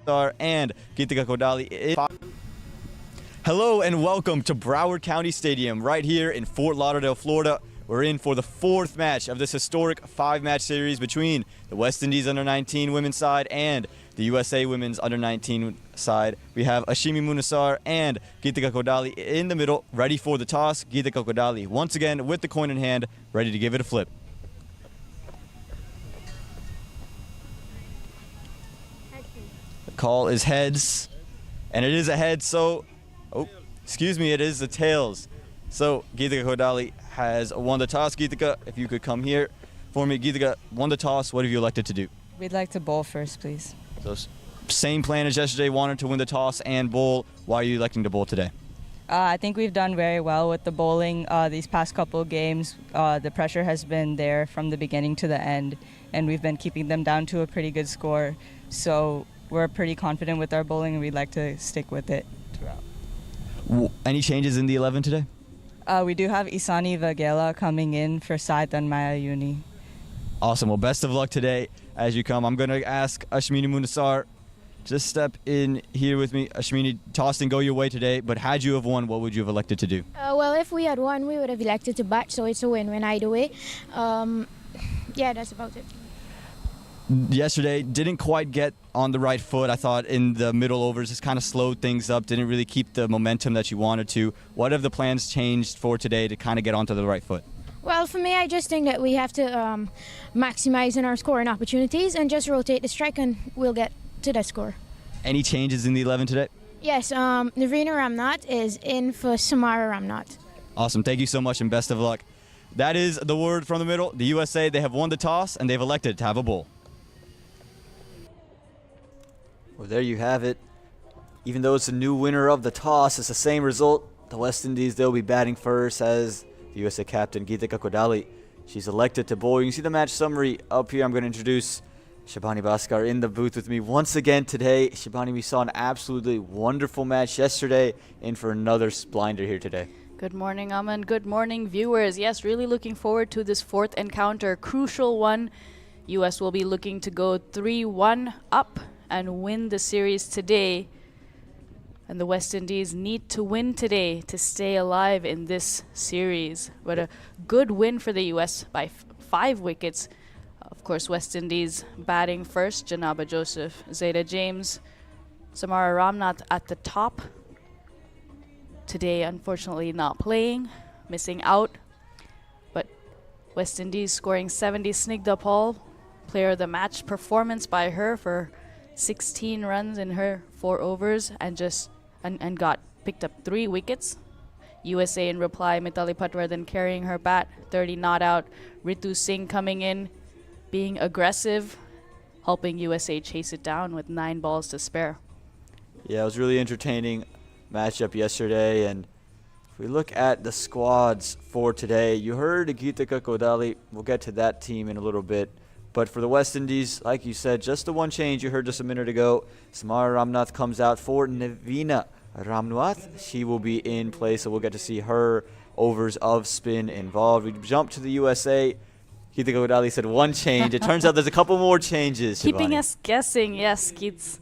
and Geetika Kodali. Hello and welcome to Broward County Stadium right here in Fort Lauderdale, Florida. We're in for the fourth match of this historic five-match series between the West Indies under-19 women's side and the USA women's under-19 side. We have Ashimi Munasar and Geetika Kodali in the middle, ready for the toss. Geetika Kodali once again with the coin in hand, ready to give it a flip. The call is heads, and it is a head, so, it is the tails. So Geetika Kodali has won the toss. Geetika, if you could come here for me. Geetika won the toss. What have you elected to do? We'd like to bowl first, please. So same plan as yesterday, wanted to win the toss and bowl. Why are you electing to bowl today? I think we've done very well with the bowling these past couple of games. The pressure has been there from the beginning to the end, and we've been keeping them down to a pretty good score. So we're pretty confident with our bowling, and we'd like to stick with it throughout. Any changes in the 11 today? We do have Isani Vagela coming in for Saitan Mayayuni. Awesome. Well, best of luck today as you come. I'm going to ask Ashmini Munasar to step in here with me. Ashmini, toss and go your way today, but had you have won, what would you have elected to do? Well, if we had won, we would have elected to bat, so it's a win-win either way. Yeah, that's about it. Yesterday, didn't quite get on the right foot. I thought in the middle overs, just kind of slowed things up, didn't really keep the momentum that you wanted to. What have the plans changed for today to kind of get onto the right foot? Well, for me, I just think that we have to maximize in our scoring opportunities and just rotate the strike, and we'll get to that score. Any changes in the 11 today? Yes, Navina Ramnath is in for Samara Ramnath. Awesome. Thank you so much and best of luck. That is the word from the middle. The USA, they have won the toss and they've elected to have a bowl. Well, there you have it. Even though it's a new winner of the toss, it's the same result. The West Indies, they'll be batting first as the USA captain, Geetika Kodali. She's elected to bowl. You can see the match summary up here. I'm going to introduce Shabani Bhaskar in the booth with me once again today. Shabani, we saw an absolutely wonderful match yesterday, in for another blinder here today. Good morning, Aman. Good morning, viewers. Yes, really looking forward to this fourth encounter. Crucial one. US will be looking to go 3-1 up and win the series today. And the West Indies need to win today to stay alive in this series. But a good win for the US by 5 wickets. Of course, West Indies batting first. Janaba Joseph, Zayda James, Samara Ramnath at the top. Today, unfortunately, not playing, missing out. But West Indies scoring 70. Snigdha Paul, player of the match performance by her for 16 runs in her 4 overs and got picked up 3 wickets. USA in reply, Mitali Patwardhan carrying her bat, 30 not out. Ritu Singh coming in, being aggressive, helping USA chase it down with 9 balls to spare. Yeah, it was really entertaining matchup yesterday, and if we look at the squads for today, you heard Geetika Kodali. We'll get to that team in a little bit. But for the West Indies, like you said, just the one change you heard just a minute ago. Samara Ramnath comes out for Navina Ramnath. She will be in play, so we'll get to see her overs of spin involved. We jump to the USA. Geetika Kodali said one change. It turns out there's a couple more changes. Keeping Shivani. us guessing, yes, Keats.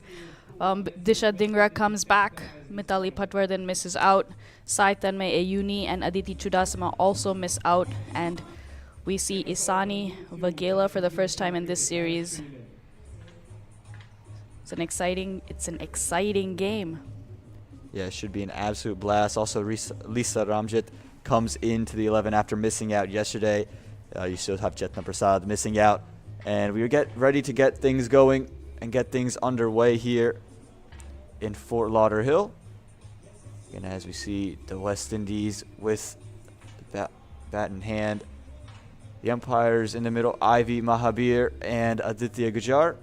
Disha Dhingra comes back. Mitali Patwardhan misses out. Saitan Mayayuni and Aditi Chudasama also miss out. And we see Isani Vagela for the first time in this series. It's an exciting game. Yeah, it should be an absolute blast. Also, Lisa Ramjit comes into the 11 after missing out yesterday. You still have Jetna Prasad missing out. And we get ready to get things going and get things underway here in Fort Lauderdale. And as we see the West Indies with the bat in hand. The umpires in the middle, Ivy Mahabir and Aditya Gujar.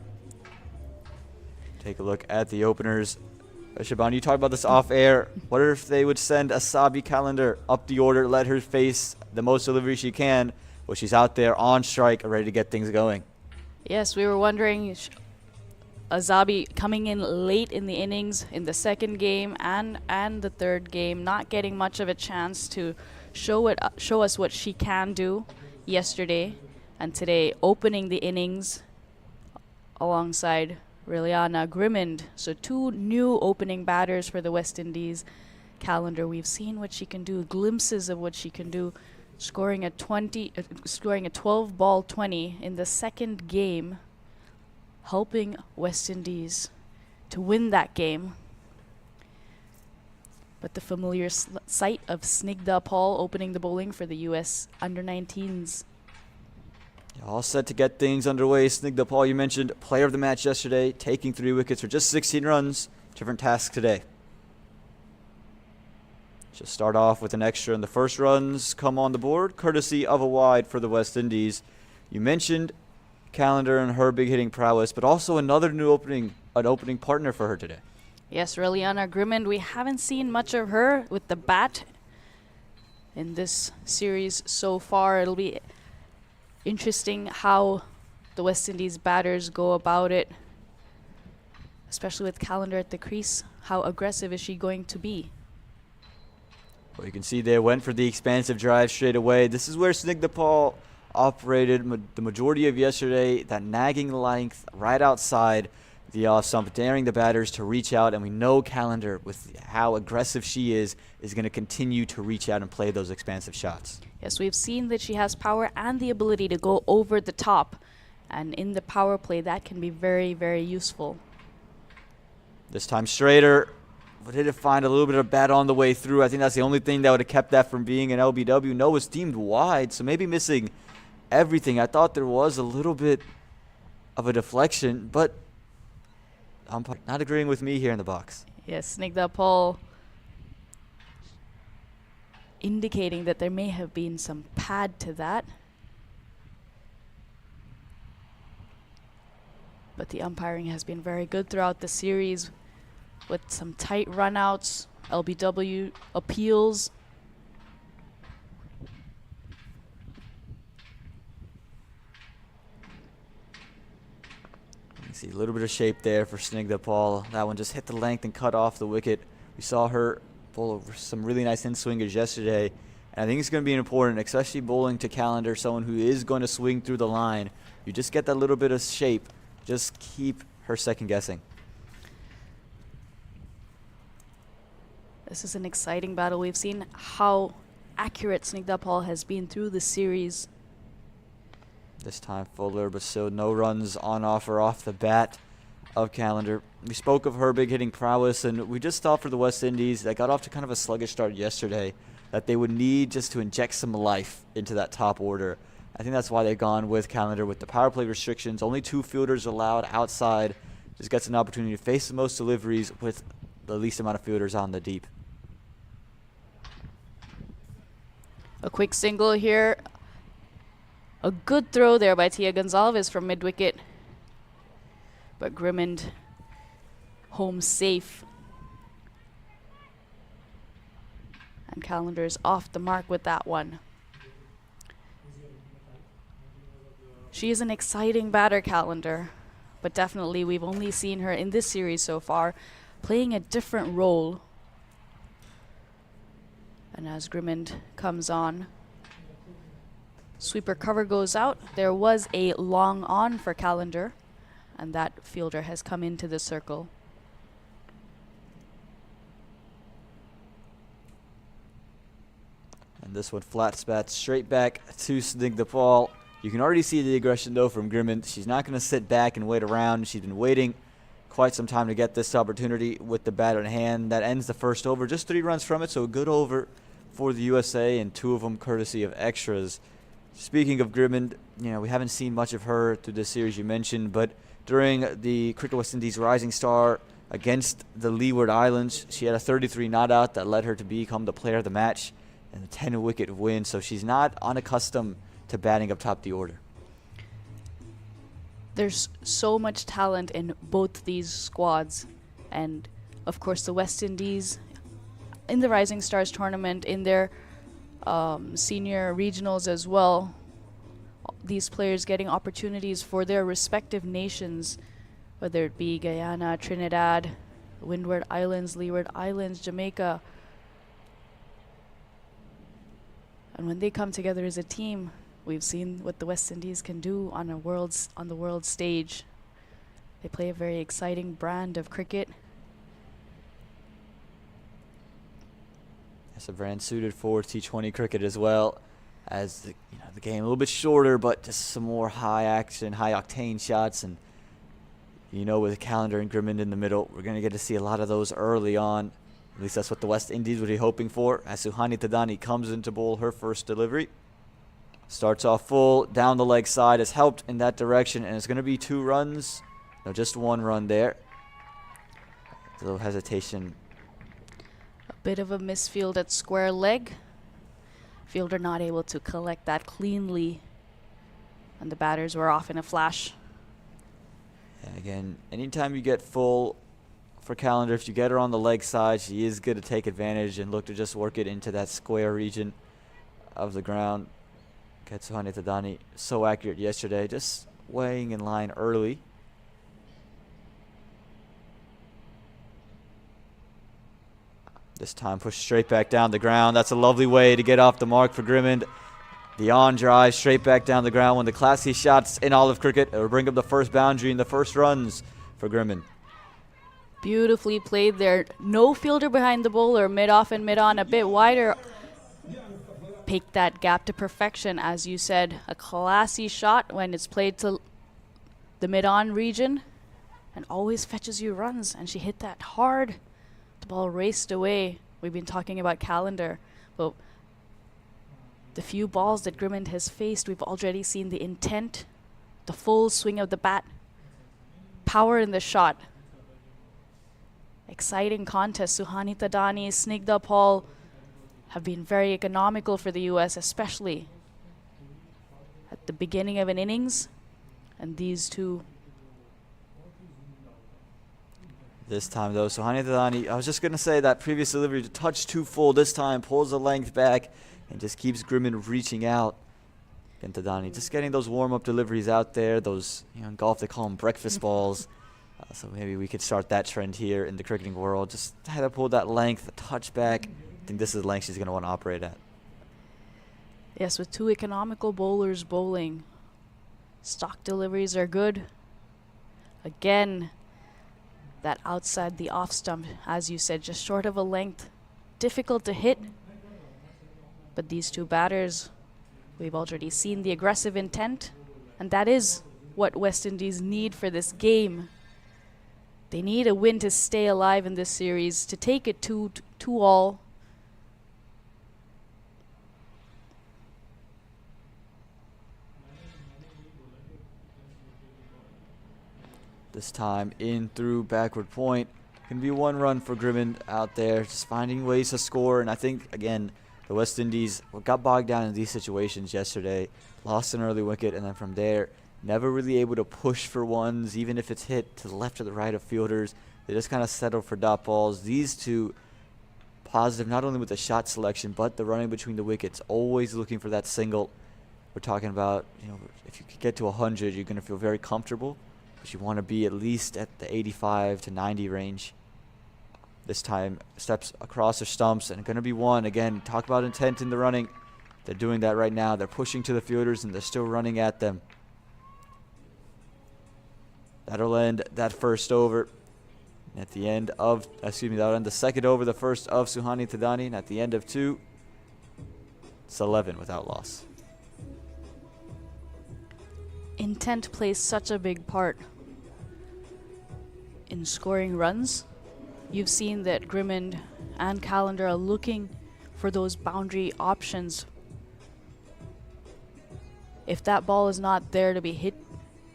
Take a look at the openers. Shaban, you talked about this off air. What if they would send Asabi Calendar up the order, let her face the most delivery she can? Well, she's out there on strike, ready to get things going. Yes, we were wondering, Azabi coming in late in the innings in the second game and the third game, not getting much of a chance to show us what she can do yesterday, and today opening the innings alongside Liliana Grimond. So 2 new opening batters for the West Indies calendar. We've seen what she can do, glimpses of what she can do, scoring a 12 ball 20 in the second game, helping West Indies to win that game. But the familiar sight of Snigdha Paul opening the bowling for the US under-19s. All set to get things underway. Snigdha Paul, you mentioned player of the match yesterday, taking 3 wickets for just 16 runs. Different task today. She'll start off with an extra, and the first runs come on the board, courtesy of a wide for the West Indies. You mentioned Calendar and her big hitting prowess, but also another new opening partner for her today. Yes, Liliana Grimond. We haven't seen much of her with the bat in this series so far. It'll be interesting how the West Indies batters go about it, especially with Calendar at the crease. How aggressive is she going to be? Well, you can see they went for the expansive drive straight away. This is where Snigdha Paul operated the majority of yesterday, that nagging length right outside the off stump, daring the batters to reach out. And we know Calendar, with how aggressive she is going to continue to reach out and play those expansive shots. Yes, we've seen that she has power and the ability to go over the top. And in the power play, that can be very, very useful. This time straighter. But did it find a little bit of bat on the way through? I think that's the only thing that would have kept that from being an LBW. No, it was deemed wide, so maybe missing everything. I thought there was a little bit of a deflection, but I'm not agreeing with me here in the box. Yes, Snigdha Paul indicating that there may have been some pad to that. But the umpiring has been very good throughout the series, with some tight runouts, LBW appeals. You see a little bit of shape there for Snigdha Paul. That one just hit the length and cut off the wicket. We saw her bowl over some really nice in-swingers yesterday. And I think it's going to be important, especially bowling to Calendar, someone who is going to swing through the line. You just get that little bit of shape. Just keep her second guessing. This is an exciting battle. We've seen how accurate Snigdha Paul has been through the series. This time Fuller, but still no runs on offer off the bat of Calendar. We spoke of her big hitting prowess, and we just thought for the West Indies that got off to kind of a sluggish start yesterday that they would need just to inject some life into that top order. I think that's why they've gone with Calendar with the power play restrictions. Only 2 fielders allowed outside. Just gets an opportunity to face the most deliveries with the least amount of fielders on the deep. A quick single here. A good throw there by Tia Gonzalez from mid-wicket. But Grimond home safe. And Calendar is off the mark with that one. She is an exciting batter, Calendar. But definitely we've only seen her in this series so far playing a different role. And as Grimond comes on, sweeper cover goes out. There was a long on for Calendar, and that fielder has come into the circle. And this one flat spat straight back to Snigdha Paul. You can already see the aggression though from Grimond. She's not going to sit back and wait around. She's been waiting quite some time to get this opportunity with the bat in hand. That ends the first over. Just 3 runs from it, so a good over for the USA, and 2 of them courtesy of extras. Speaking of Grimond, you know, we haven't seen much of her through this series you mentioned, but during the Cricket West Indies Rising Star against the Leeward Islands, she had a 33 not out that led her to become the player of the match and a 10-wicket win, so she's not unaccustomed to batting up top the order. There's so much talent in both these squads, and of course the West Indies in the Rising Stars tournament, in their senior regionals as well. These players getting opportunities for their respective nations, whether it be Guyana, Trinidad, Windward Islands, Leeward Islands, Jamaica. And when they come together as a team, we've seen what the West Indies can do on the world stage. They play a very exciting brand of cricket. It's a brand suited for T20 cricket as well, as the game a little bit shorter, but just some more high action, high octane shots. And with Calendar and Grimmond in the middle, we're going to get to see a lot of those early on. At least that's what the West Indies would be hoping for, as Suhani Tadani comes in to bowl her first delivery. Starts off full, down the leg side, has helped in that direction, and it's going to be 2 runs. No, just 1 run there. A little hesitation. A bit of a misfield at square leg. Fielder not able to collect that cleanly, and the batters were off in a flash. And again, anytime you get full for Calendar, if you get her on the leg side, she is good to take advantage and look to just work it into that square region of the ground. Suhani Tadani so accurate yesterday, just weighing in line early. This time pushed straight back down the ground. That's a lovely way to get off the mark for Grimmond. The on drive straight back down the ground. One of the classiest shots in all of cricket. It will bring up the first boundary and the first runs for Grimmond. Beautifully played there. No fielder behind the bowler. Mid-off and mid-on a bit wider. Picked that gap to perfection, as you said. A classy shot when it's played to the mid-on region and always fetches you runs. And she hit that hard. The ball raced away. We've been talking about Calendar, but the few balls that Grimmond has faced, we've already seen the intent, the full swing of the bat, power in the shot. Exciting contest. Suhani Tadani, Snigdha Paul have been very economical for the US, especially at the beginning of an innings, and these two. This time though, Suhani Tadani, I was just going to say that previous delivery to touch too full. This time pulls the length back and just keeps Grimmond reaching out. And Tadani just getting those warm-up deliveries out there. Those, in golf they call them breakfast balls. So maybe we could start that trend here in the cricketing world. Just had to pull that length, a touch back. I think this is the length she's going to want to operate at. Yes, with 2 economical bowlers bowling, stock deliveries are good. Again, that outside the off stump, as you said, just short of a length. Difficult to hit. But these 2 batters, we've already seen the aggressive intent, and that is what West Indies need for this game. They need a win to stay alive in this series, to take it 2-all. This time in through backward point. Can be 1 run for Grimmond out there, just finding ways to score. And I think, again, the West Indies got bogged down in these situations yesterday. Lost an early wicket, and then from there, never really able to push for ones, even if it's hit to the left or the right of fielders. They just kind of settle for dot balls. These 2 positive, not only with the shot selection, but the running between the wickets, always looking for that single. We're talking about, if you could get to 100, you're going to feel very comfortable. But you want to be at least at the 85 to 90 range. This time, steps across their stumps, and going to be 1. Again, talk about intent in the running. They're doing that right now. They're pushing to the fielders, and they're still running at them. That'll end that first over. At the end of, that'll end the second over, the first of Suhani Tadani. And at the end of 2, it's 11 without loss. Intent plays such a big part in scoring runs. You've seen that Grimmond and Calendar are looking for those boundary options. If that ball is not there to be hit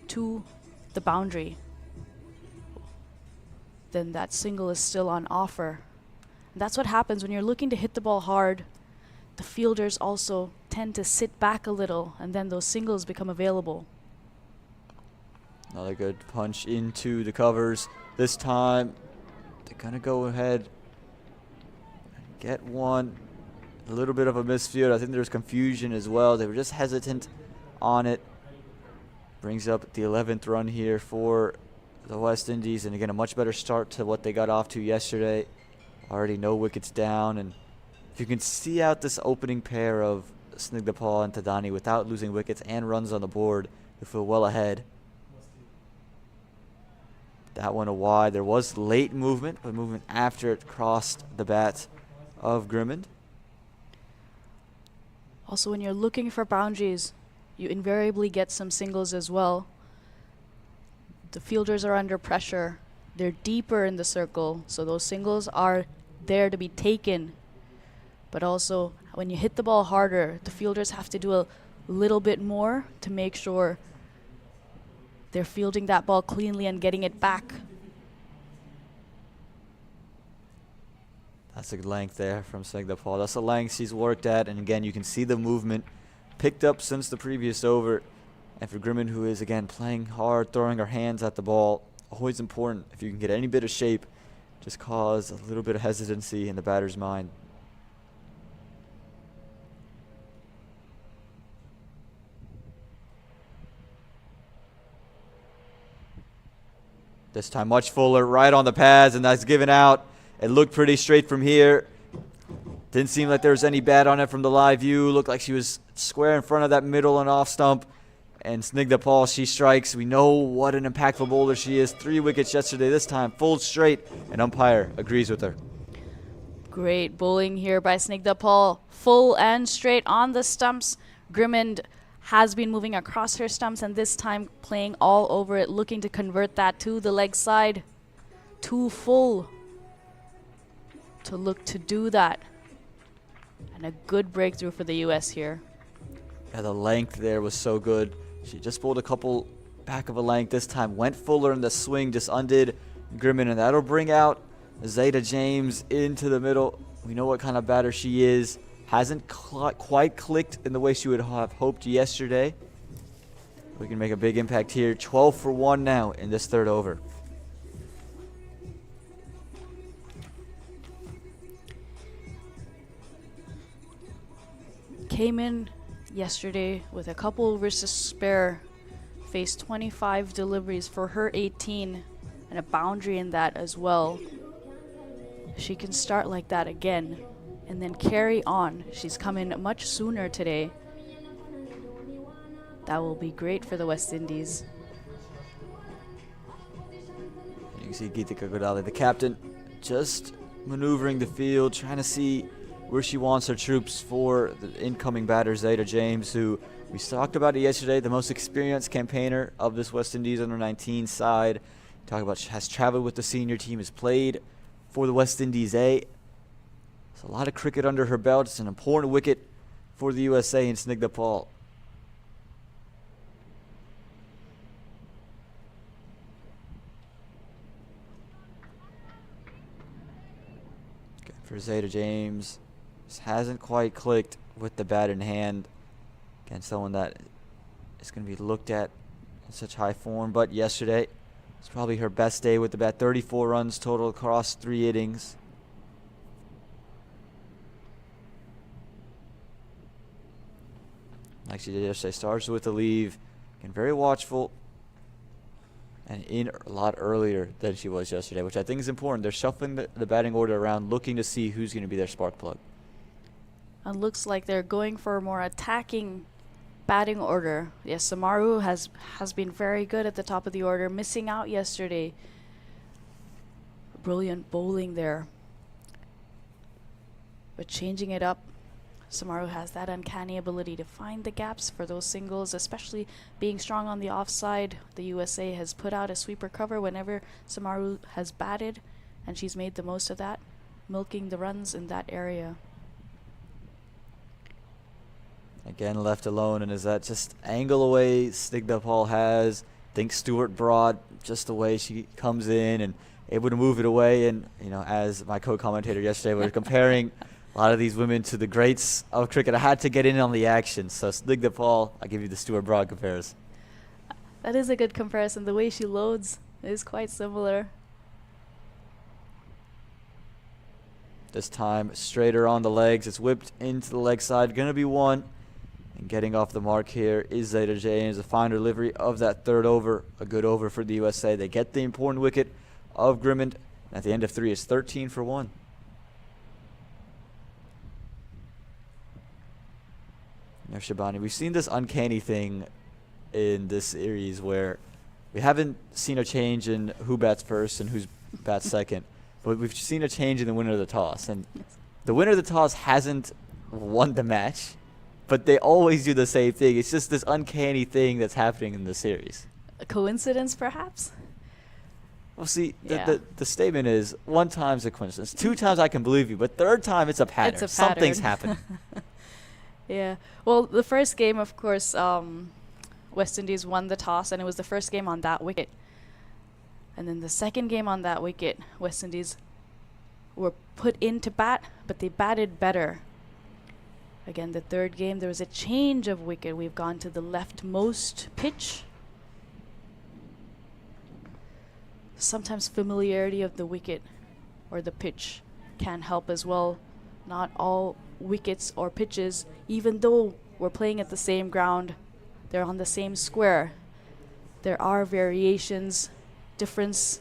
to the boundary, then that single is still on offer. And that's what happens when you're looking to hit the ball hard. The fielders also tend to sit back a little, and then those singles become available. Another good punch into the covers. This time, they're going to go ahead and get 1. A little bit of a misfield. I think there's confusion as well. They were just hesitant on it. Brings up the 11th run here for the West Indies. And again, a much better start to what they got off to yesterday. Already no wickets down. And if you can see out this opening pair of Snigdha Paul and Tadani without losing wickets and runs on the board, you feel well ahead. that one a wide. There was late movement, but movement after it crossed the bat of Grimond. Also, when you're looking for boundaries, you invariably get some singles as well. The fielders are under pressure. They're deeper in the circle, so those singles are there to be taken. But also, when you hit the ball harder, the fielders have to do a little bit more to make sure they're fielding that ball cleanly and getting it back. That's a good length there from Snigdha Paul. That's the length she's worked at, and again, you can see the movement picked up since the previous over. And for Grimond, who is again playing hard, throwing her hands at the ball, always important. If you can get any bit of shape, just cause a little bit of hesitancy in the batter's mind. This time much fuller, right on the pads, and that's given out. It looked pretty straight from here. Didn't seem like there was any bat on it from the live view. Looked like she was square in front of that middle and off stump. And Snigdha Paul, she strikes. We know what an impactful bowler she is. 3 wickets yesterday, this time full straight, and umpire agrees with her. Great bowling here by Snigdha Paul. Full and straight on the stumps. Grimond has been moving across her stumps, and this time playing all over it, looking to convert that to the leg side. Too full to look to do that. And a good breakthrough for the U.S. here. Yeah, the length there was so good. She just bowled a couple back of a length this time. Went fuller in the swing, just undid Grimond, and that'll bring out Zeta James into the middle. We know what kind of batter she is. Hasn't quite clicked in the way she would have hoped yesterday. We can make a big impact here. 12 for 1 now in this third over. Came in yesterday with a couple versus spare. Faced 25 deliveries for her 18 and a boundary in that as well. She can start like that again and then carry on. She's come in much sooner today. That will be great for the West Indies. You can see Geetika Godali, the captain, just maneuvering the field, trying to see where she wants her troops for the incoming batter, Zeta James, who we talked about it yesterday, the most experienced campaigner of this West Indies under-19 side. Talk about has traveled with the senior team, has played for the West Indies A. There's a lot of cricket under her belt. It's an important wicket for the USA in Snigdha Paul. Okay, for Zeta James, this hasn't quite clicked with the bat in hand. Again, someone that is going to be looked at in such high form, but yesterday it's probably her best day with the bat. 34 runs total across 3 innings. Like she did yesterday, starts with the leave, and very watchful, and in a lot earlier than she was yesterday, which I think is important. They're shuffling the batting order around, looking to see who's going to be their spark plug. It looks like they're going for a more attacking batting order. Yes, Samaru has been very good at the top of the order, missing out yesterday. Brilliant bowling there. But changing it up, Samaru has that uncanny ability to find the gaps for those singles, especially being strong on the offside. The USA has put out a sweeper cover whenever Samaru has batted, and she's made the most of that, milking the runs in that area. Again, left alone, and is that just angle away Snigdha Paul has. Think Stuart Broad, just the way she comes in and able to move it away. And, you know, as my co-commentator yesterday, we were comparing a lot of these women to the greats of cricket. I had to get in on the action. So Snigdha Paul, I give you the Stuart Broad comparison. That is a good comparison. The way she loads is quite similar. This time, straighter on the legs. It's whipped into the leg side. Going to be 1. And getting off the mark here is Zeta James, a fine delivery of that third over. A good over for the USA. They get the important wicket of Grimond. At the end of 3, it's 13 for 1. Now, Shabani, we've seen this uncanny thing in this series where We haven't seen a change in who bats first and who bats second, but we've seen a change in the winner of the toss. And the winner of the toss hasn't won the match, but they always do the same thing. It's just this uncanny thing that's happening in the series. A coincidence, perhaps? Well, see, Yeah. the statement is 1 time's a coincidence. 2 times I can believe you, but 3rd time it's a pattern. It's a pattern. Something's happening. Yeah. Well, the first game, of course, West Indies won the toss, and it was the first game on that wicket. And then the second game on that wicket, West Indies were put in to bat, but they batted better. Again, the third game, there was a change of wicket. We've gone to the leftmost pitch. Sometimes familiarity of the wicket or the pitch can help as well. Not all wickets or pitches, even though we're playing at the same ground, they're on the same square. There are variations, different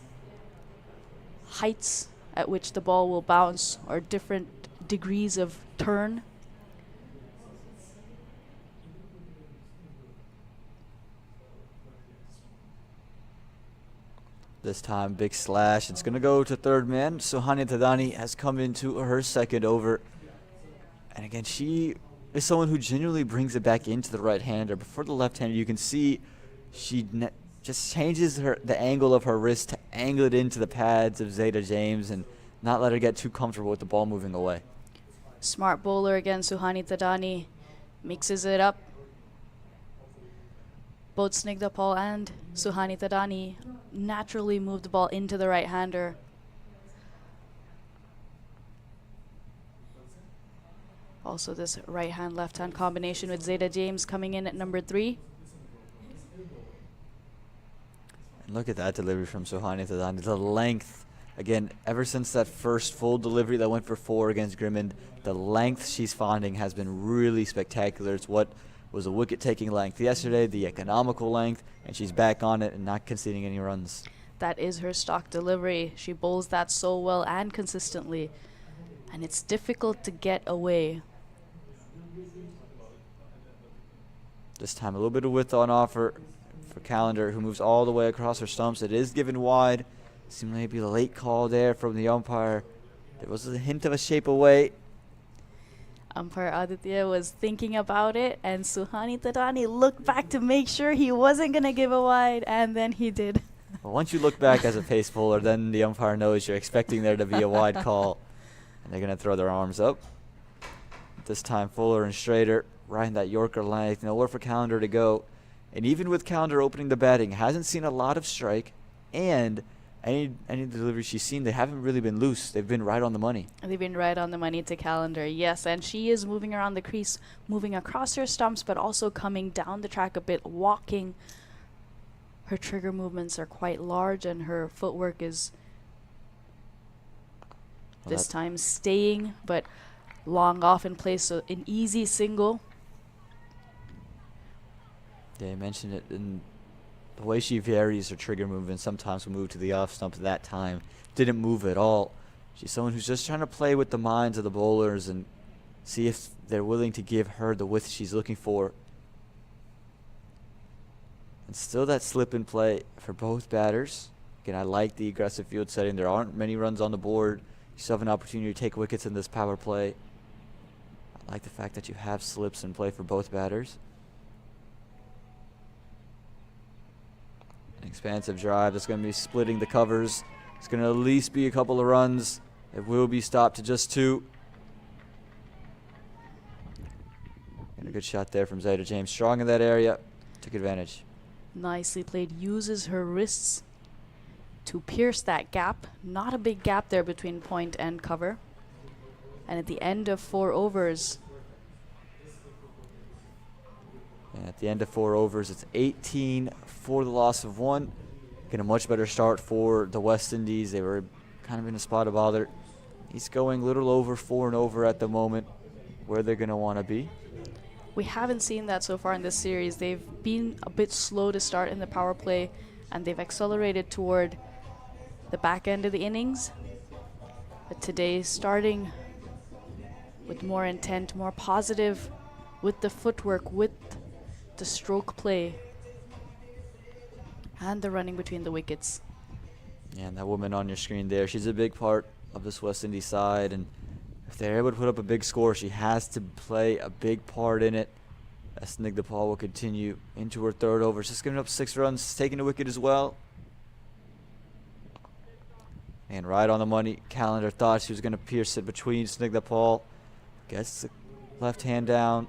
heights at which the ball will bounce, or different degrees of turn. This time, big slash. It's going to go to 3rd man. Suhani Tadani has come into her 2nd over. And again, she is someone who genuinely brings it back into the right-hander. But for the left-hander, you can see she just changes the angle of her wrist to angle it into the pads of Zeta James and not let her get too comfortable with the ball moving away. Smart bowler again, Suhani Tadani mixes it up. Both Snigdha Paul and Suhani Tadani naturally move the ball into the right-hander. Also this right-hand, left-hand combination with Zeta James coming in at number 3. And look at that delivery from Suhani Tadani. The length, again, ever since that first full delivery that went for 4 against Grimond, the length she's finding has been really spectacular. It's what was a wicket-taking length yesterday, the economical length, and she's back on it and not conceding any runs. That is her stock delivery. She bowls that so well and consistently, and it's difficult to get away. This time a little bit of width on offer for Calendar, who moves all the way across her stumps. It is given wide. Seemed maybe a late call there from the umpire. There was a hint of a shape away. Umpire Aditya was thinking about it, and Suhani Tadani looked back to make sure he wasn't going to give a wide, and then he did. Well, once you look back as a pace bowler, then the umpire knows you're expecting there to be a wide call, and they're going to throw their arms up. This time Fuller and Strader riding that Yorker length, nowhere for Calendar to go. And even with Calendar opening the batting, hasn't seen a lot of strike, and any deliveries she's seen, they haven't really been loose. They've been right on the money. They've been right on the money to Calendar, yes. And she is moving around the crease, moving across her stumps, but also coming down the track a bit, walking. Her trigger movements are quite large, and her footwork is this time staying, but long off in place, so an easy single. Yeah, I mentioned it in the way she varies her trigger movement. Sometimes will move to the off stump. That time didn't move at all. She's someone who's just trying to play with the minds of the bowlers and see if they're willing to give her the width she's looking for. And still that slip in play for both batters. Again, I like the aggressive field setting. There aren't many runs on the board. You still have an opportunity to take wickets in this power play. I like the fact that you have slips in play for both batters. An expansive drive that's going to be splitting the covers. It's going to at least be a couple of runs. It will be stopped to just 2. And a good shot there from Zeta James. Strong in that area. Took advantage. Nicely played. Uses her wrists to pierce that gap. Not a big gap there between point and cover. And at the end of 4 overs. And at the end of 4 overs, it's 18 for the loss of 1. Get a much better start for the West Indies. They were kind of in a spot of bother. He's going a little over 4 and over at the moment, where they're going to want to be. We haven't seen that so far in this series. They've been a bit slow to start in the power play, and they've accelerated toward the back end of the innings. But today, starting with more intent, more positive, with the footwork, with the stroke play. and the running between the wickets. Yeah, and that woman on your screen there, she's a big part of this West Indies side, and if they're able to put up a big score, she has to play a big part in it. As Snigdha Paul will continue into her third over. Just giving up 6 runs, taking a wicket as well. And right on the money, Calendar thought she was going to pierce it between Snigdha Paul. Gets the left hand down.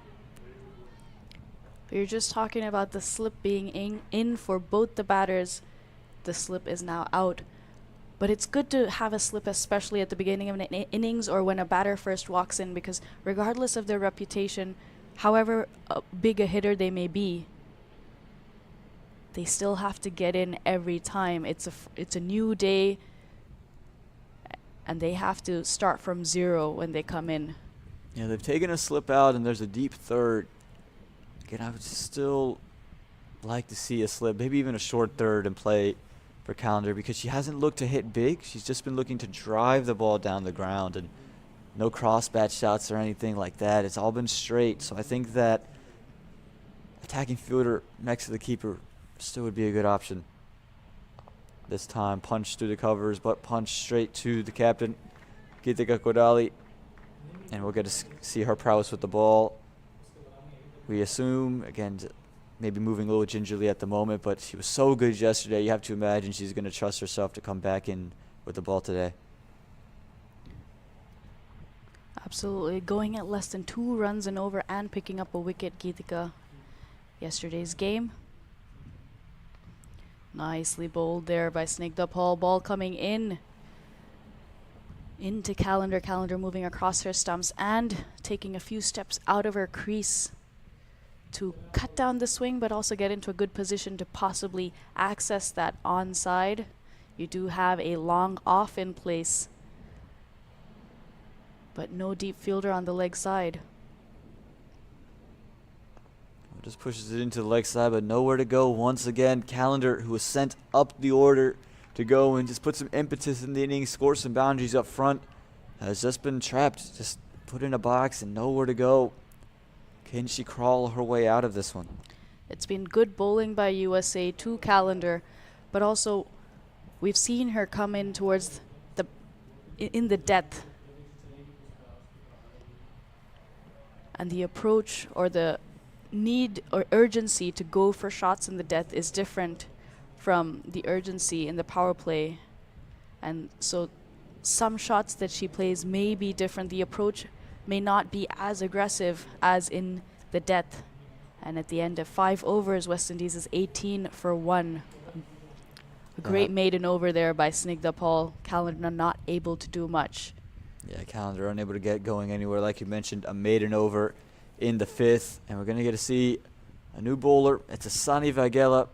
You're just talking about the slip being in for both the batters. The slip is now out. But it's good to have a slip, especially at the beginning of an innings or when a batter first walks in, because regardless of their reputation, however big a hitter they may be, they still have to get in every time. It's a new day, and they have to start from 0 when they come in. Yeah, they've taken a slip out, and there's a deep third. Again, I would still like to see a slip, maybe even a short third in play for Calendar, because she hasn't looked to hit big. She's just been looking to drive the ball down the ground, and no cross bat shots or anything like that. It's all been straight. So I think that attacking fielder next to the keeper still would be a good option. This time, punch through the covers, but punch straight to the captain, Geetika Kodali. And we'll get to see her prowess with the ball. We assume, again, maybe moving a little gingerly at the moment, but she was so good yesterday. You have to imagine she's going to trust herself to come back in with the ball today. Absolutely. Going at less than 2 runs and over and picking up a wicket, Geetika, yesterday's game. Nicely bowled there by Snigdha Paul. Ball coming in. Into Calendar. Calendar moving across her stumps and taking a few steps out of her crease to cut down the swing, but also get into a good position to possibly access that onside. You do have a long off in place, but no deep fielder on the leg side. Just pushes it into the leg side, but nowhere to go once again. Calendar, who was sent up the order to go and just put some impetus in the innings, score some boundaries up front, has just been trapped, just put in a box and nowhere to go. Can she crawl her way out of this one? It's been good bowling by USA to Calendar, but also we've seen her come in towards in the depth. And the approach or the need or urgency to go for shots in the depth is different from the urgency in the power play. And so some shots that she plays may be different. The approach may not be as aggressive as in the depth. And at the end of 5 overs, West Indies is 18 for 1. A great maiden over there by Snigdha Paul. Calendar not able to do much. Yeah, Calendar unable to get going anywhere. Like you mentioned, a maiden over in the 5th. And we're going to get to see a new bowler. It's Asani Vaghela.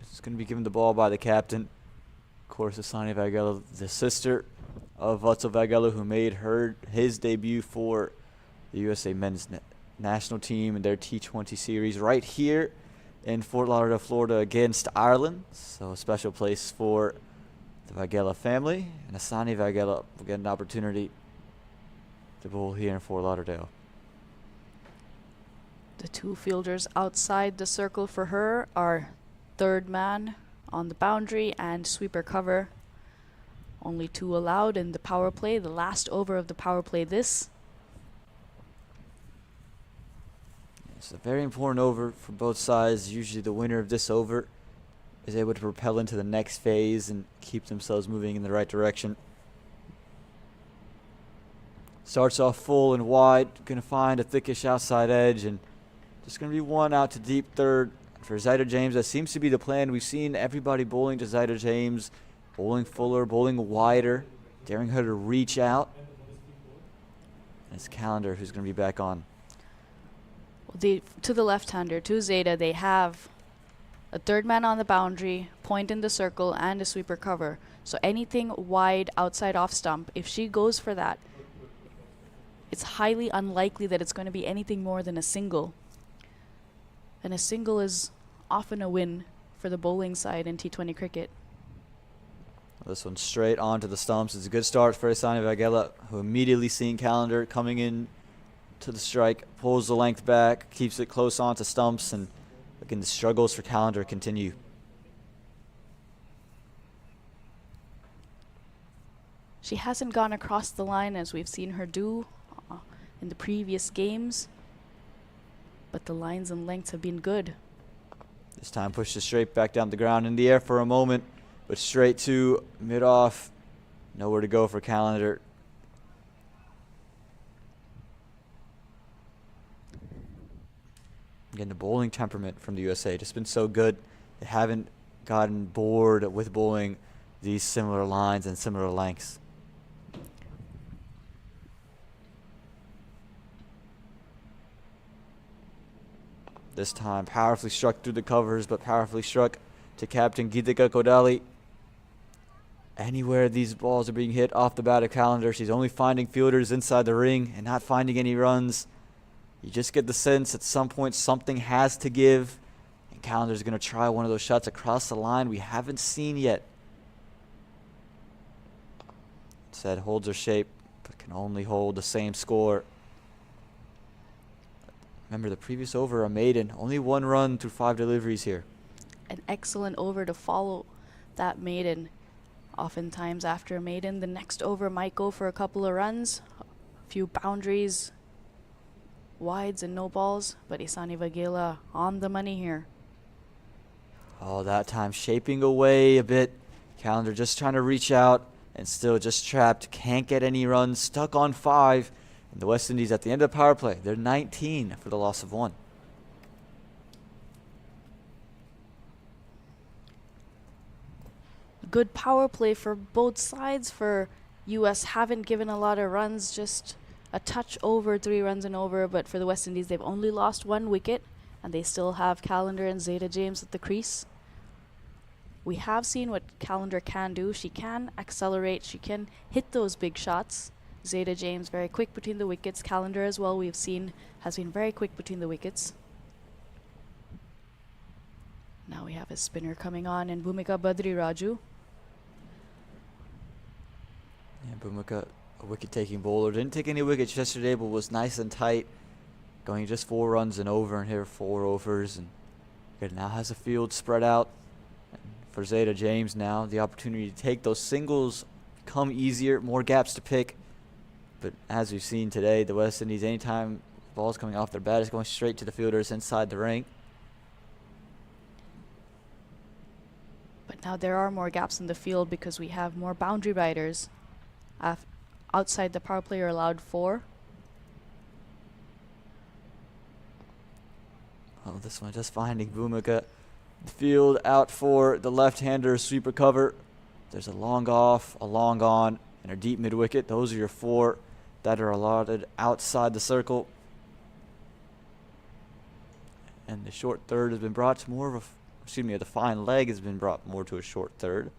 It's going to be given the ball by the captain. Of course, Asani Vaghela, the sister of Vatsal Vaghela, who made his debut for the USA men's national team in their T20 series right here in Fort Lauderdale, Florida against Ireland. So a special place for the Vaghela family. And Asani Vaghela will get an opportunity to bowl here in Fort Lauderdale. The 2 fielders outside the circle for her are third man on the boundary and sweeper cover. Only 2 allowed in the power play, the last over of the power play this. It's a very important over for both sides. Usually the winner of this over is able to propel into the next phase and keep themselves moving in the right direction. Starts off full and wide, going to find a thickish outside edge, and just going to be 1 out to deep third for Zyder James. That seems to be the plan. We've seen everybody bowling to Zyder James, bowling fuller, bowling wider, daring her to reach out. And it's Calendar who's going to be back on. To the left-hander, to Zeta, they have a third man on the boundary, point in the circle, and a sweeper cover. So anything wide outside off stump, if she goes for that, it's highly unlikely that it's going to be anything more than a single. And a single is often a win for the bowling side in T20 cricket. This one straight onto the stumps. It's a good start for Asani Vaghela, who immediately seen Calendar coming in to the strike, pulls the length back, keeps it close onto stumps, and again, the struggles for Calendar continue. She hasn't gone across the line as we've seen her do in the previous games, but the lines and lengths have been good. This time pushed it straight back down the ground, in the air for a moment, but straight to mid-off. Nowhere to go for Calendar. Again, the bowling temperament from the USA just been so good. They haven't gotten bored with bowling these similar lines and similar lengths. This time powerfully struck through the covers, but powerfully struck to captain Geetika Kodali. Anywhere these balls are being hit off the bat of Calendar, she's only finding fielders inside the ring and not finding any runs. You just get the sense at some point something has to give, and Calendar's going to try one of those shots across the line we haven't seen yet. Instead holds her shape, but can only hold the same score. Remember, the previous over, a maiden, only 1 run through 5 deliveries here. An excellent over to follow that maiden. Oftentimes after a maiden, the next over might go for a couple of runs, a few boundaries, wides and no balls, but Isani Vagela on the money here. Oh, that time shaping away a bit. Calendar just trying to reach out and still just trapped. Can't get any runs, stuck on 5. And the West Indies at the end of the power play, they're 19 for the loss of 1. Good power play for both sides. For US, haven't given a lot of runs, just a touch over, 3 runs and over. But for the West Indies, they've only lost 1 wicket, and they still have Calendar and Zeta James at the crease. We have seen what Calendar can do. She can accelerate. She can hit those big shots. Zeta James very quick between the wickets. Calendar as well, we've seen, has been very quick between the wickets. Now we have a spinner coming on, and Bhumika Badri Raju. Yeah, Bhumika, a wicket-taking bowler. Didn't take any wickets yesterday, but was nice and tight. Going just 4 runs and over, and here 4 overs. And it now has a field spread out. And for Zeta James now, the opportunity to take those singles come easier, more gaps to pick. But as we've seen today, the West Indies, anytime balls coming off their bat, is going straight to the fielders inside the ring. But now there are more gaps in the field because we have more boundary riders. Outside the power play are allowed 4. Oh, this one just finding Bhumika. The field out for the left-hander sweeper cover. There's a long off, a long on, and a deep mid-wicket. Those are your 4 that are allotted outside the circle. And the short third has been brought to more of a, the fine leg has been brought more to a short third.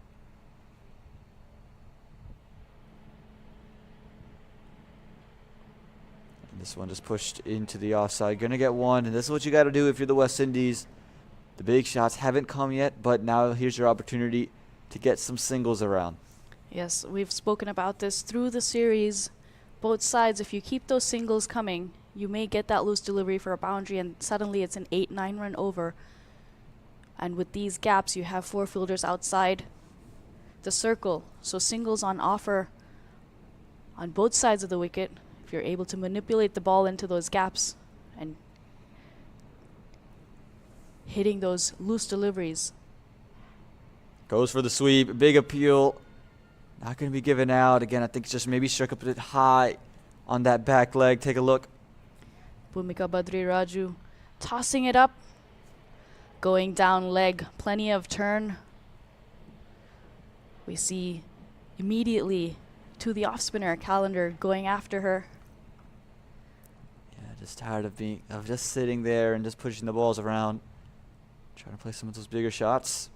And this one just pushed into the offside. Gonna get 1, and this is what you gotta do if you're the West Indies. The big shots haven't come yet, but now here's your opportunity to get some singles around. Yes, we've spoken about this through the series. Both sides, if you keep those singles coming, you may get that loose delivery for a boundary, and suddenly it's an 8-9 run over. And with these gaps, you have 4 fielders outside the circle. So singles on offer on both sides of the wicket if you're able to manipulate the ball into those gaps and hitting those loose deliveries. Goes for the sweep, big appeal. Not going to be given out. Again, I think it's just maybe struck a bit high on that back leg. Take a look. Bhumika Badri Raju tossing it up. Going down leg. Plenty of turn. We see immediately to the off spinner, Calendar going after her. Yeah, just tired of just sitting there and just pushing the balls around. Trying to play some of those bigger shots.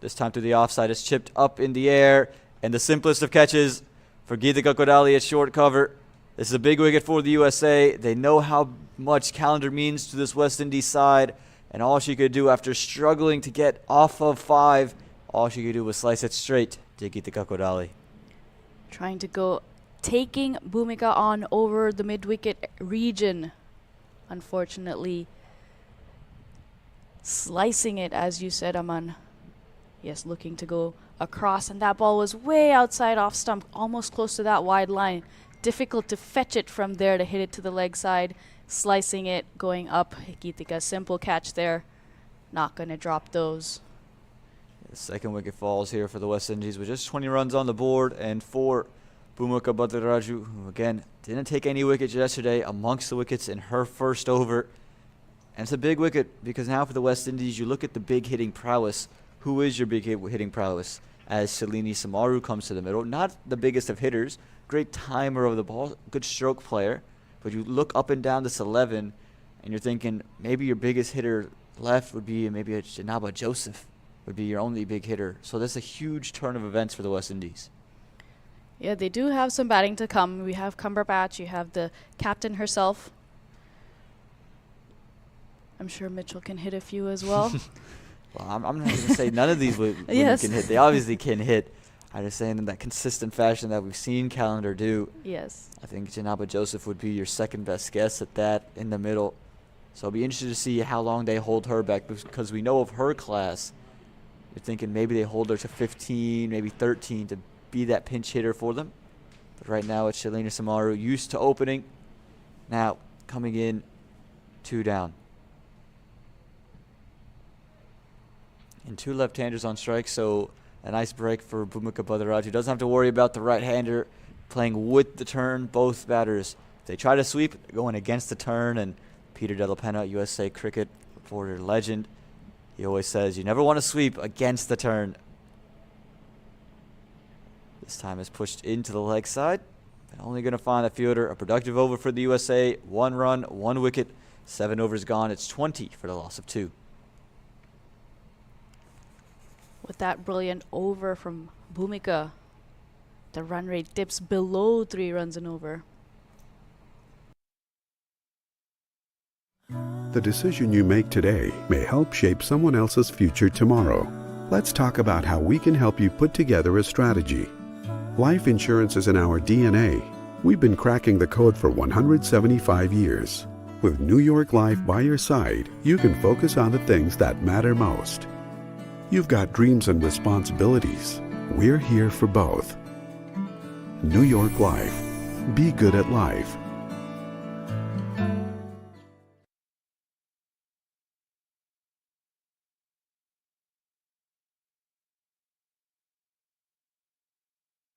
This time to the offside. It's chipped up in the air. And the simplest of catches for Geetika Kodali at short cover. This is a big wicket for the USA. They know how much Calendar means to this West Indies side. And all she could do after struggling to get off of 5, all she could do was slice it straight to Geetika Kodali. Trying to go, taking Bhumika on over the mid-wicket region. Unfortunately, slicing it, as you said, Aman. Yes, looking to go across, and that ball was way outside off stump, almost close to that wide line. Difficult to fetch it from there to hit it to the leg side, slicing it, going up. Hikitika, simple catch there. Not going to drop those. The second wicket falls here for the West Indies with just 20 runs on the board, and for Bhumika Bhattacharjee, who again didn't take any wickets yesterday, amongst the wickets in her first over. And it's a big wicket because now for the West Indies, you look at the big hitting prowess. Who is your big hitting prowess? As Shalini Samaru comes to the middle, not the biggest of hitters, great timer of the ball, good stroke player, but you look up and down this 11, and you're thinking maybe your biggest hitter left would be maybe a Janaba Joseph would be your only big hitter. So that's a huge turn of events for the West Indies. Yeah, they do have some batting to come. We have Cumberbatch, you have the captain herself. I'm sure Mitchell can hit a few as well. Well, I'm not going to say none of these women Yes. can hit. They obviously can hit. I'm just saying in that consistent fashion that we've seen Calendar do. Yes. I think Janaba Joseph would be your second best guess at that in the middle. So I'll be interested to see how long they hold her back, because we know of her class. You're thinking maybe they hold her to 15, maybe 13 to be that pinch hitter for them. But right now it's Shalini Samaru, used to opening. Now coming in 2 down. And 2 left-handers on strike, so a nice break for Bhumika Bhattacharjee, who doesn't have to worry about the right-hander playing with the turn. Both batters, if they try to sweep, they're going against the turn. And Peter Della Penna, USA Cricket reporter legend, he always says you never want to sweep against the turn. This time is pushed into the leg side. And only going to find the fielder. A productive over for the USA. 1 run, 1 wicket, 7 overs gone. It's 20 for the loss of 2. With that brilliant over from Bhumika, the run rate dips below 3 runs and over. The decision you make today may help shape someone else's future tomorrow. Let's talk about how we can help you put together a strategy. Life insurance is in our DNA. We've been cracking the code for 175 years. With New York Life by your side, you can focus on the things that matter most. You've got dreams and responsibilities. We're here for both. New York Life. Be good at life.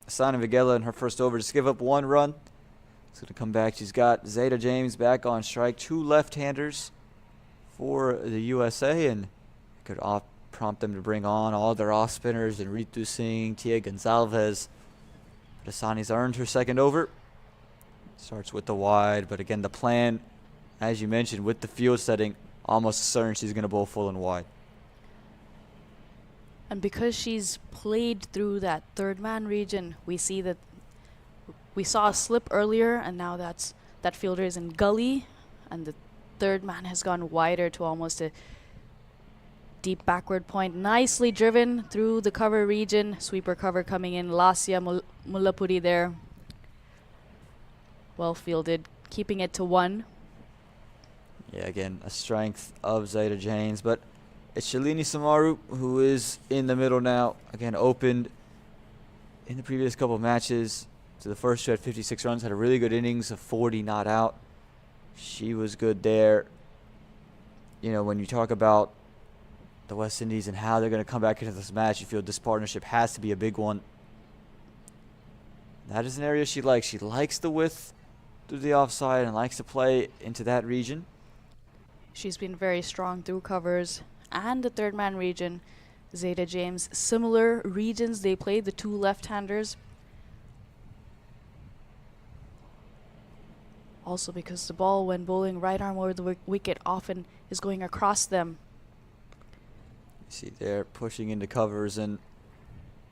Asana Vigela in her first over just give up 1 run. It's going to come back. She's got Zeta James back on strike. 2 left-handers for the USA, and could prompt them to bring on all their off-spinners and Ritu Singh, Tia Gonzalez. But Asani's earned her second over. Starts with the wide, but again, the plan, as you mentioned, with the field setting, almost certain she's going to bowl full and wide. And because she's played through that third man region, we see that we saw a slip earlier, and now that fielder is in gully, and the third man has gone wider to almost a deep backward point. Nicely driven through the cover region. Sweeper cover coming in. Lasya Mullapudi there. Well fielded, keeping it to 1. Yeah, again, a strength of Zeta James, but it's Shalini Samaru who is in the middle now. Again, opened in the previous couple of matches. So the first two had 56 runs, had a really good innings of 40 not out. She was good there. You know, when you talk about the West Indies and how they're going to come back into this match, you feel this partnership has to be a big one. That is an area she likes. She likes the width through the offside and likes to play into that region. She's been very strong through covers and the third man region. Zeta James, similar regions they play, the 2 left-handers. Also because the ball, when bowling right arm over the wicket, often is going across them. You see there pushing into covers, and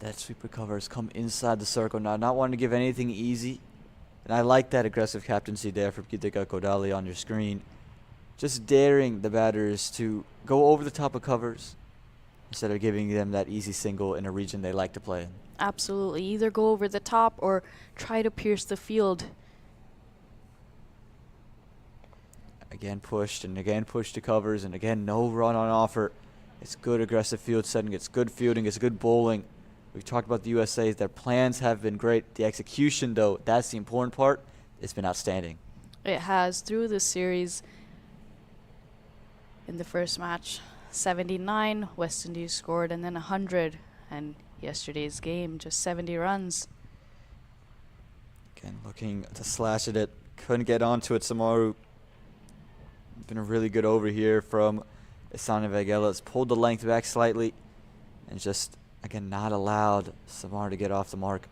that sweeper cover has come inside the circle now, not wanting to give anything easy. And I like that aggressive captaincy there from Gitika Kodali on your screen. Just daring the batters to go over the top of covers instead of giving them that easy single in a region they like to play in. Absolutely. Either go over the top or try to pierce the field. Again pushed and again pushed to covers, and again no run on offer. It's good aggressive field setting. It's good fielding. It's good bowling. We've talked about the USA. Their plans have been great. The execution, though, that's the important part. It's been outstanding. It has through the series. In the first match, 79, West Indies scored, and then 100. And yesterday's game, just 70 runs. Again, looking to slash at it. Couldn't get onto it. Samaru. Been a really good over here from Isana Vagela. It's pulled the length back slightly and just, again, not allowed Samaru to get off the mark.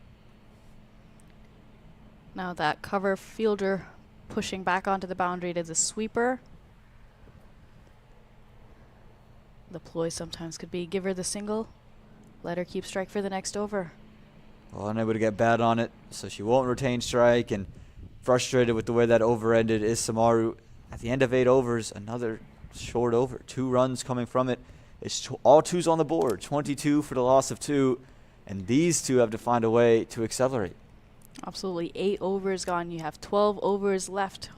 Now that cover fielder pushing back onto the boundary to the sweeper. The ploy sometimes could be give her the single, let her keep strike for the next over. Well, unable to get bad on it, so she won't retain strike, and frustrated with the way that over ended is Samaru. At the end of 8 overs, another short over. 2 runs coming from it. It's all 2s on the board. 22 for the loss of 2, and these 2 have to find a way to accelerate. Absolutely. 8 overs gone. You have 12 overs left.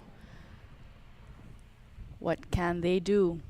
What can they do?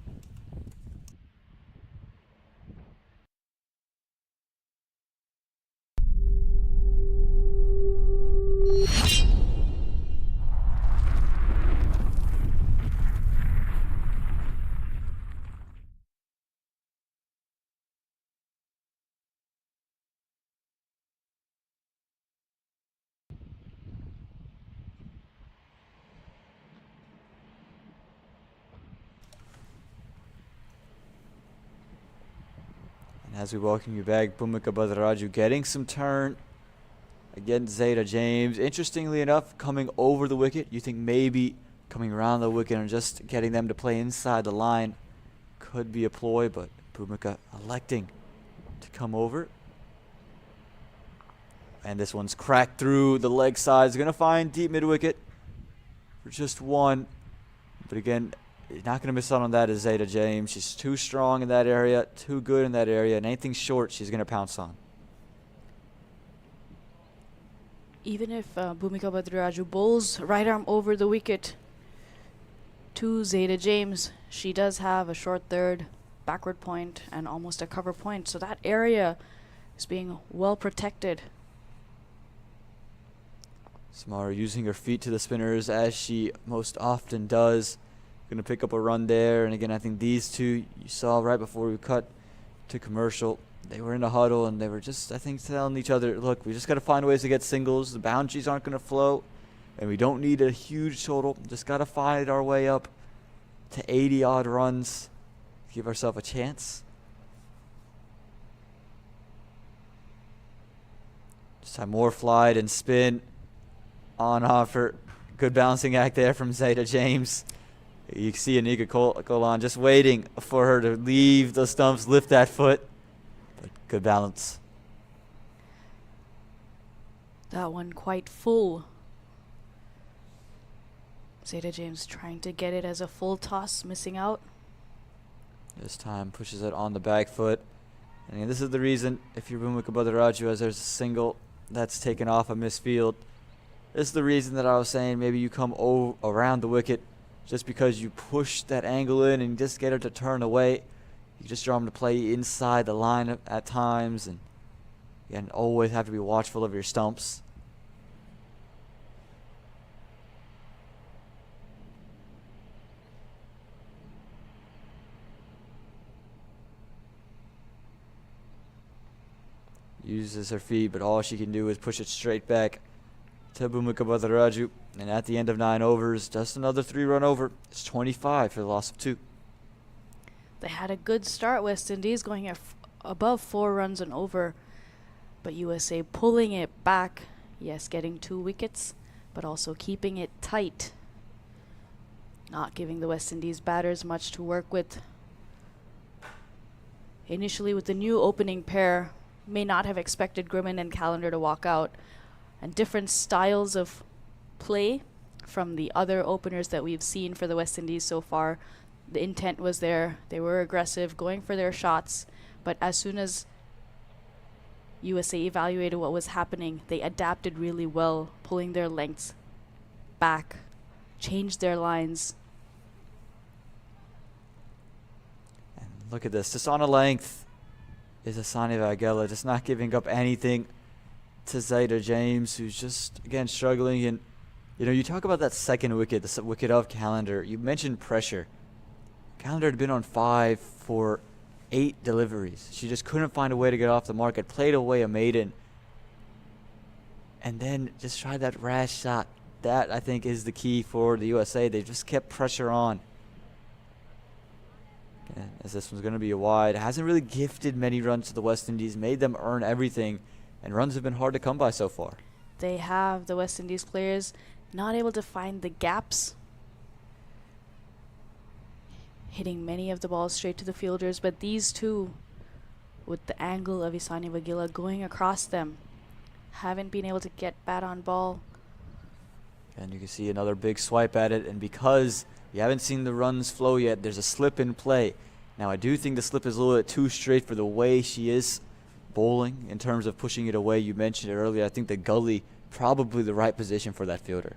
And as we welcome you back, Bhumika Badaraju getting some turn against Zeta James. Interestingly enough, coming over the wicket. You think maybe coming around the wicket and just getting them to play inside the line could be a ploy, but Bhumika electing to come over. And this one's cracked through the leg side. It's going to find deep mid-wicket for just 1. But again, you're not going to miss out on that is Zeta James. She's too strong in that area, too good in that area, and anything short she's going to pounce on. Even if Bhumika Badaraju bowls right arm over the wicket to Zeta James, she does have a short third, backward point, and almost a cover point. So that area is being well protected. Samaru using her feet to the spinners as she most often does. Going to pick up a run there. And again, I think these 2 you saw right before we cut to commercial. They were in a huddle and they were just, I think, telling each other, look, we just got to find ways to get singles. The boundaries aren't going to flow. And we don't need a huge total. Just got to find our way up to 80 odd runs. Give ourselves a chance. Just have more flight and spin on offer. Good balancing act there from Zeta James. You can see Anika Kolan just waiting for her to leave the stumps, lift that foot. But good balance. That one quite full. Zeta James trying to get it as a full toss, missing out. This time pushes it on the back foot. And this is the reason, if you're Bhumika Badaraju, as there's a single that's taken off a misfield, this is the reason that I was saying maybe you come around the wicket just because you push that angle in and just get her to turn away. You just draw them to play inside the line at times, and again, always have to be watchful of your stumps. Uses her feet, but all she can do is push it straight back to Bhumika Badaraju. And at the end of 9 overs, just another 3-run over. It's 25 for the loss of 2. They had a good start, West Indies, going above 4 runs and over. But USA pulling it back. Yes, getting 2 wickets, but also keeping it tight. Not giving the West Indies batters much to work with. Initially, with the new opening pair, may not have expected Grimmin and Callender to walk out. And different styles of play from the other openers that we've seen for the West Indies so far. The intent was there. They were aggressive, going for their shots. But as soon as USA evaluated what was happening, they adapted really well, pulling their lengths back, changed their lines. And Look at this. Just on a length is Asani Vagela, just not giving up anything to Zayda James, who's just, again, struggling. And, you know, you talk about that second wicket, the wicket of Calendar. You mentioned pressure. Calendar had been on 5 for 8 deliveries. She just couldn't find a way to get off the market, played away a maiden, and then just tried that rash shot. That, I think, is the key for the USA. They just kept pressure on. And as this one's going to be a wide. It hasn't really gifted many runs to the West Indies, made them earn everything, and runs have been hard to come by so far. They have, the West Indies players, not able to find the gaps, hitting many of the balls straight to the fielders, but these two, with the angle of Isani Vagila going across them, haven't been able to get bat on ball. And you can see another big swipe at it, and because you haven't seen the runs flow yet, there's a slip in play. Now, I do think the slip is a little bit too straight for the way she is bowling in terms of pushing it away. You mentioned it earlier. I think the gully, probably the right position for that fielder.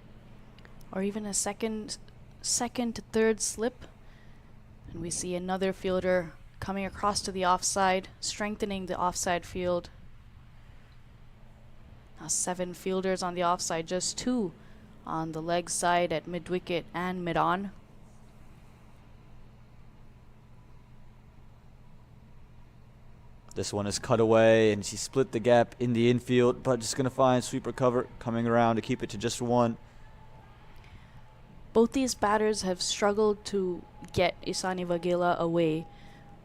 Or even a second to third slip. And we see another fielder coming across to the offside, strengthening the offside field. Now 7 fielders on the offside, just 2 on the leg side at mid-wicket and mid-on. This one is cut away, and she split the gap in the infield, but just going to find sweeper cover coming around to keep it to just 1. Both these batters have struggled to get Isani Vagila away,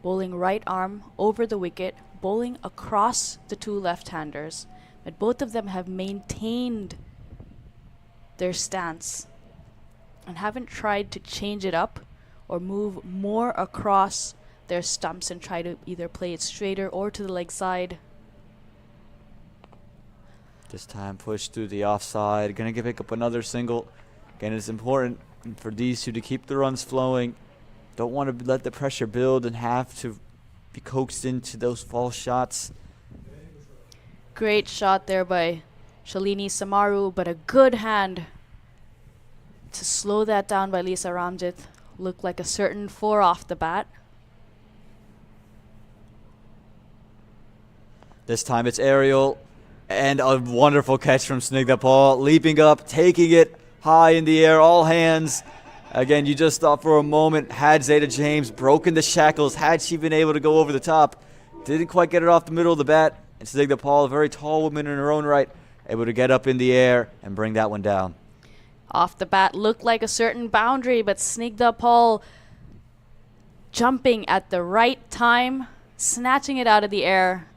bowling right arm over the wicket, bowling across the 2 left-handers. But both of them have maintained their stance and haven't tried to change it up or move more across their stumps and try to either play it straighter or to the leg side. This time pushed through the offside. Going to pick up another single. Again, it's important for these two to keep the runs flowing. Don't want to let the pressure build and have to be coaxed into those false shots. Great shot there by Shalini Samaru, but a good hand to slow that down by Lisa Ramjit. Looked like a certain 4 off the bat. This time it's aerial, and a wonderful catch from Snigdha Paul, leaping up, taking it high in the air, all hands. Again, you just thought for a moment, had Zayda James broken the shackles, had she been able to go over the top, didn't quite get it off the middle of the bat, and Snigdha Paul, a very tall woman in her own right, able to get up in the air and bring that one down. Off the bat looked like a certain boundary, but Snigdha Paul jumping at the right time, snatching it out of the air.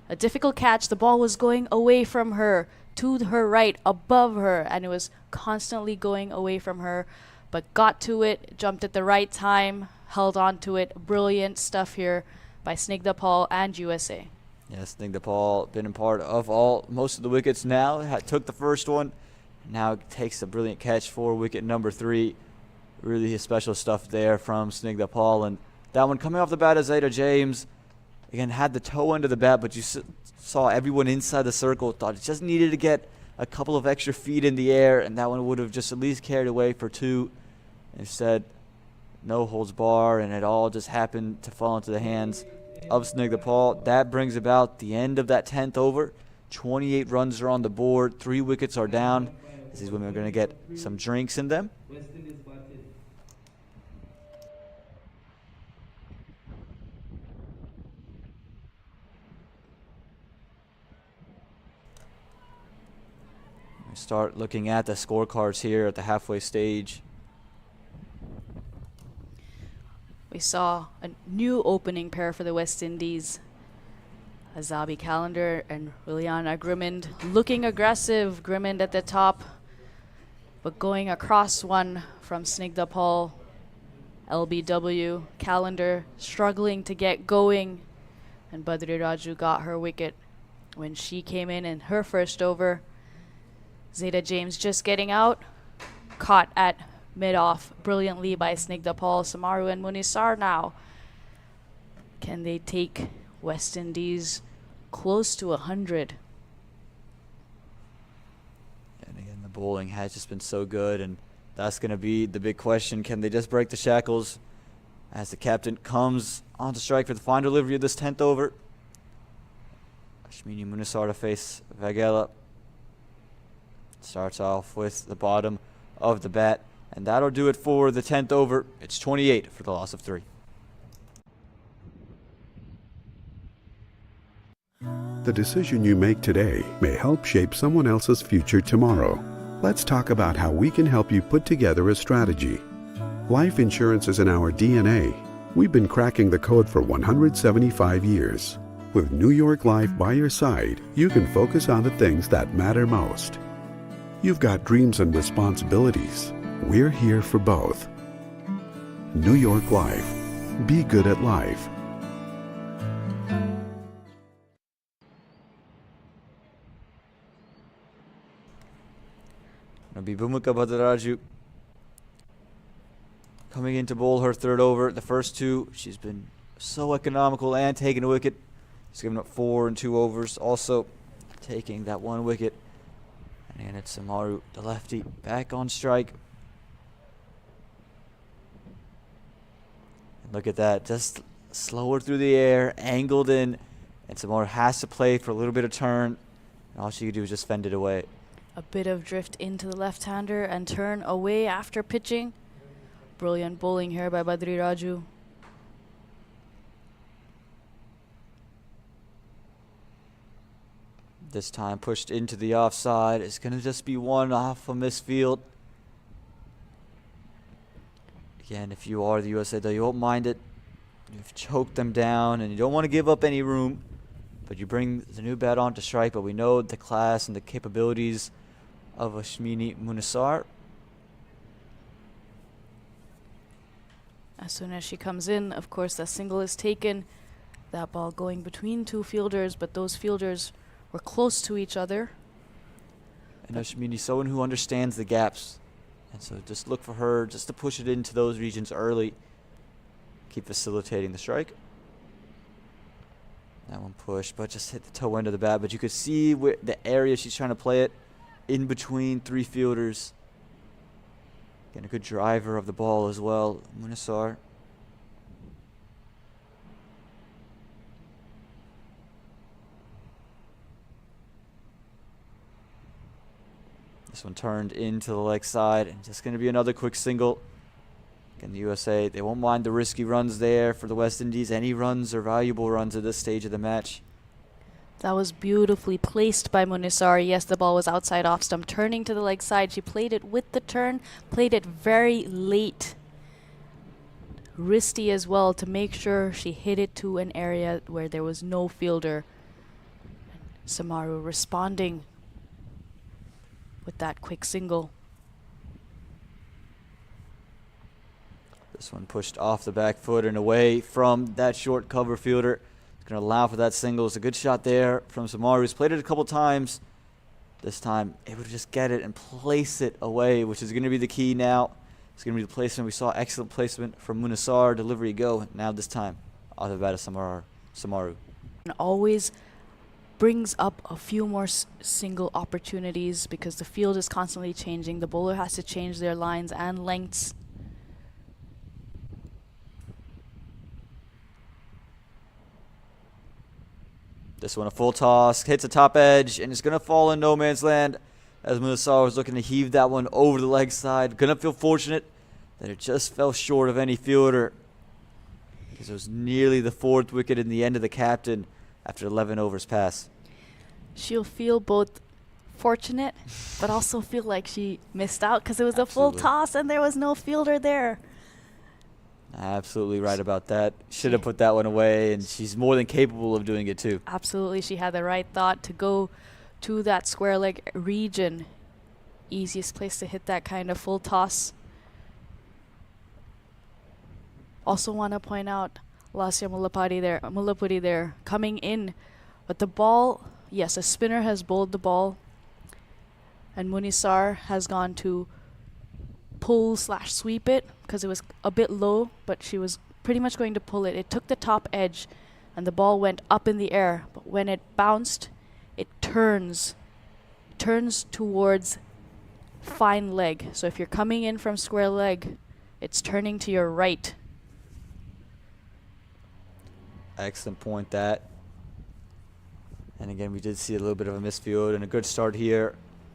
A difficult catch. The ball was going away from her, to her right, above her, and it was constantly going away from her, but got to it, jumped at the right time, held on to it. Brilliant stuff here by Snigdha Paul and USA. Yes, Snigdha Paul been a part of most of the wickets now. Took the first one, now takes a brilliant catch for wicket number 3. Really special stuff there from Snigdha Paul, and that one coming off the bat of Zayda James. Again, had the toe end of the bat, but you saw everyone inside the circle thought it just needed to get a couple of extra feet in the air, and that one would have just at least carried away for 2. Instead, no holds bar, and it all just happened to fall into the hands of Snigdha Paul. That brings about the end of that 10th over. 28 runs are on the board. 3 wickets are down. These women are going to get some drinks in them. We start looking at the scorecards here at the halfway stage. We saw a new opening pair for the West Indies. Azabi Calendar and Liliana Grimond looking aggressive. Grimond at the top, but going across one from Snigdha Paul. LBW. Calendar struggling to get going, and Badri Raju got her wicket when she came in her first over. Zayda James just getting out, caught at mid-off brilliantly by Snigdha Paul. Samaru and Munisar now. Can they take West Indies close to 100? And again, the bowling has just been so good, and that's going to be the big question. Can they just break the shackles? as the captain comes on to strike for the final delivery of this 10th over. Ashmini Munisar to face Vagela. Starts off with the bottom of the bat, and that'll do it for the 10th over. It's 28 for the loss of 3. The decision you make today may help shape someone else's future tomorrow. Let's talk about how we can help you put together a strategy. Life insurance is in our DNA. We've been cracking the code for 175 years. With New York Life by your side, you can focus on the things that matter most. You've got dreams and responsibilities. We're here for both. New York Life. Be good at life. Bhumika Bhadaraju coming in to bowl her 3rd over. The first 2, she's been so economical and taking a wicket. She's given up 4 in 2 overs. Also taking that 1 wicket. And again, it's Samaru, the lefty, back on strike. And look at that, just slower through the air, angled in. And Samaru has to play for a little bit of turn. And all she could do is just fend it away. A bit of drift into the left-hander and turn away after pitching. Brilliant bowling here by Badri Raju. This time pushed into the offside. It's going to just be 1 off a misfield. Again, if you are the USA, though, you won't mind it. You've choked them down, and you don't want to give up any room. But you bring the new bat on to strike, but we know the class and the capabilities of Ashmini Munisar. As soon as she comes in, of course, that single is taken. That ball going between 2 fielders, but those fielders were close to each other. And Ashmini is someone who understands the gaps. And so just look for her just to push it into those regions early. Keep facilitating the strike. That one pushed, but just hit the toe end of the bat. But you could see where the area she's trying to play it, in between 3 fielders. Again, a good driver of the ball as well, Munisar. This one turned into the leg side, and just going to be another quick single. Again, the USA, they won't mind the risky runs there for the West Indies. Any runs are valuable runs at this stage of the match. That was beautifully placed by Munisar. Yes, the ball was outside off stump, turning to the leg side. She played it with the turn, played it very late. Risky as well to make sure she hit it to an area where there was no fielder. Samaru responding with that quick single. This one pushed off the back foot and away from that short cover fielder. It's going to allow for that single. It's a good shot there from Samaru. He's played it a couple times. This time, able to just get it and place it away, which is going to be the key now. It's going to be the placement. We saw excellent placement from Munisar. Delivery go. Now this time, off the bat of Samaru. And always brings up a few more single opportunities because the field is constantly changing. The bowler has to change their lines and lengths. This one a full toss, hits the top edge, and it's going to fall in no man's land as Munisar was looking to heave that one over the leg side. Going to feel fortunate that it just fell short of any fielder because it was nearly the 4th wicket in the end of the captain after 11 overs pass. She'll feel both fortunate but also feel like she missed out because it was a full toss and there was no fielder there. Absolutely right about that. Should have put that one away, and she's more than capable of doing it too. Absolutely, she had the right thought to go to that square leg region. Easiest place to hit that kind of full toss. Also want to point out Lasya Mullapudi there coming in, but the ball, yes, a spinner has bowled the ball, and Munisar has gone to pull/sweep it because it was a bit low, but she was pretty much going to pull it. It took the top edge and the ball went up in the air, but when it bounced, it turns towards fine leg. So if you're coming in from square leg, it's turning to your right. Excellent point that. And again, we did see a little bit of a misfield and a good start here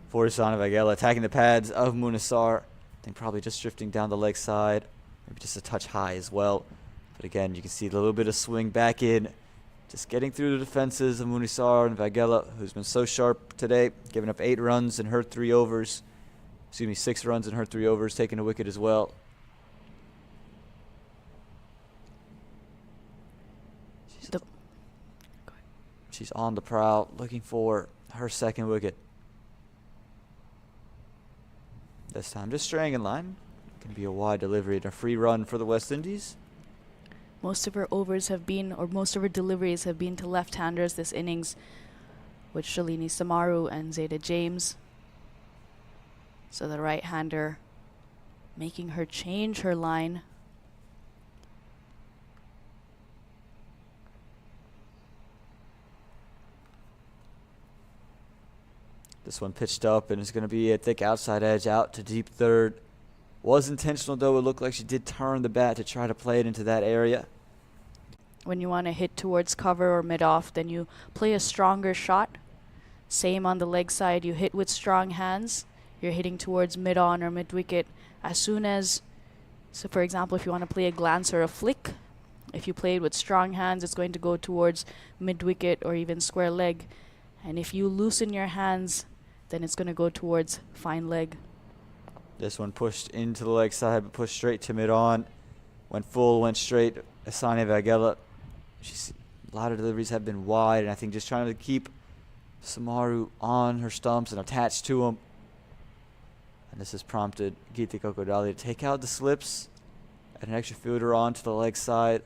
for Isani Vagela, attacking the pads of Munasar. I think probably just drifting down the leg side, maybe just a touch high as well. But again, you can see a little bit of swing back in, just getting through the defenses of Munasar and Vagela, who's been so sharp today, giving up 8 runs in her 3 overs. Excuse me, 6 runs in her 3 overs, taking a wicket as well. She's on the prowl, looking for her 2nd wicket. This time just straying in line. Can be a wide delivery and a free run for the West Indies. Most of her overs have been, or most of her deliveries have been to left-handers this innings, with Shalini Samaru and Zayda James. So the right-hander making her change her line. This one pitched up and it's going to be a thick outside edge out to deep third. Was intentional though. It looked like she did turn the bat to try to play it into that area. When you want to hit towards cover or mid-off, then you play a stronger shot. Same on the leg side. You hit with strong hands. You're hitting towards mid-on or mid-wicket. As soon as, so for example, if you want to play a glance or a flick, if you play it with strong hands, it's going to go towards mid-wicket or even square leg. And if you loosen your hands, then it's going to go towards fine leg. This one pushed into the leg side, but pushed straight to mid-on. Went full, went straight. Isani Vagela. A lot of deliveries have been wide, and I think just trying to keep Samaru on her stumps and attached to him. And this has prompted Geetika Kodali to take out the slips and an extra fielder on to the leg side.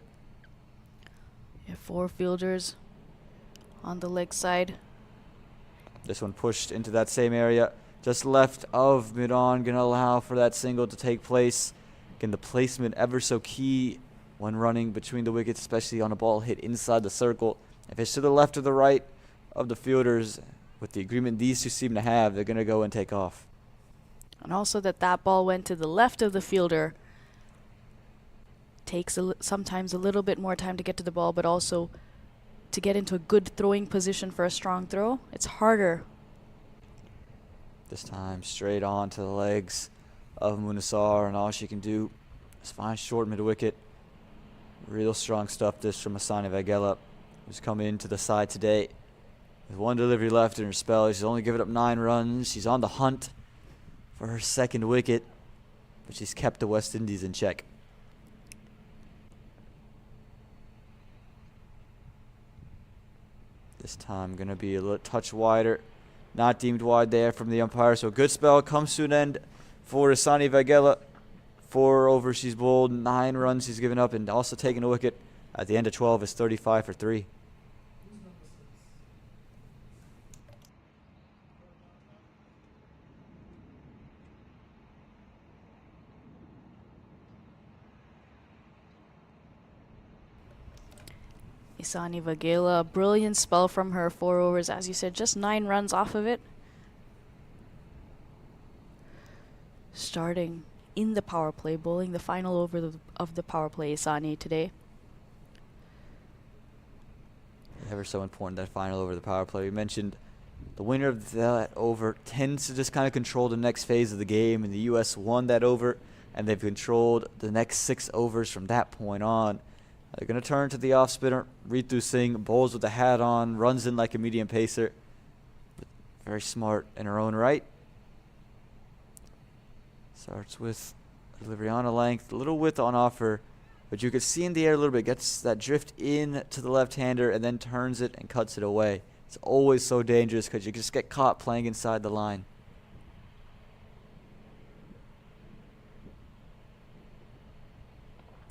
You have 4 fielders on the leg side. This one pushed into that same area, just left of mid-on, going to allow for that single to take place. Again, the placement ever so key when running between the wickets, especially on a ball hit inside the circle. If it's to the left or the right of the fielders, with the agreement these two seem to have, they're going to go and take off. And also that ball went to the left of the fielder. Takes sometimes a little bit more time to get to the ball, but also to get into a good throwing position for a strong throw, it's harder. This time straight on to the legs of Munasar, and all she can do is find short mid-wicket. Real strong stuff this from Isani Vagela, who's come into the side today with 1 delivery left in her spell. She's only given up 9 runs. She's on the hunt for her 2nd wicket, but she's kept the West Indies in check. This time going to be a little touch wider. Not deemed wide there from the umpire. So a good spell comes to an end for Isani Vagela. 4 overs she's bowled, 9 runs she's given up, and also taking a wicket. At the end of 12 is 35 for 3. Isani Vagela, a brilliant spell from her. 4 overs, as you said, just 9 runs off of it. Starting in the power play, bowling the final over of the power play, Isani today. Ever so important, that final over the power play. We mentioned the winner of that over tends to just kind of control the next phase of the game, and the U.S. won that over, and they've controlled the next 6 overs from that point on. They're going to turn to the off-spinner. Ritu Singh bowls with the hat on, runs in like a medium pacer. Very smart in her own right. Starts with delivery on a length, a little width on offer, but you could see in the air a little bit, gets that drift in to the left-hander and then turns it and cuts it away. It's always so dangerous because you just get caught playing inside the line.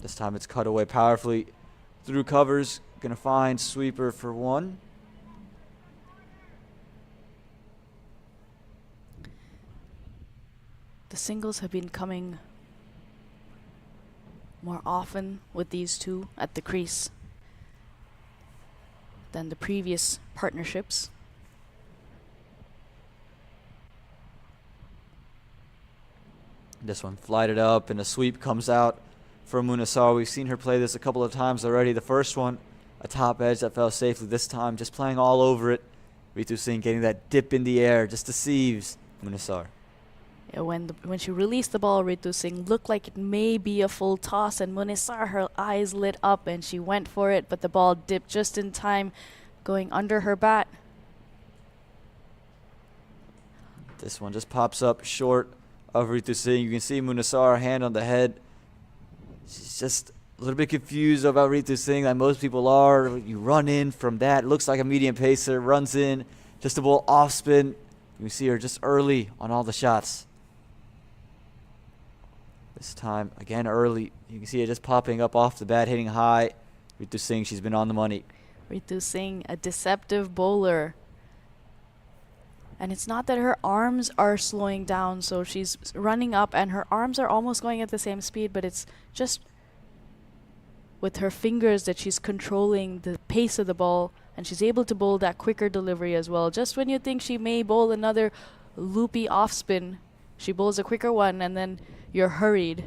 This time it's cut away powerfully through covers. Going to find sweeper for 1. The singles have been coming more often with these two at the crease than the previous partnerships. This one flighted up and a sweep comes out for Munasar. We've seen her play this a couple of times already. The first one a top edge that fell safely this time, just playing all over it. Ritu Singh getting that dip in the air, just deceives Munasar. Yeah, when she released the ball, Ritu Singh looked like it may be a full toss, and Munisar, her eyes lit up and she went for it, but the ball dipped just in time, going under her bat. This one just pops up short of Ritu Singh. You can see Munasar, hand on the head. She's just a little bit confused about Ritu Singh, like most people are. You run in from that. Looks like a medium pacer. Runs in. Just a ball off spin. You can see her just early on all the shots. This time, again, early. You can see it just popping up off the bat, hitting high. Ritu Singh, she's been on the money. Ritu Singh, a deceptive bowler. And it's not that her arms are slowing down, so she's running up and her arms are almost going at the same speed, but it's just with her fingers that she's controlling the pace of the ball, and she's able to bowl that quicker delivery as well. Just when you think she may bowl another loopy off spin, she bowls a quicker one, and then you're hurried.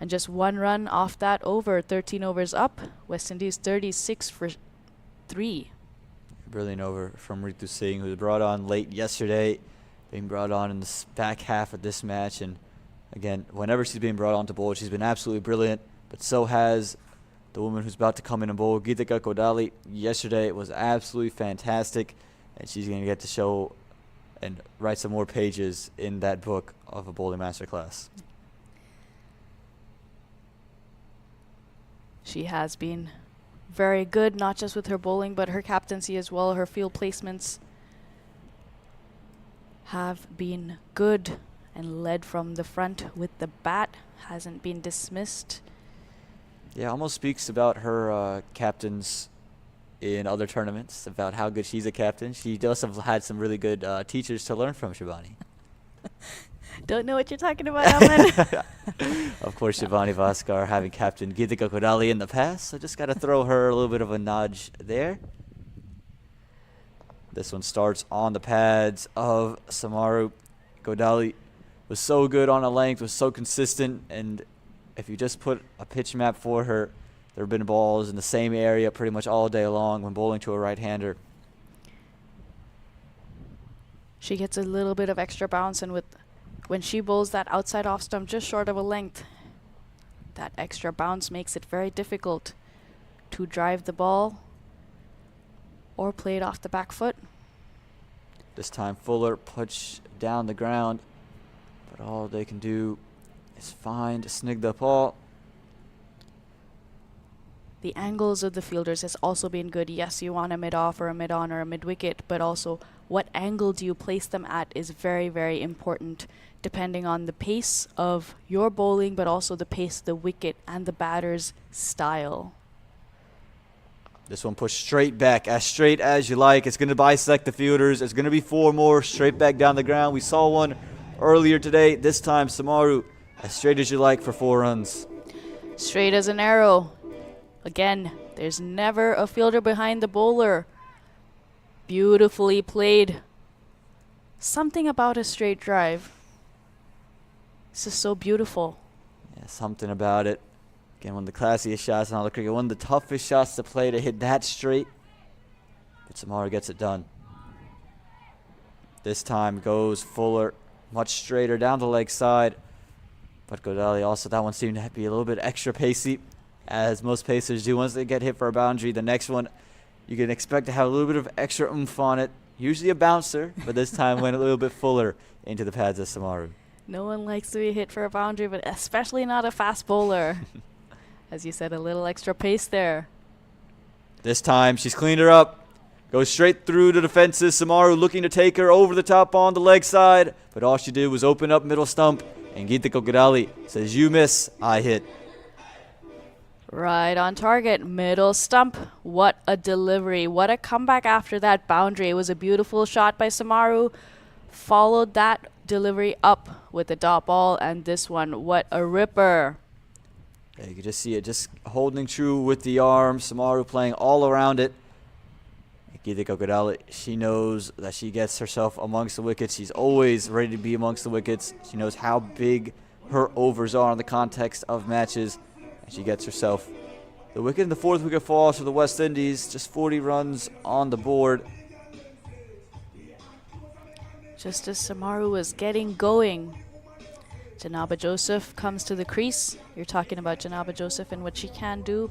And just one run off that over, 13 overs up, West Indies 36 for 3. Brilliant over from Ritu Singh, who was brought on late yesterday, being brought on in the back half of this match. And again, whenever she's being brought on to bowl, she's been absolutely brilliant. But so has the woman who's about to come in and bowl, Geetika Kodali. Yesterday it was absolutely fantastic, and she's going to get to show and write some more pages in that book of a bowling masterclass. She has been very good, not just with her bowling, but her captaincy as well. Her field placements have been good and led from the front with the bat. Hasn't been dismissed. Yeah, almost speaks about her captains in other tournaments, about how good she's a captain. She does have had some really good teachers to learn from, Shivani. Don't know what you're talking about, Alan. Of course, Shivani Vaskar having captained Geetika Kodali in the past, so just got to throw her a little bit of a nudge there. This one starts on the pads of Samaru. Kodali was so good on a length, was so consistent, and if you just put a pitch map for her, there have been balls in the same area pretty much all day long when bowling to a right-hander. She gets a little bit of extra bounce, and when she bowls that outside off stump just short of a length, that extra bounce makes it very difficult to drive the ball or play it off the back foot. This time Fuller puts down the ground, but all they can do is find Snigdha Paul. The angles of the fielders has also been good. Yes, you want a mid-off or a mid-on or a mid-wicket, but also what angle do you place them at is very, very important, depending on the pace of your bowling, but also the pace of the wicket and the batter's style. This one pushed straight back, as straight as you like. It's going to bisect the fielders. It's going to be 4 more straight back down the ground. We saw one earlier today. This time, Samaru, as straight as you like for 4 runs. Straight as an arrow. Again, there's never a fielder behind the bowler. Beautifully played. Something about a straight drive. This is so beautiful. Yeah, something about it. Again, one of the classiest shots in all the cricket. One of the toughest shots to play to hit that straight. But Samaru gets it done. This time goes Fuller much straighter down the leg side. But Kodali also, that one seemed to be a little bit extra pacey, as most pacers do. Once they get hit for a boundary, the next one you can expect to have a little bit of extra oomph on it. Usually a bouncer, but this time went a little bit fuller into the pads of Samaru. No one likes to be hit for a boundary, but especially not a fast bowler. As you said, a little extra pace there. This time she's cleaned her up. Goes straight through to the fences. Samaru looking to take her over the top on the leg side, but all she did was open up middle stump, and Geetika Kodali says, "You miss, I hit." Right on target, middle stump. What a delivery. What a comeback after that boundary. It was a beautiful shot by Samaru. Followed that delivery up with a dot ball, and this one, what a ripper. Yeah, you can just see it just holding true with the arm. Samaru playing all around it. Geetika Kodali, she knows that she gets herself amongst the wickets. She's always ready to be amongst the wickets. She knows how big her overs are in the context of matches. She gets herself the wicket and the fourth wicket falls for the West Indies. Just 40 runs on the board. Just as Samaru was getting going, Janaba Joseph comes to the crease. You're talking about Janaba Joseph and what she can do.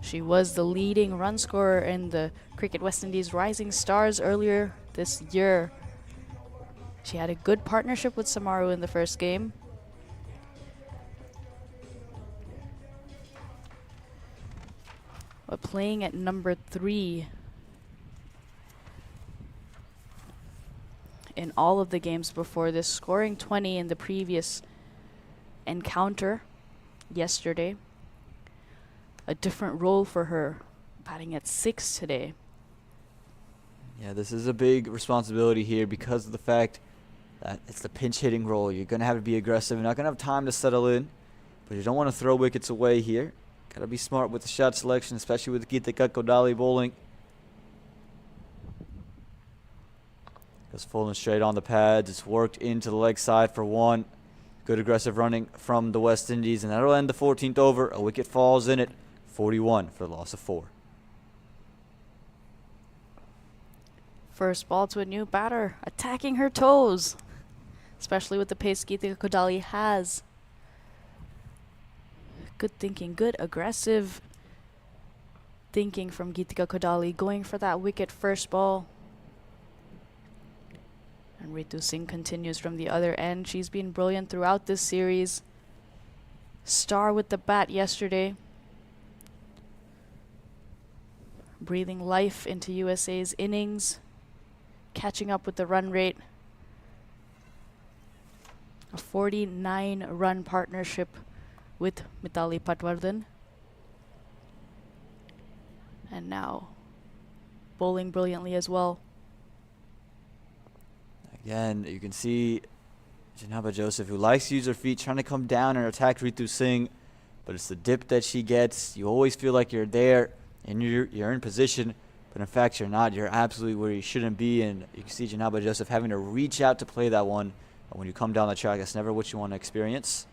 She was the leading run scorer in the Cricket West Indies Rising Stars earlier this year. She had a good partnership with Samaru in the first game. But playing at number 3 in all of the games before this, scoring 20 in the previous encounter yesterday. A different role for her, batting at 6 today. Yeah, this is a big responsibility here because of the fact that it's the pinch hitting role. You're going to have to be aggressive. You're not going to have time to settle in, but you don't want to throw wickets away here. Got to be smart with the shot selection, especially with Geetika Kodali bowling. Goes full and straight on the pads. It's worked into the leg side for 1. Good aggressive running from the West Indies, and that'll end the 14th over. A wicket falls in it. 41 for the loss of 4. First ball to a new batter, attacking her toes, especially with the pace Geetika Kodali has. Good thinking, good aggressive thinking from Geetika Kodali, going for that wicket first ball. And Ritu Singh continues from the other end. She's been brilliant throughout this series. Star with the bat yesterday. Breathing life into USA's innings. Catching up with the run rate. A 49-run partnership with Mitali Patwardhan. And now bowling brilliantly as well. Again, you can see Janaba Joseph, who likes to use her feet, trying to come down and attack Ritu Singh, but it's the dip that she gets. You always feel like you're there and you're in position, but in fact you're not. You're absolutely where you shouldn't be, and you can see Janaba Joseph having to reach out to play that one. And when you come down the track, that's never what you want to experience.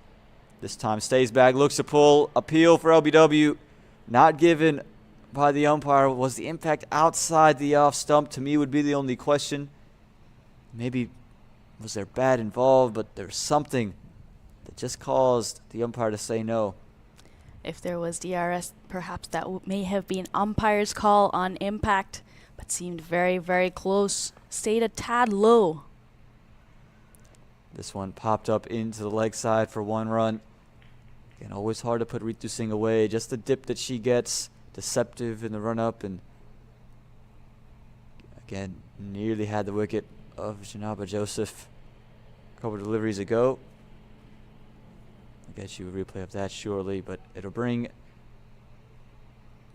This time stays back, looks to pull, appeal for LBW, not given by the umpire. Was the impact outside the off stump? To me would be the only question. Maybe was there bat involved, but there's something that just caused the umpire to say no. If there was DRS, perhaps that may have been umpire's call on impact, but seemed very, very close. Stayed a tad low. This one popped up into the leg side for 1 run. Again, always hard to put Ritu Singh away. Just the dip that she gets, deceptive in the run-up, and again, nearly had the wicket of Janaba Joseph a couple of deliveries ago. I'll get you a replay of that shortly, but it'll bring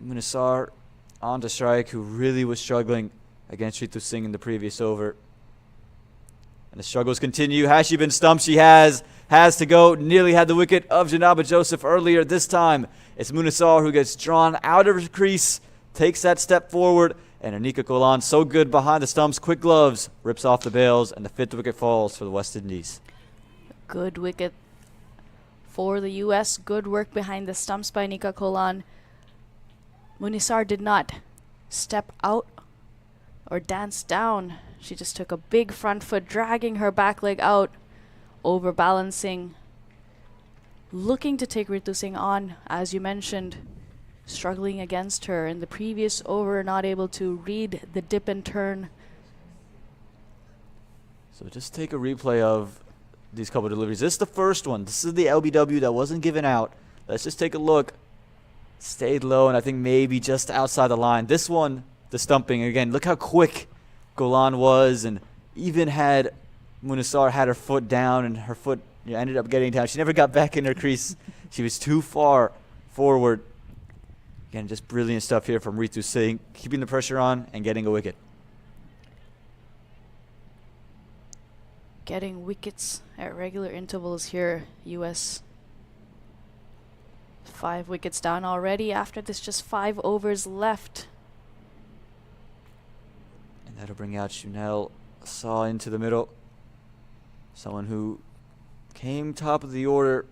Munisar onto strike, who really was struggling against Ritu Singh in the previous over. And the struggles continue. Has she been stumped? She has. Has to go. Nearly had the wicket of Janaba Joseph earlier. This time, it's Munisar who gets drawn out of her crease, takes that step forward, and Anika Kolan, so good behind the stumps, quick gloves, rips off the bails, and the 5th wicket falls for the West Indies. Good wicket for the U.S. Good work behind the stumps by Anika Kolan. Munisar did not step out or dance down. She just took a big front foot, dragging her back leg out, overbalancing, looking to take Ritu Singh on, as you mentioned, struggling against her in the previous over, not able to read the dip and turn. So just take a replay of these couple of deliveries. This is the first one. This is the LBW that wasn't given out. Let's just take a look. Stayed low, and I think maybe just outside the line. This one, the stumping, again, look how quick Golan was, and even had Munisar had her foot down, and her foot ended up getting down. She never got back in her crease. She was too far forward. Again, just brilliant stuff here from Ritu Singh, keeping the pressure on and getting a wicket. Getting wickets at regular intervals here, U.S. 5 wickets down already. After this, just 5 overs left. And that'll bring out Shunel Saw into the middle. Someone who came top of the order,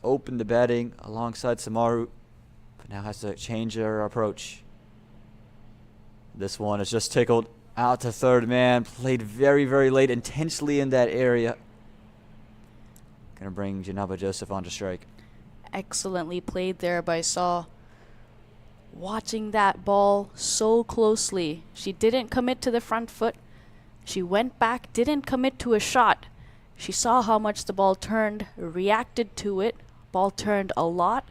opened the batting alongside Samaru. but now has to change her approach. This one is just tickled out to third man. Played very, very late, intentionally in that area. Gonna bring Janaba Joseph onto strike. Excellently played there by Saw. Watching that ball so closely. She didn't commit to the front foot. She went back, didn't commit to a shot. She saw how much the ball turned, reacted to it. Ball turned a lot,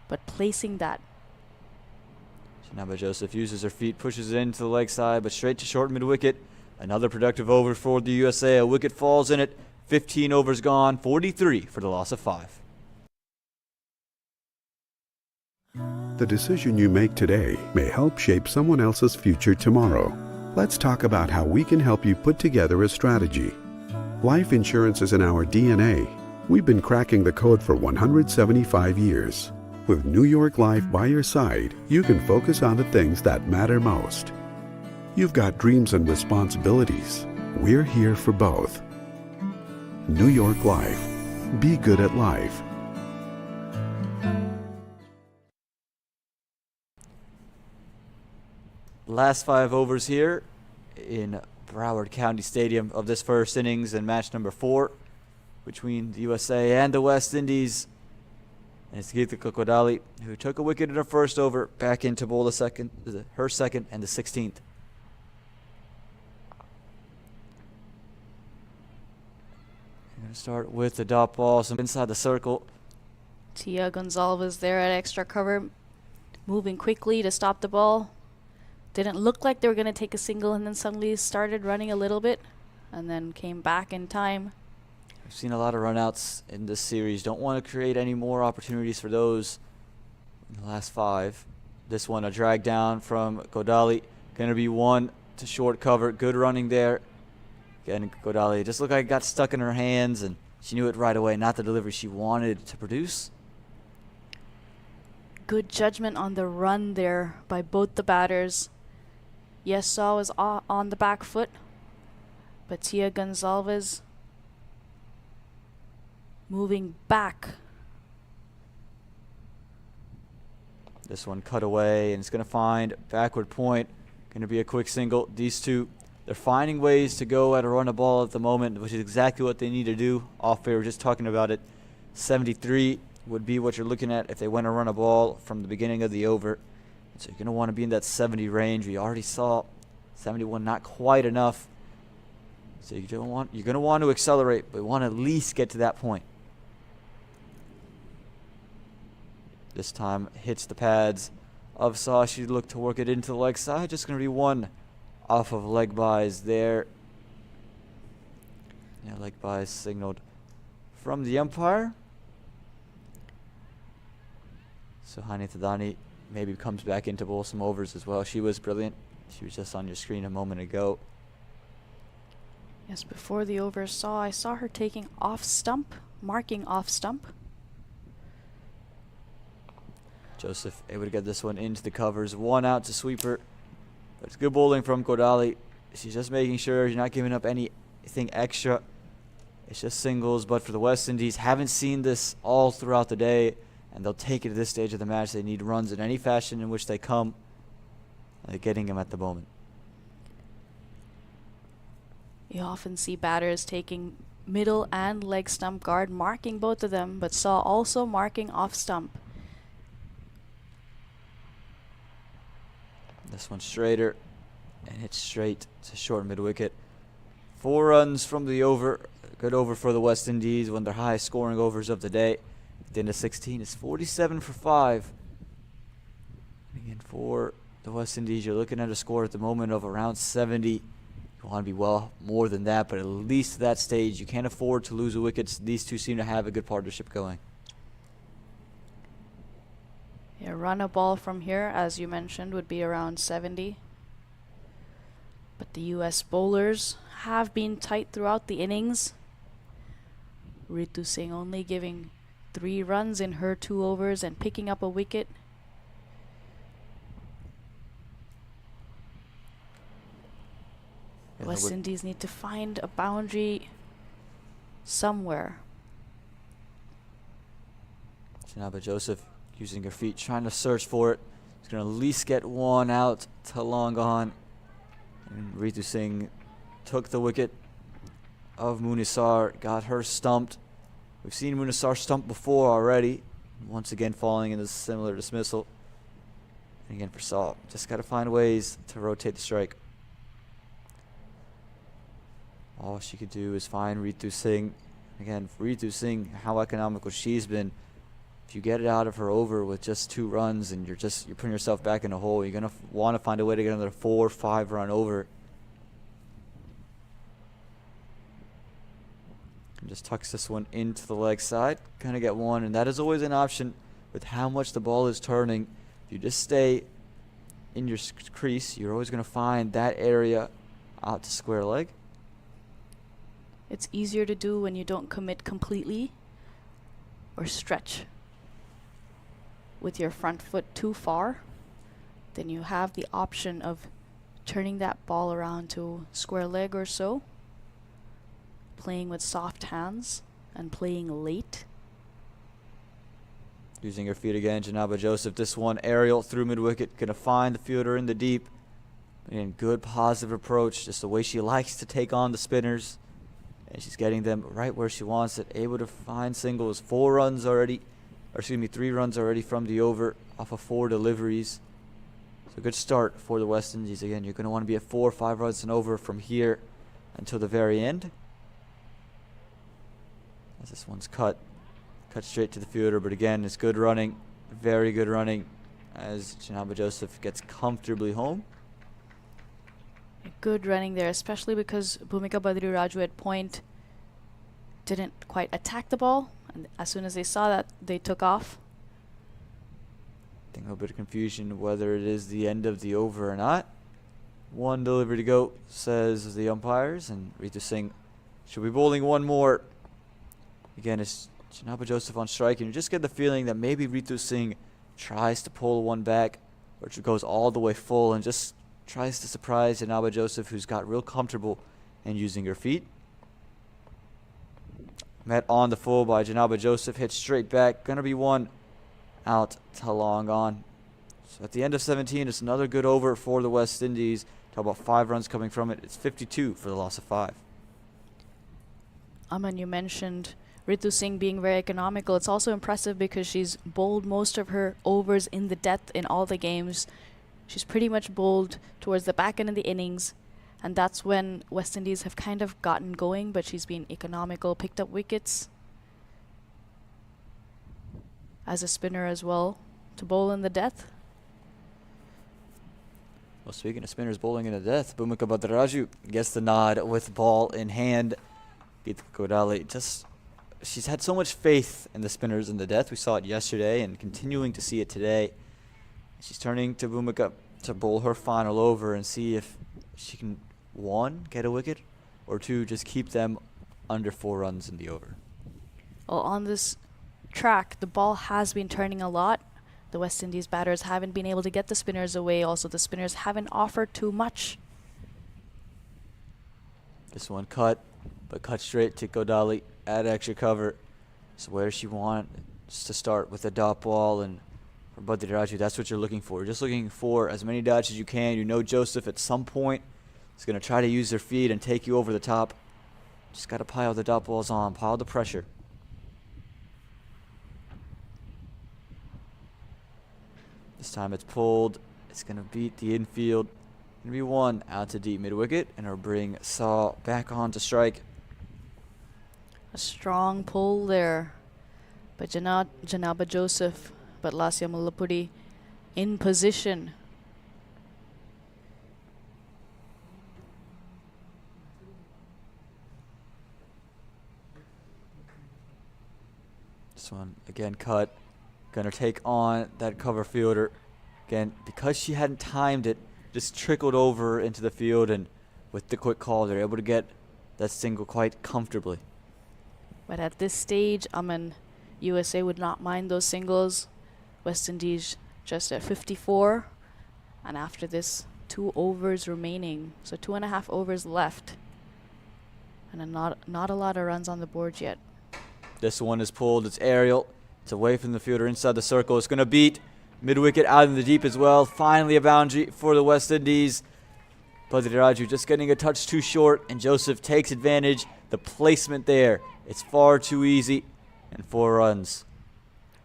but placing that. Janaba Joseph uses her feet, pushes it into the leg side, but straight to short mid-wicket. Another productive over for the USA. A wicket falls in it. 15 overs gone, 43 for the loss of 5. The decision you make today may help shape someone else's future tomorrow. Let's talk about how we can help you put together a strategy. Life insurance is in our DNA. We've been cracking the code for 175 years. With New York Life by your side, you can focus on the things that matter most. You've got dreams and responsibilities. We're here for both. New York Life. Be good at life. Last 5 overs here in Broward County Stadium of this first innings in match number 4 between the USA and the West Indies. And it's Geeta Kokodali, who took a wicket in her first over, back in to bowl her second and the 16th. I'm going to start with the dot ball, some inside the circle. Tia Gonzalez there at extra cover, moving quickly to stop the ball. Didn't look like they were going to take a single, and then suddenly started running a little bit and then came back in time. I've seen a lot of runouts in this series. Don't want to create any more opportunities for those in the last 5. This one a drag down from Kodali. Going to be one to short cover. Good running there. Again, Kodali just looked like it got stuck in her hands, and she knew it right away. Not the delivery she wanted to produce. Good judgment on the run there by both the batters. Yes, Saw was on the back foot, but Tia Gonzalez moving back. This one cut away, and it's going to find backward point. Going to be a quick single. These two, they're finding ways to go at a run a ball at the moment, which is exactly what they need to do. Off air, we're just talking about it. 73 would be what you're looking at if they want to run a ball from the beginning of the over. So you're going to want to be in that 70 range. We already saw 71, not quite enough. So you're going to want to accelerate, but you want to at least get to that point. This time hits the pads of Saw. She looked to work it into the leg side. Just going to be one off of leg buys there. Yeah, leg buys signaled from the umpire. So Hani Tadani maybe comes back in to bowl some overs as well. She was brilliant. She was just on your screen a moment ago. Yes, before the over I saw her taking off stump, marking off stump. Joseph able to get this one into the covers. One out to sweeper. But it's good bowling from Kodali. She's just making sure you're not giving up anything extra. It's just singles. But for the West Indies, haven't seen this all throughout the day, and they'll take it at this stage of the match. They need runs in any fashion in which they come. They're getting them at the moment. You often see batters taking middle and leg stump guard, marking both of them, but Saw also marking off stump. This one straighter, and hits straight to short mid-wicket. 4 runs from the over. Good over for the West Indies, one of their highest scoring overs of the day. At the end of 16 is 47 for 5. Again, for the West Indies, you're looking at a score at the moment of around 70. You want to be well more than that, but at least at that stage, you can't afford to lose the wickets. These two seem to have a good partnership going. Yeah, run a ball from here, as you mentioned, would be around 70. But the US bowlers have been tight throughout the innings. Ritu Singh only giving 3 runs in her 2 overs and picking up a wicket. West Indies need to find a boundary somewhere. Janaba Joseph using her feet, trying to search for it. She's going to at least get one out to long on. And Ritu Singh took the wicket of Munisar, got her stumped. We've seen Munisar stumped before already. Once again falling in a similar dismissal. And again for Saul, just got to find ways to rotate the strike. All she could do is find Ritu Singh. Again, Ritu Singh, how economical she's been. If you get it out of her over with just 2 runs and you're putting yourself back in a hole, you're going to want to find a way to get another 4 or 5 run over. And just tucks this one into the leg side. Kind of get one, and that is always an option with how much the ball is turning. If you just stay in your crease, you're always going to find that area out to square leg. It's easier to do when you don't commit completely or stretch with your front foot too far. Then you have the option of turning that ball around to square leg or so, playing with soft hands and playing late. Using her feet again, Janaba Joseph. This one aerial through mid-wicket, going to find the fielder in the deep. Again, good positive approach, just the way she likes to take on the spinners. And she's getting them right where she wants it. Able to find singles. 3 runs already from the over off of 4 deliveries. So good start for the West Indies. Again, you're going to want to be at 4 or 5 runs and over from here until the very end. As this one's cut straight to the fielder, but again, it's good running, very good running, as Janaba Joseph gets comfortably home. Good running there, especially because Bhumika Badri Raju at point didn't quite attack the ball, and as soon as they saw that, they took off. I think a bit of confusion whether it is the end of the over or not. 1 delivery to go, says the umpires, and Ritu Singh should be bowling 1 more. Again, it's Janaba Joseph on strike, and you just get the feeling that maybe Ritu Singh tries to pull one back, or goes all the way full and just tries to surprise Janaba Joseph, who's got real comfortable in using her feet. Met on the full by Janaba Joseph, hit straight back, gonna be 1 out to long on. So at the end of 17, it's another good over for the West Indies. Talk about 5 runs coming from it. It's 52 for the loss of 5. Aman, you mentioned Ritu Singh being very economical. It's also impressive because she's bowled most of her overs in the death in all the games. She's pretty much bowled towards the back end of the innings, and that's when West Indies have kind of gotten going, but she's been economical, picked up wickets as a spinner as well to bowl in the death. Well, speaking of spinners bowling in the death, Bhumika Badraju gets the nod with ball in hand. Geeta Kodali she's had so much faith in the spinners in the death. We saw it yesterday and continuing to see it today. She's turning to Bhumika to bowl her final over and see if she can, 1, get a wicket, or 2, just keep them under 4 runs in the over. Well, on this track, the ball has been turning a lot. The West Indies batters haven't been able to get the spinners away. Also, the spinners haven't offered too much. This one cut, but cut straight to Kodali. Add extra cover. So where she wants to start with a dot ball, and for Badri Raju, that's what you're looking for. You're just looking for as many dots as you can. You know Joseph at some point is going to try to use their feet and take you over the top. Just got to pile the dot balls on, pile the pressure. This time it's pulled. It's going to beat the infield. Going to be 1 out to deep mid-wicket, and it'll bring Saw back on to strike. A strong pull there by Janaba Joseph, but Lasya Mullapudi in position. This one again cut. Gonna take on that cover fielder. Again, because she hadn't timed it, just trickled over into the field, and with the quick call, they're able to get that single quite comfortably. But at this stage, USA would not mind those singles. West Indies just at 54. And after this, 2 overs remaining. So 2.5 overs left. And not a lot of runs on the board yet. This one is pulled. It's aerial. It's away from the fielder inside the circle. It's going to beat mid-wicket out in the deep as well. Finally a boundary for the West Indies. Badiraju just getting a touch too short, and Joseph takes advantage. The placement there, it's far too easy, and 4 runs.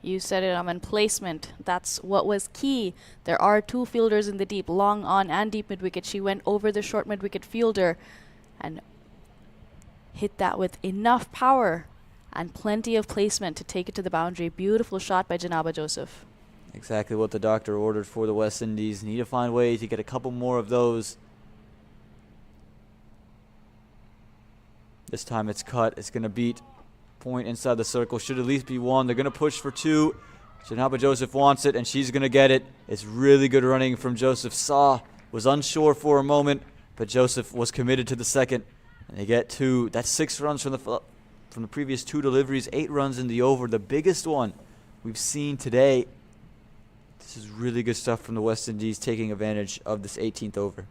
You said it, Aman. Placement. That's what was key. There are 2 fielders in the deep, long on and deep mid-wicket. She went over the short mid-wicket fielder and hit that with enough power and plenty of placement to take it to the boundary. Beautiful shot by Janaba Joseph. Exactly what the doctor ordered for the West Indies. Need to find ways to get a couple more of those. This time it's cut. It's going to beat point inside the circle. Should at least be 1. They're going to push for 2. Janaba Joseph wants it, and she's going to get it. It's really good running from Joseph. Saw was unsure for a moment, but Joseph was committed to the second. And they get 2. That's 6 runs from the previous 2 deliveries. 8 runs in the over, the biggest one we've seen today. This is really good stuff from the West Indies, taking advantage of this 18th over.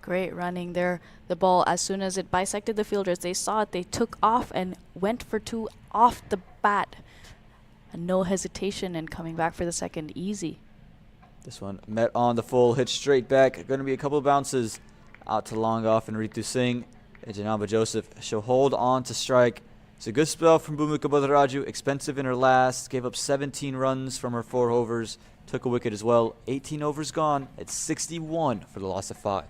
Great running there. The ball, as soon as it bisected the fielders, they saw it, they took off and went for 2 off the bat. And no hesitation in coming back for the second. Easy. This one met on the full, hit straight back. Going to be a couple of bounces out to long off and Ritu Singh. And Janaba Joseph, she'll hold on to strike. It's a good spell from Bhumika Badaraju. Expensive in her last. Gave up 17 runs from her 4 overs. Took a wicket as well. 18 overs gone. It's 61 for the loss of 5.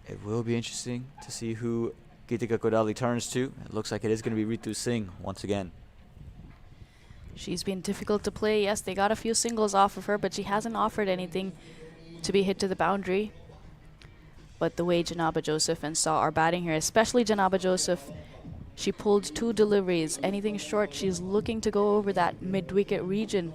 It will be interesting to see who Geetika Kodali turns to. It looks like it is going to be Ritu Singh once again. She's been difficult to play. Yes, they got a few singles off of her, but she hasn't offered anything to be hit to the boundary. But the way Janaba Joseph and Saw are batting here, especially Janaba Joseph, she pulled 2 deliveries. Anything short, she's looking to go over that mid-wicket region.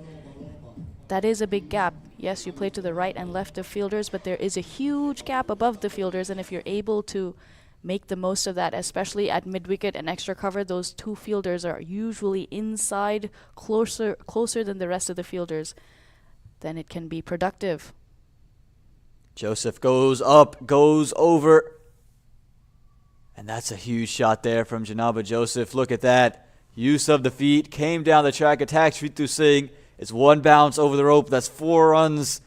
That is a big gap. Yes, you play to the right and left of fielders, but there is a huge gap above the fielders, and if you're able to make the most of that, especially at mid-wicket and extra cover, those 2 fielders are usually inside, closer than the rest of the fielders, then it can be productive. Joseph goes up, goes over. And that's a huge shot there from Janaba Joseph. Look at that. Use of the feet, came down the track, attacks Ritu Singh. It's 1 bounce over the rope. That's 4 runs.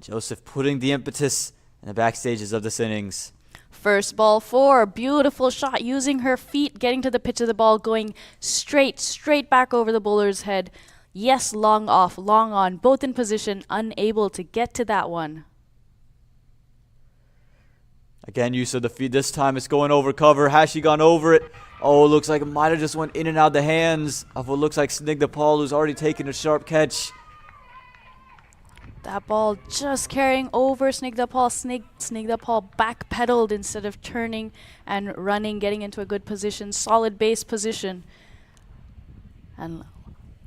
Joseph putting the impetus in the back stages of this innings. First ball 4. Beautiful shot using her feet, getting to the pitch of the ball, going straight back over the bowler's head. Yes, long off, long on, both in position, unable to get to that one. Again, use of the feet. This time it's going over cover. Has she gone over it? Oh, it looks like it might have just went in and out the hands of what looks like Snigdha Paul, who's already taken a sharp catch. That ball just carrying over Snigdha Paul. Snigdha Paul backpedaled instead of turning and running, getting into a good position, solid base position. And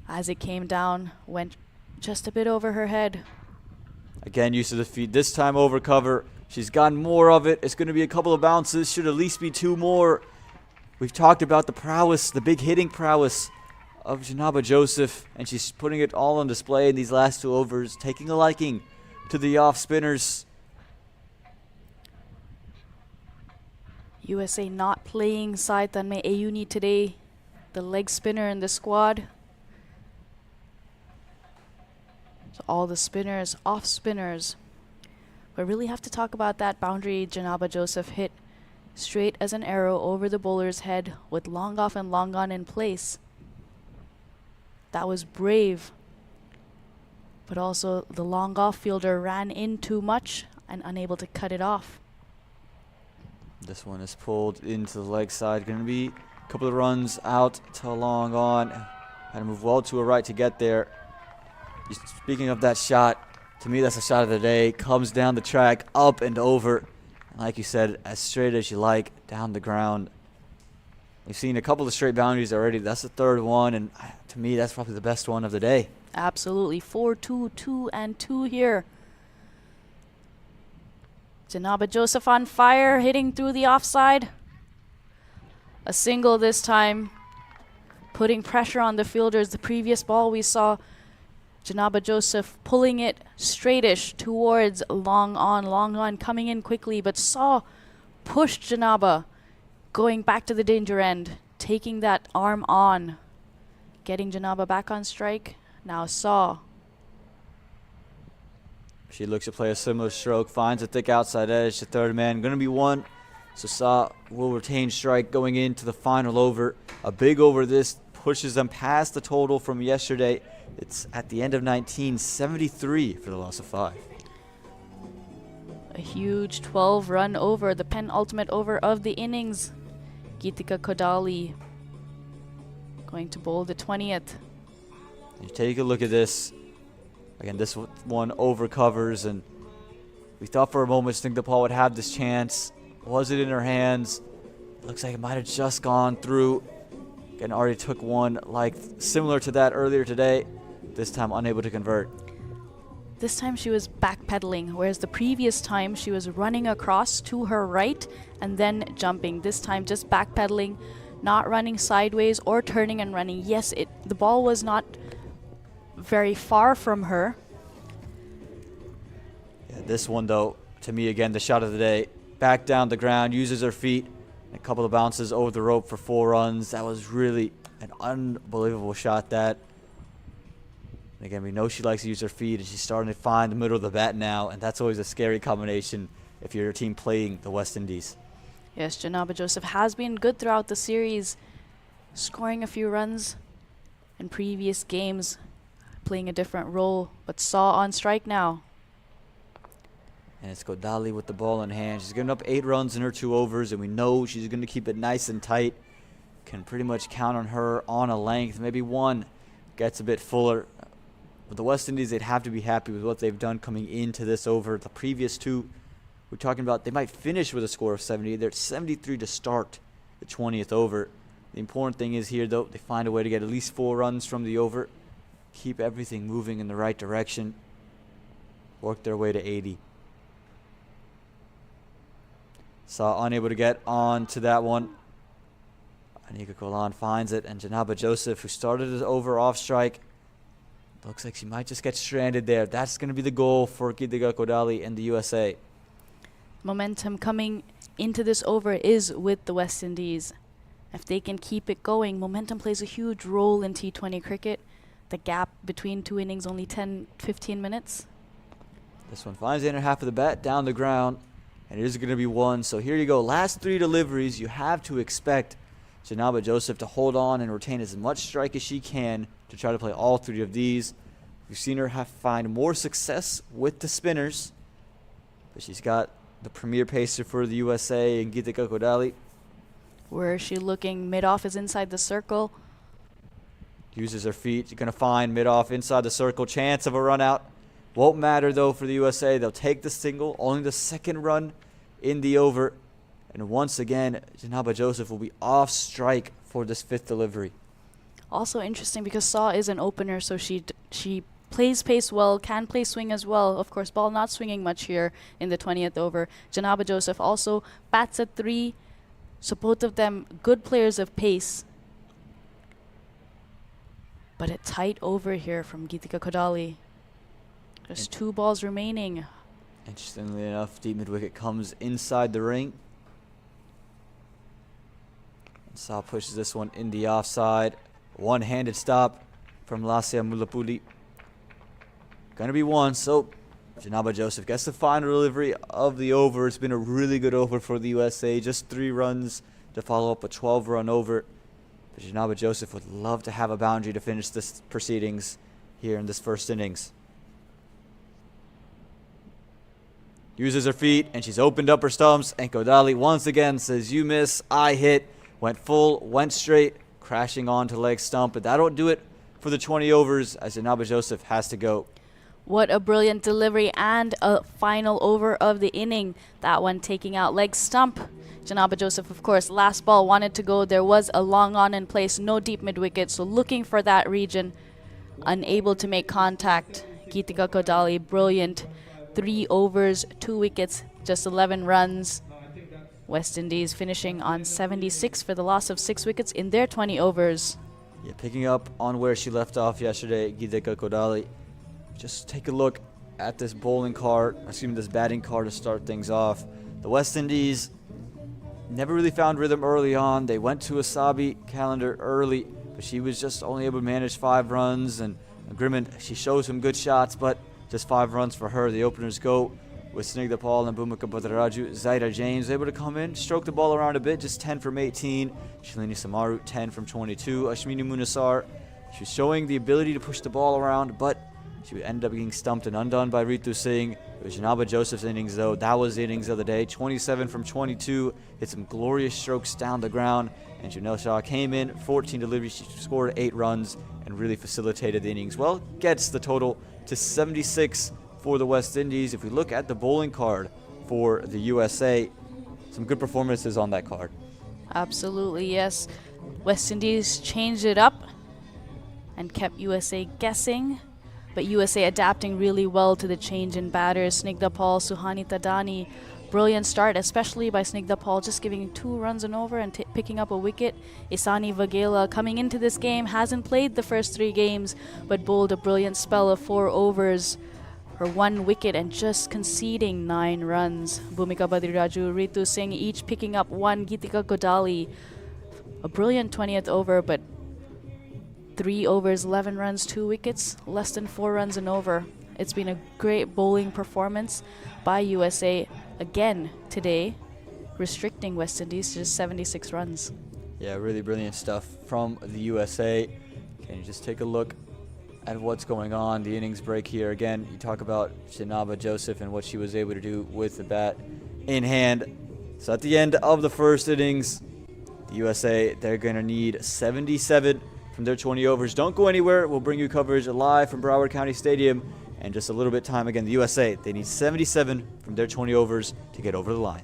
as it came down, went just a bit over her head. Again, use of the feet. This time over cover. She's gotten more of it. It's going to be a couple of bounces. Should at least be 2 more. We've talked about the prowess, the big hitting prowess of Janaba Joseph, and she's putting it all on display in these last 2 overs, taking a liking to the off spinners. USA not playing side Tanmay Ayuni today, the leg spinner in the squad. So all the spinners, off spinners. We really have to talk about that boundary Janaba Joseph hit straight as an arrow over the bowler's head with long off and long on in place. That was brave. But also the long off fielder ran in too much and unable to cut it off. This one is pulled into the leg side. Going to be a couple of runs out to long on. Had to move well to a right to get there. Speaking of that shot, to me that's the shot of the day. Comes down the track, up and over. Like you said, as straight as you like, down the ground. We've seen a couple of straight boundaries already. That's the 3rd one, and to me, that's probably the best one of the day. Absolutely. 4-2, 2 and 2 here. Janaba Joseph on fire, hitting through the offside. A single this time, putting pressure on the fielders. The previous ball we saw Janaba Joseph pulling it straightish towards long on, coming in quickly, but Saw pushed Janaba going back to the danger end, taking that arm on, getting Janaba back on strike. Now Saw. She looks to play a similar stroke, finds a thick outside edge. The third man going to be one. So Saw will retain strike going into the final over. A big over this pushes them past the total from yesterday. It's at the end of 19, 73 for the loss of 5. A huge 12-run over, the penultimate over of the innings. Geetika Kodali going to bowl the 20th. You take a look at this. Again, this one over covers, and we thought for a moment Snigdha Paul would have this chance. Was it in her hands? Looks like it might have just gone through. Again, already took one like similar to that earlier today. This time unable to convert. This time she was backpedaling, whereas the previous time she was running across to her right and then jumping. This time just backpedaling, not running sideways or turning and running. Yes, the ball was not very far from her. Yeah, this one though, to me again, the shot of the day. Back down the ground, uses her feet, and a couple of bounces over the rope for 4 runs. That was really an unbelievable shot. That. And again, we know she likes to use her feet, and she's starting to find the middle of the bat now, and that's always a scary combination if you're a team playing the West Indies. Yes, Janaba Joseph has been good throughout the series, scoring a few runs in previous games, playing a different role, but Saw on strike now. And it's Kodali with the ball in hand. She's given up 8 runs in her 2 overs, and we know she's going to keep it nice and tight. Can pretty much count on her on a length. Maybe one gets a bit fuller. With the West Indies, they'd have to be happy with what they've done coming into this over. The previous 2, we're talking about they might finish with a score of 70. They're at 73 to start the 20th over. The important thing is here, though, they find a way to get at least 4 runs from the over. Keep everything moving in the right direction. Work their way to 80. Saw unable to get on to that one. Anika Kolan finds it, and Janaba Joseph, who started his over off strike, looks like she might just get stranded there. That's going to be the goal for Geetika Kodali and the USA. Momentum coming into this over is with the West Indies. If they can keep it going, momentum plays a huge role in T20 cricket. The gap between 2 innings only 10-15 minutes. This one finds the inner half of the bat down the ground, and it is going to be one. So here you go. Last 3 deliveries, you have to expect Janaba Joseph to hold on and retain as much strike as she can to try to play all 3 of these. We've seen her find more success with the spinners, but she's got the premier pacer for the USA in Geetika Kodali. Where is she looking? Mid-off is inside the circle. Uses her feet. She's going to find mid-off inside the circle. Chance of a run out. Won't matter, though, for the USA. They'll take the single. Only the 2nd run in the over. And once again, Janaba Joseph will be off strike for this 5th delivery. Also interesting because Saw is an opener, so she plays pace well, can play swing as well. Of course, ball not swinging much here in the 20th over. Janaba Joseph also bats at 3. So both of them good players of pace. But a tight over here from Geetika Kodali. There's 2 balls remaining. Interestingly enough, deep mid-wicket comes inside the ring. Saw pushes this one in the offside. One-handed stop from Lasya Mulapuli. Gonna be one, so Janaba Joseph gets the final delivery of the over. It's been a really good over for the USA. Just 3 runs to follow up a 12-run over. But Janaba Joseph would love to have a boundary to finish this proceedings here in this 1st innings. Uses her feet, and she's opened up her stumps, and Kodali once again says, "You miss, I hit." Went full, went straight, crashing onto leg stump, but that'll do it for the 20 overs as Janaba Joseph has to go. What a brilliant delivery and a final over of the inning. That one taking out leg stump. Janaba Joseph, of course, last ball wanted to go. There was a long on in place, no deep mid-wicket, so looking for that region. Unable to make contact. Geetika Kodali, brilliant. 3 overs, 2 wickets, just 11 runs. West Indies finishing on 76 for the loss of 6 wickets in their 20 overs. Yeah, picking up on where she left off yesterday, Geetika Kodali. Just take a look at this bowling card, this batting card to start things off. The West Indies never really found rhythm early on. They went to Asabi calendar early, but she was just only able to manage 5 runs. And Grimond, she shows some good shots, but just 5 runs for her. The openers go with Snigdha Paul and Bhumika Bhattacharjee. Zaira James able to come in, stroke the ball around a bit, just 10 from 18. Shalini Samaru, 10 from 22. Ashmini Munasar, she's showing the ability to push the ball around, but she would end up getting stumped and undone by Ritu Singh. It was Janaba Joseph's innings, though. That was the innings of the day. 27 from 22. Hit some glorious strokes down the ground. And Janelle Shaw came in, 14 deliveries. She scored 8 runs and really facilitated the innings. Well, gets the total to 76 for the West Indies. If we look at the bowling card for the USA, some good performances on that card. Absolutely, yes. West Indies changed it up and kept USA guessing, but USA adapting really well to the change in batters. Snigdha Paul, Suhani Tadani, brilliant start, especially by Snigdha Paul, just giving 2 runs and over and picking up a wicket. Isani Vaghela coming into this game, hasn't played the first 3 games, but bowled a brilliant spell of 4 overs for 1 wicket and just conceding 9 runs. Bhumika Bhattacharjee, Ritu Singh each picking up 1. Geetika Godali, a brilliant 20th over, but 3 overs, 11 runs, 2 wickets, less than 4 runs and over. It's been a great bowling performance by USA again today, restricting West Indies to just 76 runs. Yeah, really brilliant stuff from the USA. Can you just take a look at what's going on? The innings break here. Again, you talk about Janaba Joseph and what she was able to do with the bat in hand. So at the end of the first innings, the USA, they're going to need 77 from their 20 overs. Don't go anywhere. We'll bring you coverage live from Broward County Stadium in just a little bit time. Again, the USA, they need 77 from their 20 overs to get over the line.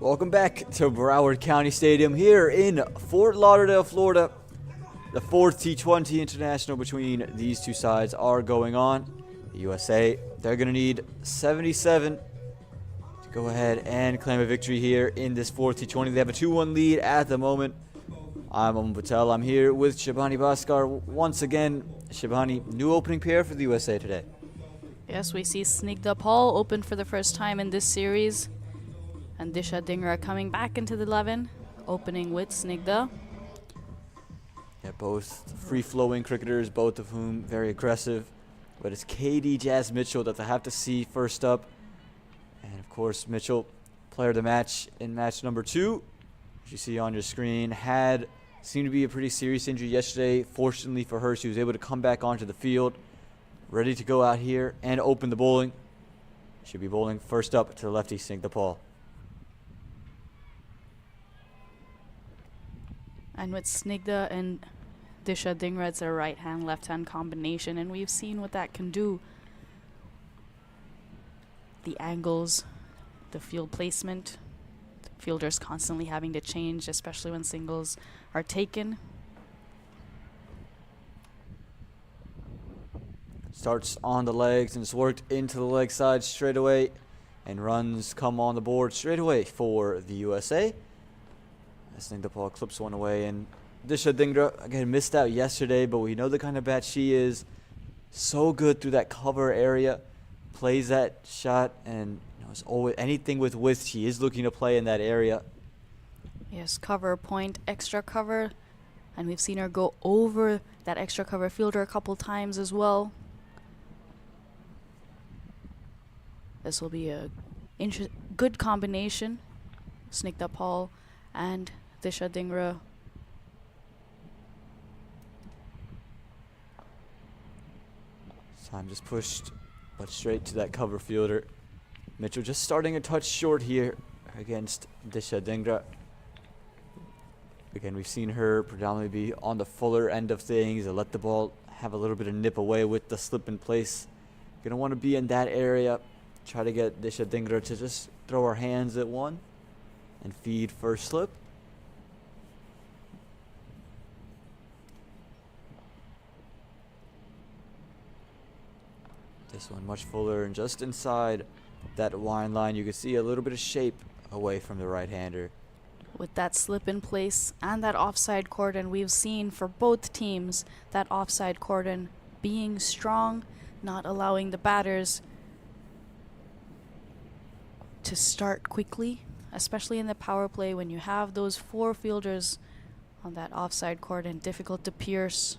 Welcome back to Broward County Stadium here in Fort Lauderdale, Florida. The fourth T20 International between these two sides are going on. The USA, they're going to need 77 to go ahead and claim a victory here in this fourth T20. They have a 2-1 lead at the moment. I'm Aman Patel. I'm here with Shabani Bhaskar. Once again, Shabani, new opening pair for the USA today. Yes, we see Snigdha Paul open for the first time in this series. And Disha Dhingra coming back into the 11, opening with Snigdha. Yeah, both free-flowing cricketers, both of whom very aggressive. But it's KD Jazz Mitchell that they have to see first up. And of course, Mitchell, player of the match in match number 2. As you see on your screen, seemed to be a pretty serious injury yesterday. Fortunately for her, she was able to come back onto the field, ready to go out here and open the bowling. She'll be bowling first up to the lefty, Snigdha Paul. And with Snigdha and Disha Dhingra, it's a right-hand, left-hand combination, and we've seen what that can do. The angles, the field placement, the fielders constantly having to change, especially when singles are taken. Starts on the legs and it's worked into the leg side straight away, and runs come on the board straight away for the USA. Snigdha Paul clips one away, and Disha Dhingra again missed out yesterday, but we know the kind of bat she is. So good through that cover area, plays that shot, and it's always anything with width. She is looking to play in that area. Yes, cover, point, extra cover, and we've seen her go over that extra cover fielder a couple times as well. This will be a good combination, Snigdha Paul and Disha Dhingra. Time just pushed, but straight to that cover fielder. Mitchell just starting a touch short here against Disha Dhingra. Again, we've seen her predominantly be on the fuller end of things and let the ball have a little bit of nip away with the slip in place. Gonna want to be in that area, try to get Disha Dhingra to just throw her hands at one and feed first slip. This one much fuller and just inside that wind line. You can see a little bit of shape away from the right-hander. With that slip in place and that offside cordon, we've seen for both teams that offside cordon being strong, not allowing the batters to start quickly, especially in the power play when you have those 4 fielders on that offside cordon, difficult to pierce.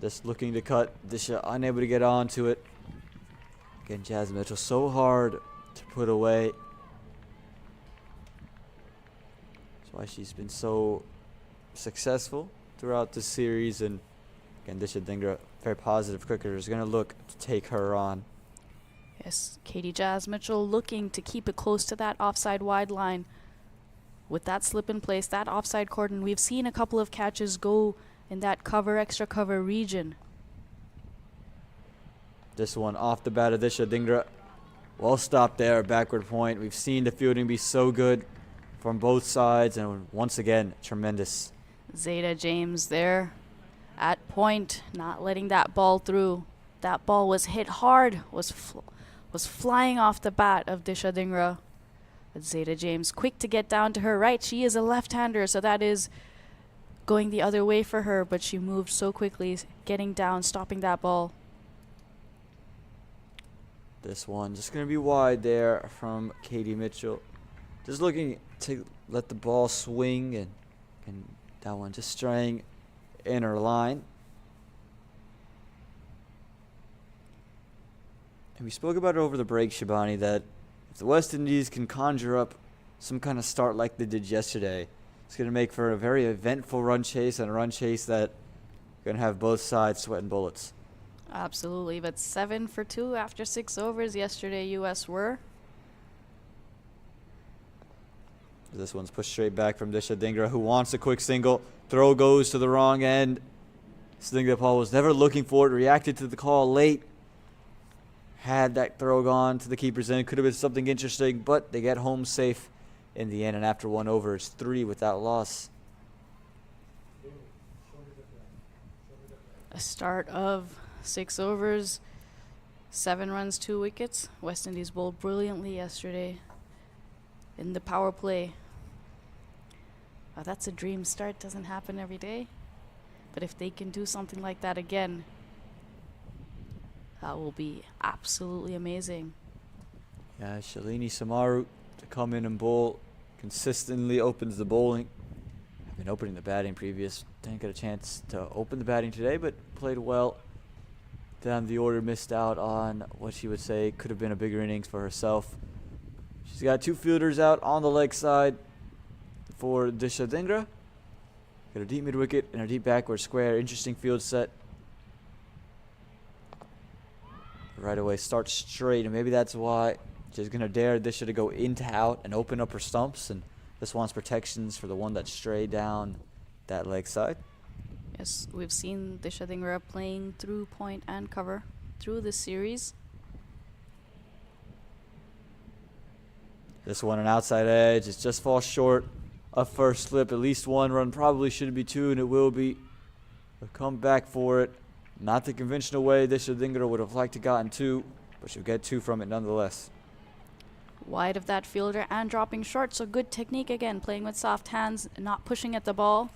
Just looking to cut. Disha unable to get onto it. Again, Jazz Mitchell so hard to put away. That's why she's been so successful throughout the series. And again, Disha Dhingra, very positive cricketer, is going to look to take her on. Yes, KD Jazz Mitchell looking to keep it close to that offside wide line. With that slip in place, that offside cordon, we've seen a couple of catches go in that cover, extra cover region. This one off the bat of Disha Dhingra. Well stopped there, backward point. We've seen the fielding be so good from both sides, and once again, tremendous. Zeta James there at point, not letting that ball through. That ball was hit hard, was flying off the bat of Disha Dhingra. But Zeta James quick to get down to her right. She is a left-hander, so that is going the other way for her, but she moved so quickly, getting down, stopping that ball. This one just going to be wide there from Katie Mitchell. Just looking to let the ball swing, and that one just straying in her line. And we spoke about it over the break, Shabani, that if the West Indies can conjure up some kind of start like they did yesterday, it's going to make for a very eventful run chase, and a run chase that going to have both sides sweating bullets. Absolutely, but 7 for 2 after 6 overs yesterday, US were. This one's pushed straight back from Disha Dhingra, who wants a quick single. Throw goes to the wrong end. Snigdha Paul was never looking for it, reacted to the call late. had that throw gone to the keeper's end, could have been something interesting, but they get home safe in the end, and after 1 over, it's 3 without loss. A start of 6 overs, 7 runs, 2 wickets. West Indies bowled brilliantly yesterday in the power play. That's a dream start, doesn't happen every day. But if they can do something like that again, that will be absolutely amazing. Yeah, Shalini Samaru to come in and bowl consistently opens the bowling. I've been opening the batting previous. Didn't get a chance to open the batting today, but played well. Down the order, missed out on what she would say could have been a bigger innings for herself. She's got 2 fielders out on the leg side for Disha Dhingra. Got a deep mid wicket and a deep backward square. Interesting field set. Right away starts straight, and maybe that's why she's going to dare Disha to go into out and open up her stumps, and this wants protections for the one that's straight down that leg side. Yes, we've seen Disha Dhingra playing through point and cover through this series. This one an outside edge. It just falls short of first slip. At least 1 run, probably should be 2, and it will be. They'll come back for it. Not the conventional way Disha Dhingra would have liked to gotten 2, but she'll get 2 from it nonetheless. Wide of that fielder and dropping short, so good technique again, playing with soft hands, not pushing at the ball.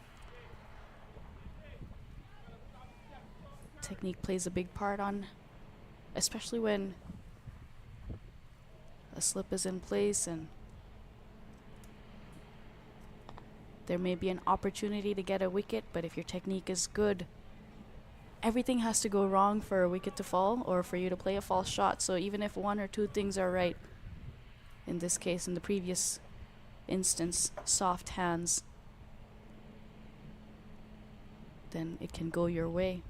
Technique plays a big part on, especially when a slip is in place and there may be an opportunity to get a wicket, but if your technique is good, everything has to go wrong for a wicket to fall or for you to play a false shot. So even if 1 or 2 things are right, in this case, in the previous instance, soft hands, then it can go your way.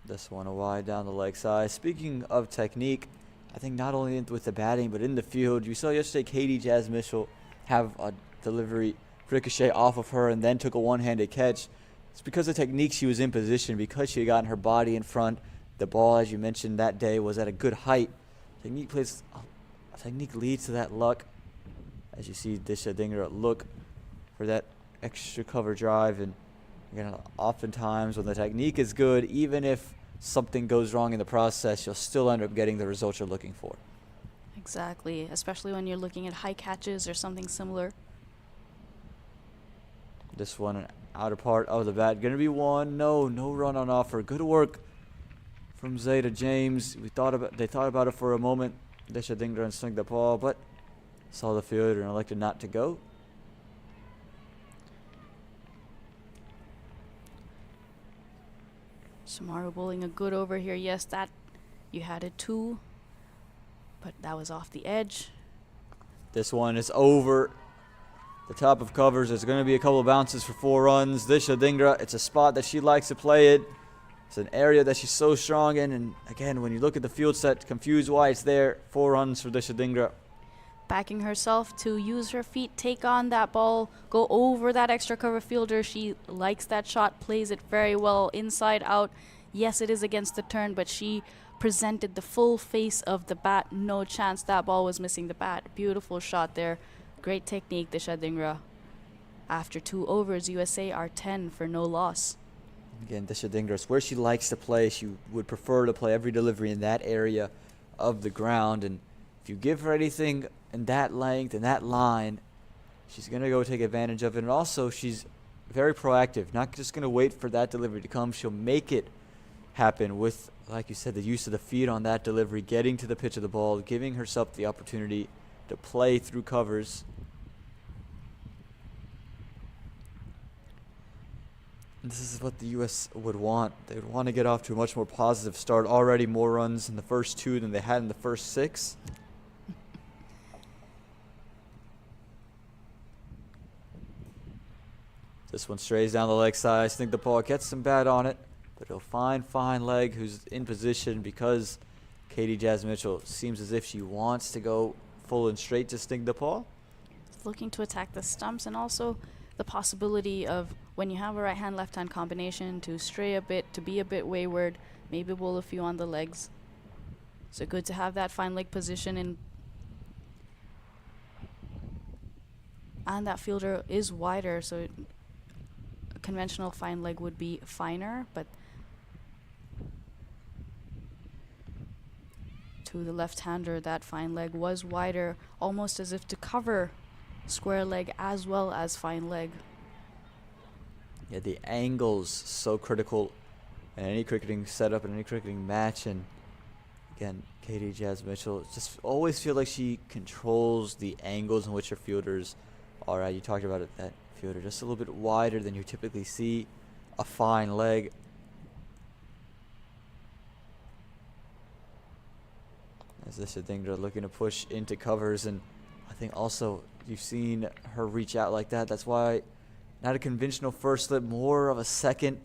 This one a wide down the leg side. Speaking of technique, I think not only with the batting, but in the field, you saw yesterday Katie Jazz Mitchell have a delivery ricochet off of her and then took a one-handed catch. It's because of technique she was in position, because she had gotten her body in front. The ball, as you mentioned, that day was at a good height. Technique leads to that luck. As you see Disha Dhingra look for that extra cover drive, and again, oftentimes when the technique is good, even if something goes wrong in the process, you'll still end up getting the results you're looking for. Exactly, especially when you're looking at high catches or something similar. This one, an outer part of the bat, gonna be 1. No run on offer. Good work from Zayda James. They thought about it for a moment. Disha Dhingra and swing the ball, but saw the fielder and elected not to go. Samaru bowling a good over here. Yes, that you had it too, but that was off the edge. This one is over the top of covers. There's going to be a couple of bounces for 4 runs. Disha Dhingra, it's a spot that she likes to play it. It's an area that she's so strong in, and again, when you look at the field set, confused why it's there. 4 runs for Disha Dhingra. Backing herself to use her feet, take on that ball, go over that extra cover fielder. She likes that shot, plays it very well, inside out. Yes, it is against the turn, but she presented the full face of the bat. No chance that ball was missing the bat. Beautiful shot there. Great technique, Disha Dhingra. After 2 overs, USA are 10 for no loss. Again, Disha Dhingra, it's where she likes to play. She would prefer to play every delivery in that area of the ground, and if you give her anything in that length and that line, she's going to go take advantage of it. And also, she's very proactive, not just going to wait for that delivery to come. She'll make it happen with, like you said, the use of the feet on that delivery, getting to the pitch of the ball, giving herself the opportunity to play through covers. And this is what the U.S. would want. They would want to get off to a much more positive start. Already more runs in the first 2 than they had in the first 6. This one strays down the leg side. I think the ball gets some bat on it, but he'll find fine leg who's in position, because Katie Jazz Mitchell seems as if she wants to go full and straight to sting the ball. Looking to attack the stumps and also the possibility of when you have a right-hand, left-hand combination to stray a bit, to be a bit wayward, maybe bowl a few on the legs. So good to have that fine leg position in. And that fielder is wider, so a conventional fine leg would be finer, but to the left-hander, that fine leg was wider, almost as if to cover square leg as well as fine leg. Yeah, the angle's so critical in any cricketing setup, in any cricketing match. And again, Katie Jazz Mitchell just always feel like she controls the angles in which her fielders are at. You talked about it, that fielder just a little bit wider than you typically see a fine leg. As this Adingra looking to push into covers, and I think also you've seen her reach out like that. That's why not a conventional first slip, more of a second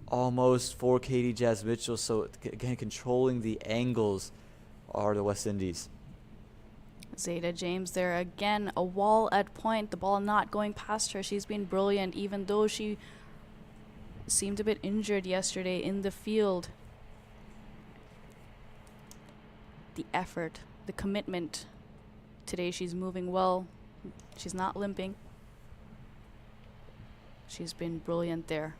almost for Katie Jazz Mitchell. So again, controlling the angles are the West Indies. Zeta James there again, a wall at point, the ball not going past her. She's been brilliant, even though she seemed a bit injured yesterday in the field. The effort, the commitment. Today she's moving well. She's not limping. She's been brilliant there.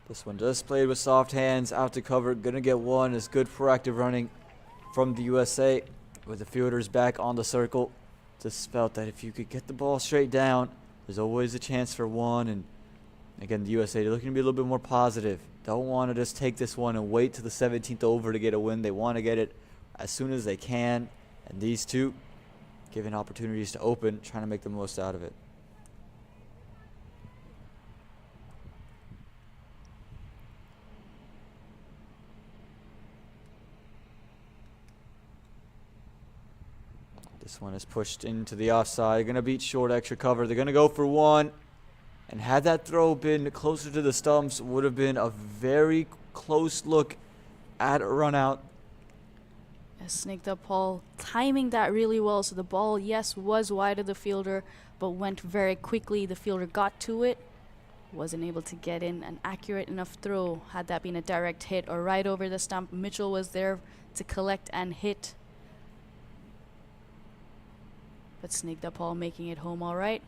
This one just played with soft hands, out to cover, gonna get one. Is good proactive running from the USA with the fielders back on the circle. Just felt that if you could get the ball straight down, there's always a chance for one. And again, the USA, they're looking to be a little bit more positive. Don't want to just take this one and wait to the 17th over to get a win. They want to get it as soon as they can. And these two given opportunities to open, trying to make the most out of it. This one is pushed into the offside. Going to beat short extra cover. They're going to go for one. And had that throw been closer to the stumps, would have been a very close look at a run out. Snigdha Paul timing that really well. So the ball, yes, was wide of the fielder, but went very quickly. The fielder got to it, wasn't able to get in an accurate enough throw. Had that been a direct hit or right over the stump, Mitchell was there to collect and hit. But Snigdha Paul making it home all right.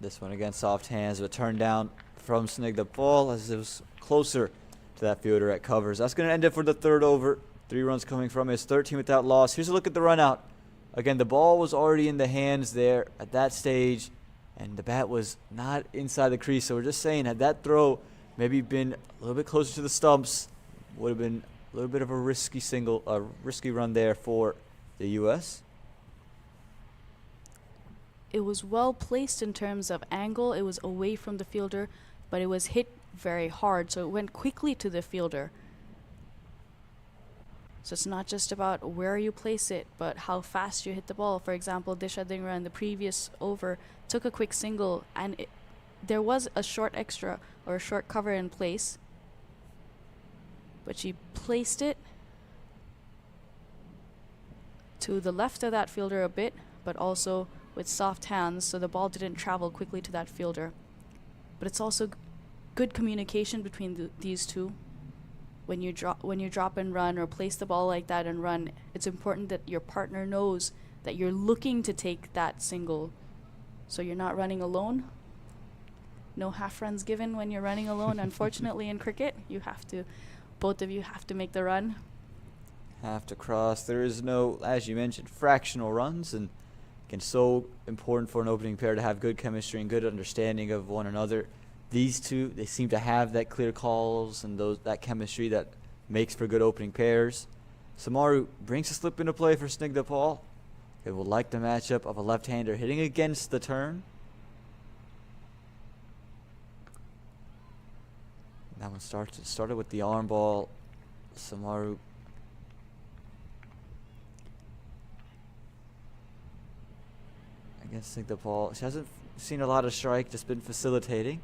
This one again, soft hands, but turned down from Snigdha Paul as it was closer to that fielder at covers. That's going to end it for the third over. 3 runs coming from his 13 without loss. Here's a look at the run out. Again, the ball was already in the hands there at that stage, and the bat was not inside the crease. So we're just saying, had that throw maybe been a little bit closer to the stumps, would have been a little bit of a risky risky run there for the U.S. It was well placed in terms of angle. It was away from the fielder, but it was hit very hard, so it went quickly to the fielder. So it's not just about where you place it, but how fast you hit the ball. For example, Disha Dhingra in the previous over took a quick single, and there was a short extra or a short cover in place, but she placed it to the left of that fielder a bit, but also with soft hands, so the ball didn't travel quickly to that fielder. But it's also good communication between these two. When you drop and run or place the ball like that and run, it's important that your partner knows that you're looking to take that single, so you're not running alone. No half runs given when you're running alone. Unfortunately, in cricket, both of you have to make the run. Have to cross. There is no, as you mentioned, fractional runs, and it's so important for an opening pair to have good chemistry and good understanding of one another. These two, they seem to have that clear calls and that chemistry that makes for good opening pairs. Samaru brings a slip into play for Snigdha Paul. They will like the matchup of a left-hander hitting against the turn. That one started with the arm ball. Samaru against Snigdha Paul. She hasn't seen a lot of strike, just been facilitating.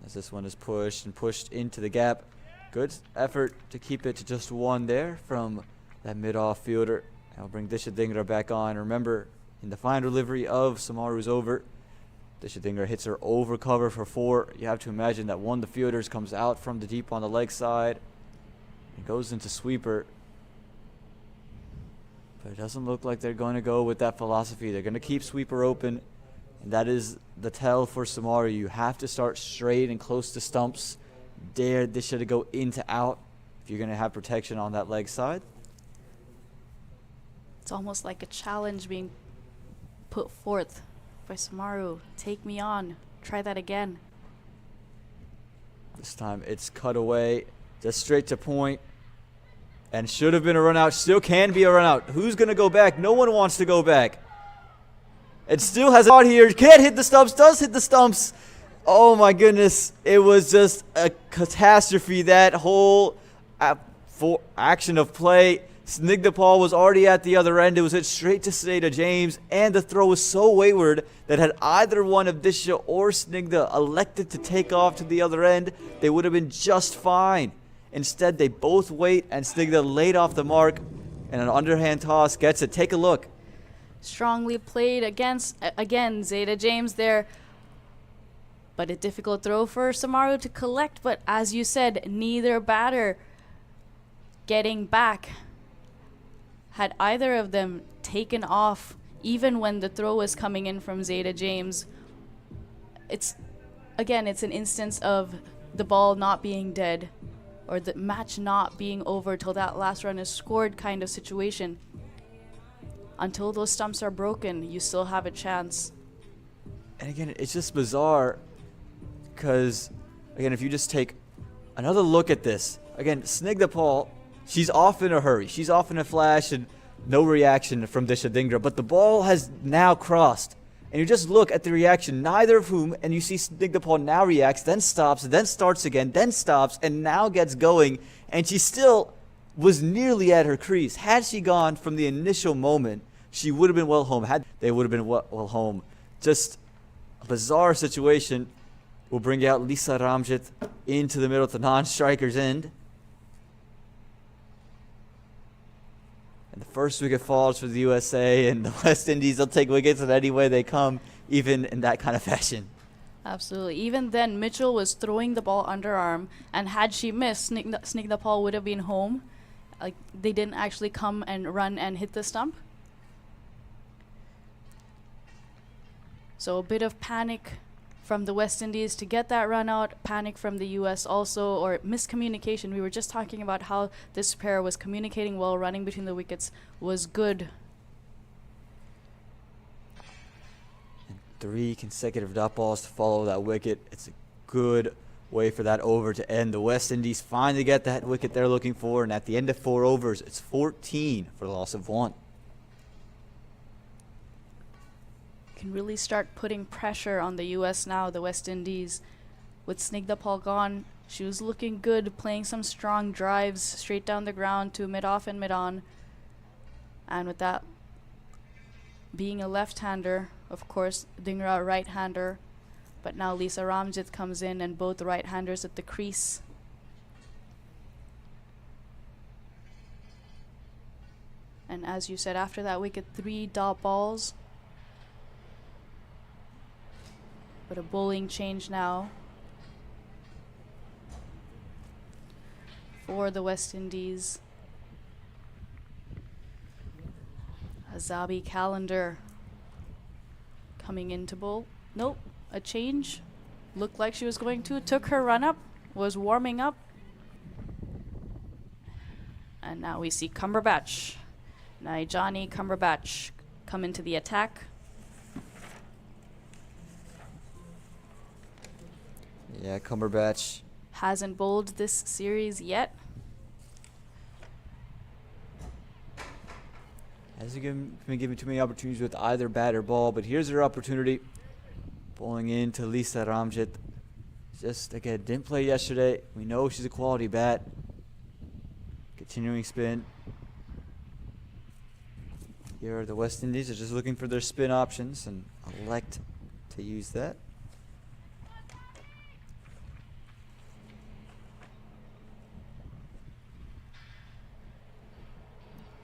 As this one is pushed into the gap. Good effort to keep it to just one there from that mid-off fielder. I'll bring Dishadingra back on. Remember, in the final delivery of Samaru's over, Dishadingra hits her over cover for 4. You have to imagine that one of the fielders comes out from the deep on the leg side and goes into sweeper. But it doesn't look like they're going to go with that philosophy. They're going to keep sweeper open. And that is the tell for Samaru. You have to start straight and close to stumps. Dare Disha to go into out if you're going to have protection on that leg side. It's almost like a challenge being put forth by Samaru. Take me on. Try that again. This time it's cut away, just straight to point. And should have been a run out. Still can be a run out. Who's going to go back? No one wants to go back. It still has out here. Can't hit the stumps. Does hit the stumps. Oh my goodness. It was just a catastrophe. That whole action of play. Snigdapal was already at the other end. It was hit straight to Seda James. And the throw was so wayward that had either one of Disha or Snigda elected to take off to the other end, they would have been just fine. Instead, they both wait, and Snigda laid off the mark, and an underhand toss gets it. Take a look. Strongly played against, again, Zeta James there. But a difficult throw for Samaru to collect. But as you said, neither batter getting back. Had either of them taken off, even when the throw was coming in from Zeta James, it's an instance of the ball not being dead, or the match not being over till that last run is scored kind of situation. Until those stumps are broken, you still have a chance. And again, it's just bizarre because, again, if you just take another look at this, again, Snigdapal, she's off in a hurry. She's off in a flash and no reaction from Dishadingra, but the ball has now crossed. And you just look at the reaction, neither of whom, and you see Snigdapal now reacts, then stops, then starts again, then stops, and now gets going. And she still was nearly at her crease. Had she gone from the initial moment, she would have been well home. They would have been well home. Just a bizarre situation. We'll bring out Lisa Ramjit into the middle at the non-striker's end. And the first wicket falls for the USA, and the West Indies will take wickets in any way they come, even in that kind of fashion. Absolutely. Even then, Mitchell was throwing the ball underarm, and had she missed, Snigdapal would have been home. Like, they didn't actually come and run and hit the stump. So a bit of panic from the West Indies to get that run out, panic from the US also, or miscommunication. We were just talking about how this pair was communicating well, running between the wickets was good. And 3 consecutive dot balls to follow that wicket. It's a good way for that over to end. The West Indies finally get that wicket they're looking for, and at the end of 4 overs, it's 14 for the loss of 1. Can really start putting pressure on the US now, the West Indies. With Snigdapal gone, she was looking good, playing some strong drives straight down the ground to mid-off and mid-on. And with that being a left-hander, of course, Dhingra a right-hander, but now Lisa Ramjit comes in and both right-handers at the crease. And as you said, after that wicket, 3 dot balls. But a bowling change now for the West Indies. Azabi Calendar coming in to bowl. Nope, a change. Looked like she was going to. Took her run up, was warming up. And now we see Cumberbatch. Naijani Cumberbatch come into the attack. Yeah, Cumberbatch Hasn't bowled this series yet. hasn't been given too many opportunities with either bat or ball, but here's her opportunity. Bowling into Lisa Ramjit. Just, again, didn't play yesterday. We know she's a quality bat. Continuing spin. Here, the West Indies are just looking for their spin options and elect to use that.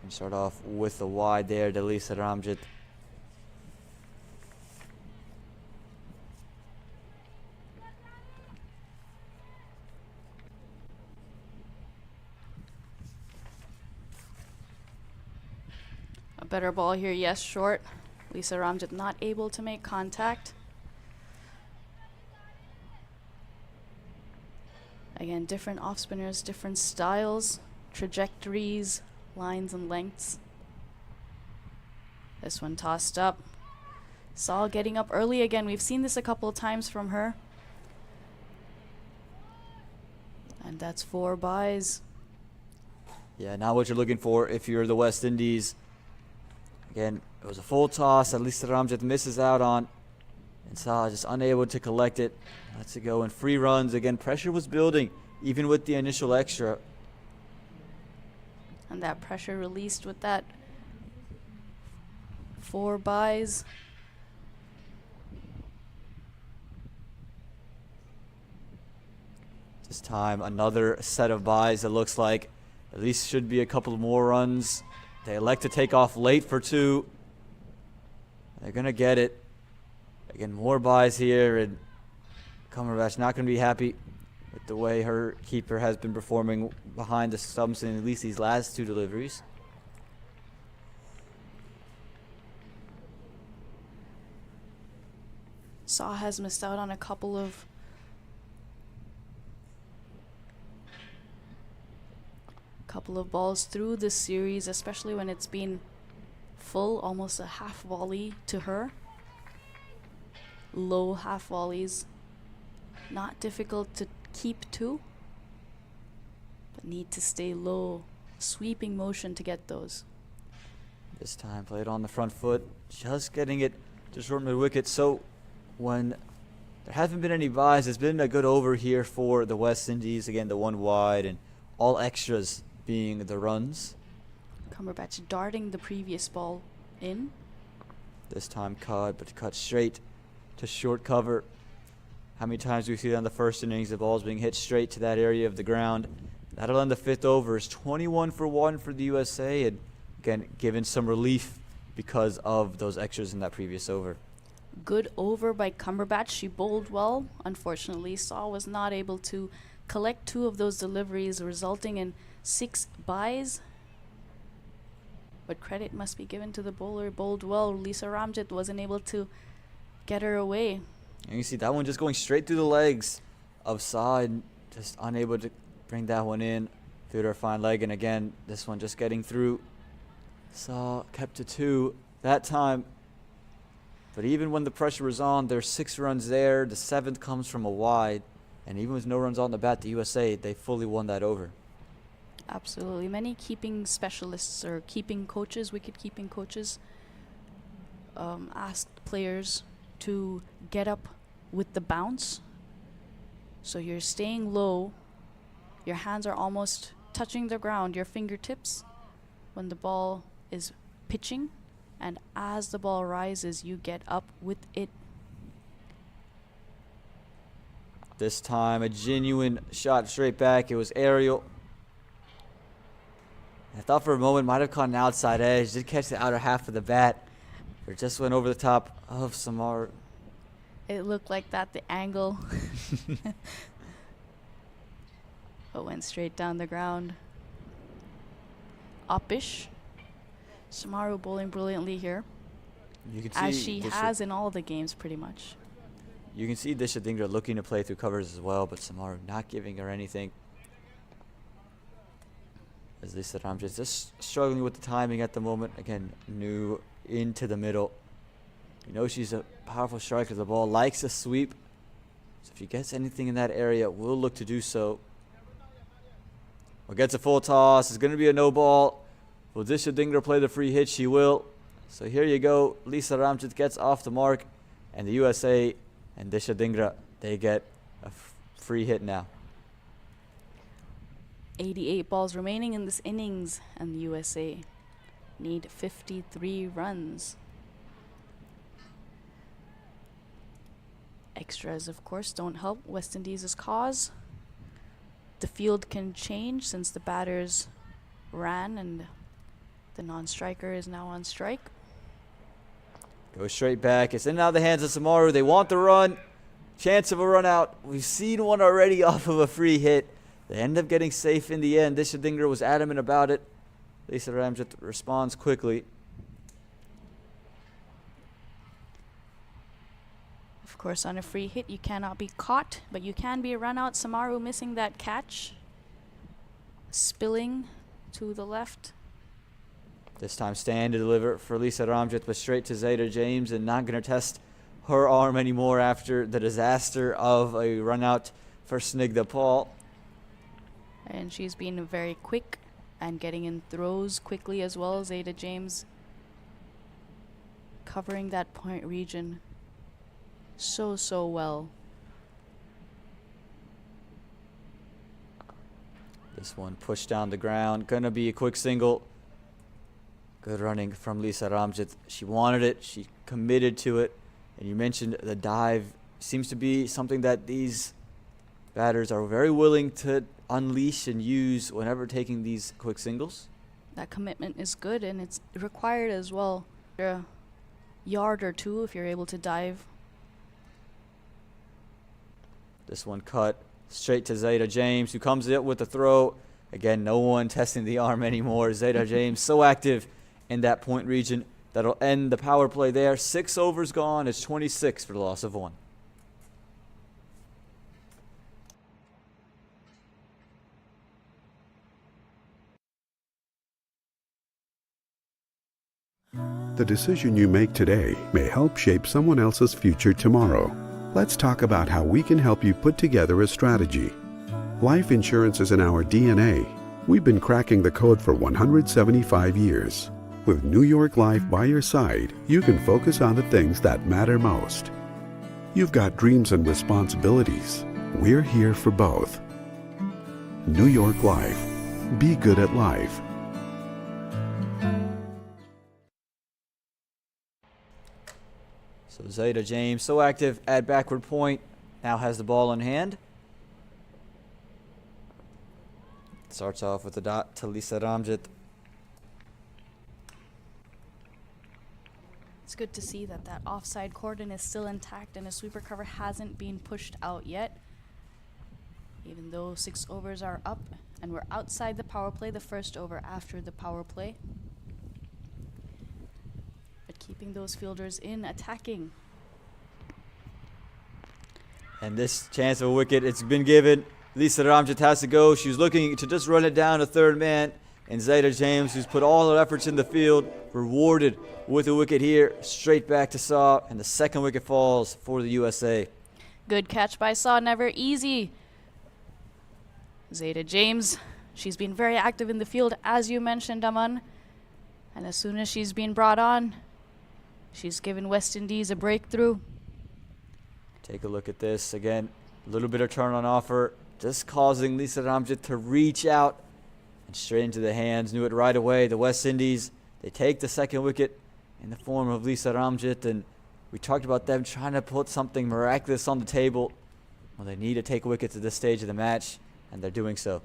And start off with the wide there to Lisa Ramjit. A better ball here, yes, short. Lisa Ramjit not able to make contact. Again, different off spinners, different styles, trajectories, lines and lengths. This one tossed up. Saul getting up early again. We've seen this a couple of times from her. And that's 4 byes. Yeah, not what you're looking for if you're the West Indies. Again, it was a full toss that Lisa Ramjit misses out on. And Salah just unable to collect it. Lets it go in 3 runs. Again, pressure was building even with the initial extra. And that pressure released with that 4 byes. This time, another set of byes. It looks like at least should be a couple more runs. They elect to take off late for 2. They're going to get it. Again, more byes here, and Cumberbatch not going to be happy with the way her keeper has been performing behind the stumps in at least these last 2 deliveries. Saw has missed out on a couple of balls through this series, especially when it's been full, almost a half volley to her. Low half volleys, not difficult to keep to, but need to stay low, sweeping motion to get those. This time played on the front foot, just getting it to short mid wicket. So when there haven't been any byes, it's been a good over here for the West Indies. Again, the 1 wide and all extras being the runs. Cumberbatch darting the previous ball in. This time cut, but cut straight to short cover. How many times do we see that in the first innings? The ball's being hit straight to that area of the ground. That'll end the 5th over. It's 21 for 1 for the USA, and again, given some relief because of those extras in that previous over. Good over by Cumberbatch. She bowled well. Unfortunately, Saw was not able to collect 2 of those deliveries, resulting in 6 byes. But credit must be given to the bowler. Bowled well. Lisa Ramjit wasn't able to get her away. And you see that one just going straight through the legs of Saw and just unable to bring that one in. Through her fine leg, and again, this one just getting through. Saw kept to 2 that time. But even when the pressure was on, there's 6 runs there. The 7th comes from a wide. And even with no runs on the bat, the USA, they fully won that over. Absolutely. Many keeping specialists or keeping coaches, wicket keeping coaches, asked players to get up with the bounce. So you're staying low. Your hands are almost touching the ground, your fingertips, when the ball is pitching. And as the ball rises, you get up with it. This time, a genuine shot straight back. It was aerial. I thought for a moment might have caught an outside edge. Did catch the outer half of the bat. But it just went over the top of Samar. It looked like that, the angle. But went straight down the ground. Uppish. Samaru bowling brilliantly here, You can see as she has in all the games pretty much. You can see Disha Dhingra looking to play through covers as well, but Samaru not giving her anything. As Lisa Ramjit just struggling with the timing at the moment. Again, new into the middle. You know she's a powerful striker. The ball likes a sweep. So if she gets anything in that area, we'll look to do so. Or gets a full toss. It's going to be a no ball. Will Disha Dhingra play the free hit? She will. So here you go. Lisa Ramjit gets off the mark. And the USA and Disha Dhingra, they get a free hit now. 88 balls remaining in this innings, and the USA need 53 runs. Extras, of course, don't help West Indies' cause. The field can change since the batters ran and The non-striker is now on strike. Goes straight back. It's in and out of the hands of Samaru. They want the run. Chance of a run out. We've seen one already off of a free hit. They end up getting safe in the end. Dishadingra was adamant about it. Lisa Ramjit responds quickly. Of course, on a free hit, you cannot be caught, but you can be run out. Samaru missing that catch. Spilling to the left. This time stand to deliver for Lisa Ramjit, but straight to Zayda James, and not going to test her arm anymore after the disaster of a run out for Snigdha Paul. And she's been very quick and getting in throws quickly as well. Zayda James covering that point region so well. This one pushed down the ground. Gonna be a quick single. Good running from Lisa Ramjit. She wanted it. She committed to it. And you mentioned the dive seems to be something that these batters are very willing to unleash and use whenever taking these quick singles. That commitment is good, and it's required as well. A yard or two if you're able to dive. This one cut straight to Zayda James, who comes up with the throw. Again, no one testing the arm anymore. Zayda James so active in that point region. That'll end the power play there. 6 overs gone. It's 26 for the loss of 1. The decision you make today may help shape someone else's future tomorrow. Let's talk about how we can help you put together a strategy. Life insurance is in our DNA. We've been cracking the code for 175 years. With New York Life by your side, you can focus on the things that matter most. You've got dreams and responsibilities. We're here for both. New York Life. Be good at life. So Zayda James, so active at backward point, now has the ball in hand. Starts off with a dot to Lisa Ramjit. It's good to see that that offside cordon is still intact and a sweeper cover hasn't been pushed out yet. Even though 6 overs are up and we're outside the power play, the first over after the power play. But keeping those fielders in, attacking. And this chance of a wicket, it's been given. Lisa Ramjit has to go. She was looking to just run it down to third man. And Zayda James, who's put all her efforts in the field, rewarded with a wicket here. Straight back to Saw, and the second wicket falls for the USA. Good catch by Saw, never easy. Zayda James, she's been very active in the field, as you mentioned, Aman. And as soon as she's been brought on, she's given West Indies a breakthrough. Take a look at this. Again, a little bit of turn on offer, just causing Lisa Ramjit to reach out and straight into the hands. Knew it right away. The West Indies, they take the second wicket in the form of Lisa Ramjit, and we talked about them trying to put something miraculous on the table. Well, they need to take wickets at this stage of the match, and they're doing so.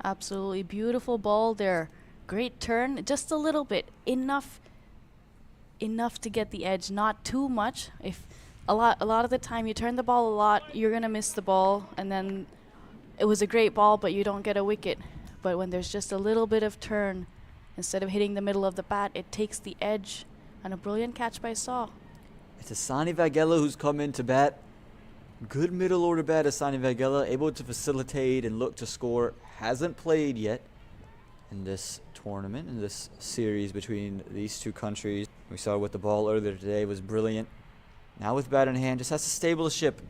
Absolutely beautiful ball there. Great turn, just a little bit. Enough to get the edge, not too much. If a lot of the time you turn the ball a lot, you're gonna miss the ball, and then it was a great ball, but you don't get a wicket. But when there's just a little bit of turn, instead of hitting the middle of the bat, it takes the edge. And a brilliant catch by Saw. It's Asani Vagela who's come in to bat. Good middle order bat, Asani Vagela, able to facilitate and look to score. Hasn't played yet in this tournament, in this series between these two countries. We saw with the ball earlier today was brilliant. Now with bat in hand, just has to stable the ship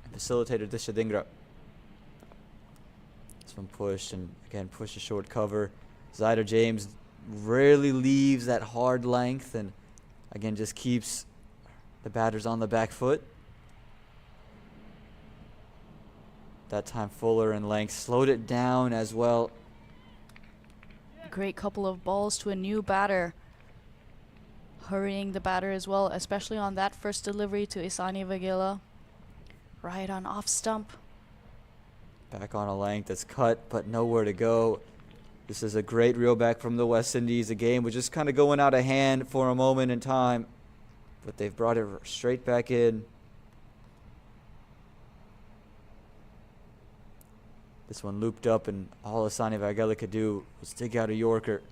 and facilitated Dishadingra. This one pushed, and again pushed a short cover. Zayda James rarely leaves that hard length, and again just keeps the batters on the back foot. That time fuller in length, slowed it down as well. Great couple of balls to a new batter. Hurrying the batter as well, especially on that first delivery to Isani Vagela. Right on off stump. Back on a length that's cut, but nowhere to go. This is a great reel back from the West Indies. The game was just kind of going out of hand for a moment in time, but they've brought it straight back in. This one looped up, and all Asani Vagela could do was dig out a Yorker.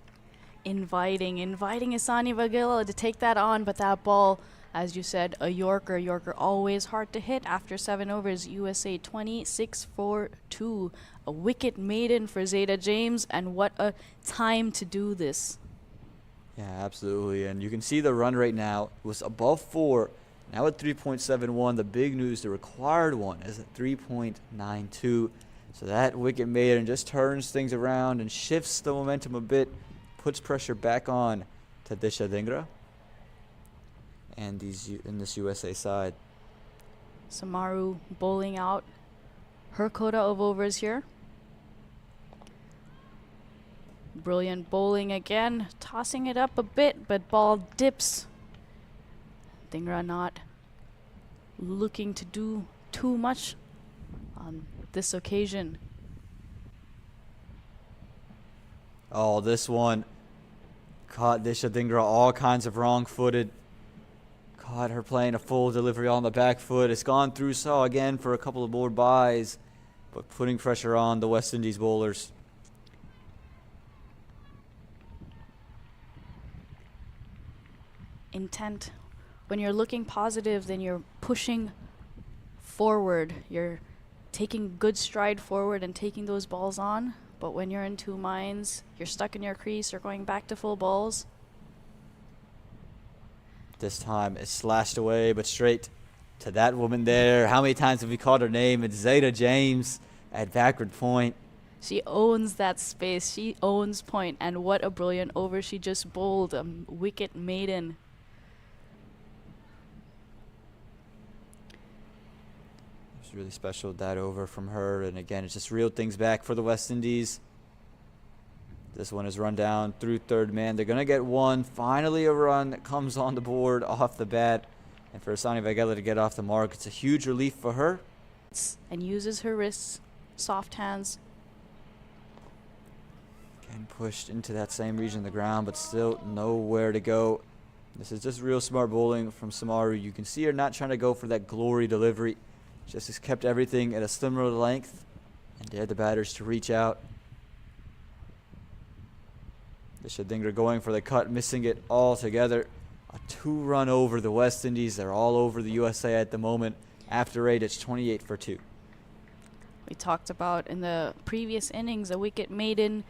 Inviting Asani Vagela to take that on, but that ball, as you said, a Yorker. Yorker always hard to hit after 7 overs. USA 26 for 2. A wicket maiden for Zeta James, and what a time to do this. Yeah, absolutely. And you can see the run rate now was above 4. Now at 3.71. The big news, the required one, is at 3.92. So that wicket maiden just turns things around and shifts the momentum a bit, puts pressure back on to Disha Dhingra and in this USA side. Samaru bowling out her quota of overs here. Brilliant bowling again, tossing it up a bit, but ball dips. Dhingra not looking to do too much on this occasion. Oh, this one caught Disha Dhingra all kinds of wrong-footed. Caught her playing a full delivery on the back foot. It's gone through saw again for a couple of more buys, but putting pressure on the West Indies bowlers. Intent. When you're looking positive, then you're pushing forward. You're taking good stride forward and taking those balls on. But when you're in two minds, you're stuck in your crease or going back to full balls. This time it's slashed away, but straight to that woman there. How many times have we called her name? It's Zeta James at backward point. She owns that space. She owns point. And what a brilliant over she just bowled. A wicket maiden. Really special, that over from her, and again it's just reeled things back for the West Indies. This one is run down through third man. They're gonna get one. Finally a run that comes on the board off the bat, and for Asani Vagela to get off the mark, it's a huge relief for her. And uses her wrists, soft hands. Getting pushed into that same region of the ground, but still nowhere to go. This is just real smart bowling from Samaru. You can see her not trying to go for that glory delivery. Just has kept everything at a similar length and dared the batters to reach out. Disha Dhingra going for the cut, missing it altogether. A 2-run over the West Indies. They're all over the USA at the moment. After 8, it's 28 for 2. We talked about in the previous innings a wicket maiden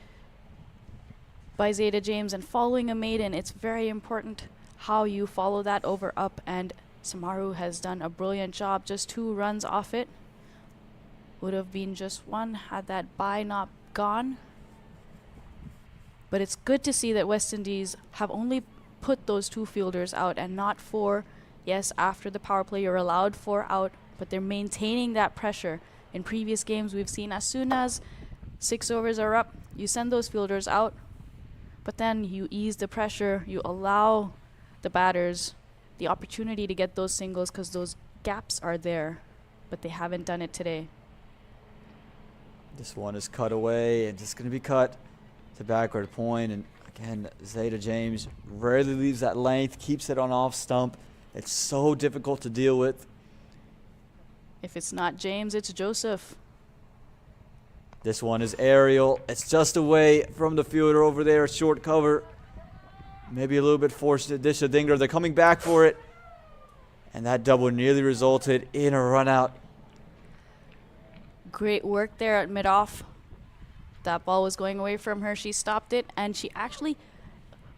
by Zeta James, and following a maiden, it's very important how you follow that over up, and Samaru has done a brilliant job. Just 2 runs off it. Would have been just 1 had that bye not gone. But it's good to see that West Indies have only put those 2 fielders out and not 4. Yes, after the power play you're allowed 4 out, but they're maintaining that pressure. In previous games we've seen as soon as 6 overs are up, you send those fielders out, but then you ease the pressure, you allow the batters the opportunity to get those singles because those gaps are there, but they haven't done it today. This one is cut away and just going to be cut to backward point. And again, Zeta James rarely leaves that length, keeps it on off stump. It's so difficult to deal with. If it's not James, it's Joseph. This one is aerial. It's just away from the fielder over there, short cover. Maybe a little bit forced to Disha Dhingra. They're coming back for it. And that double nearly resulted in a run out. Great work there at mid-off. That ball was going away from her. She stopped it, and she actually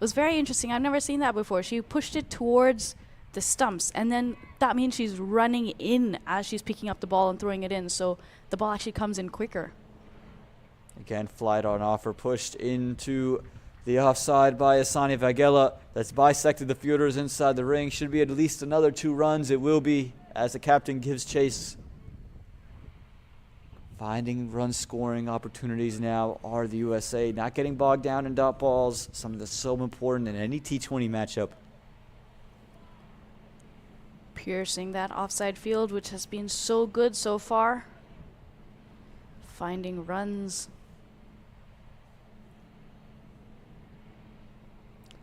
was very interesting. I've never seen that before. She pushed it towards the stumps, and then that means she's running in as she's picking up the ball and throwing it in. So the ball actually comes in quicker. Again, flight on offer, pushed into the offside by Asani Vagela. That's bisected the fielders inside the ring. Should be at least another 2 runs. It will be as the captain gives chase. Finding run scoring opportunities now are the USA. Not getting bogged down in dot balls. Something that's so important in any T20 matchup. Piercing that offside field, which has been so good so far. Finding runs.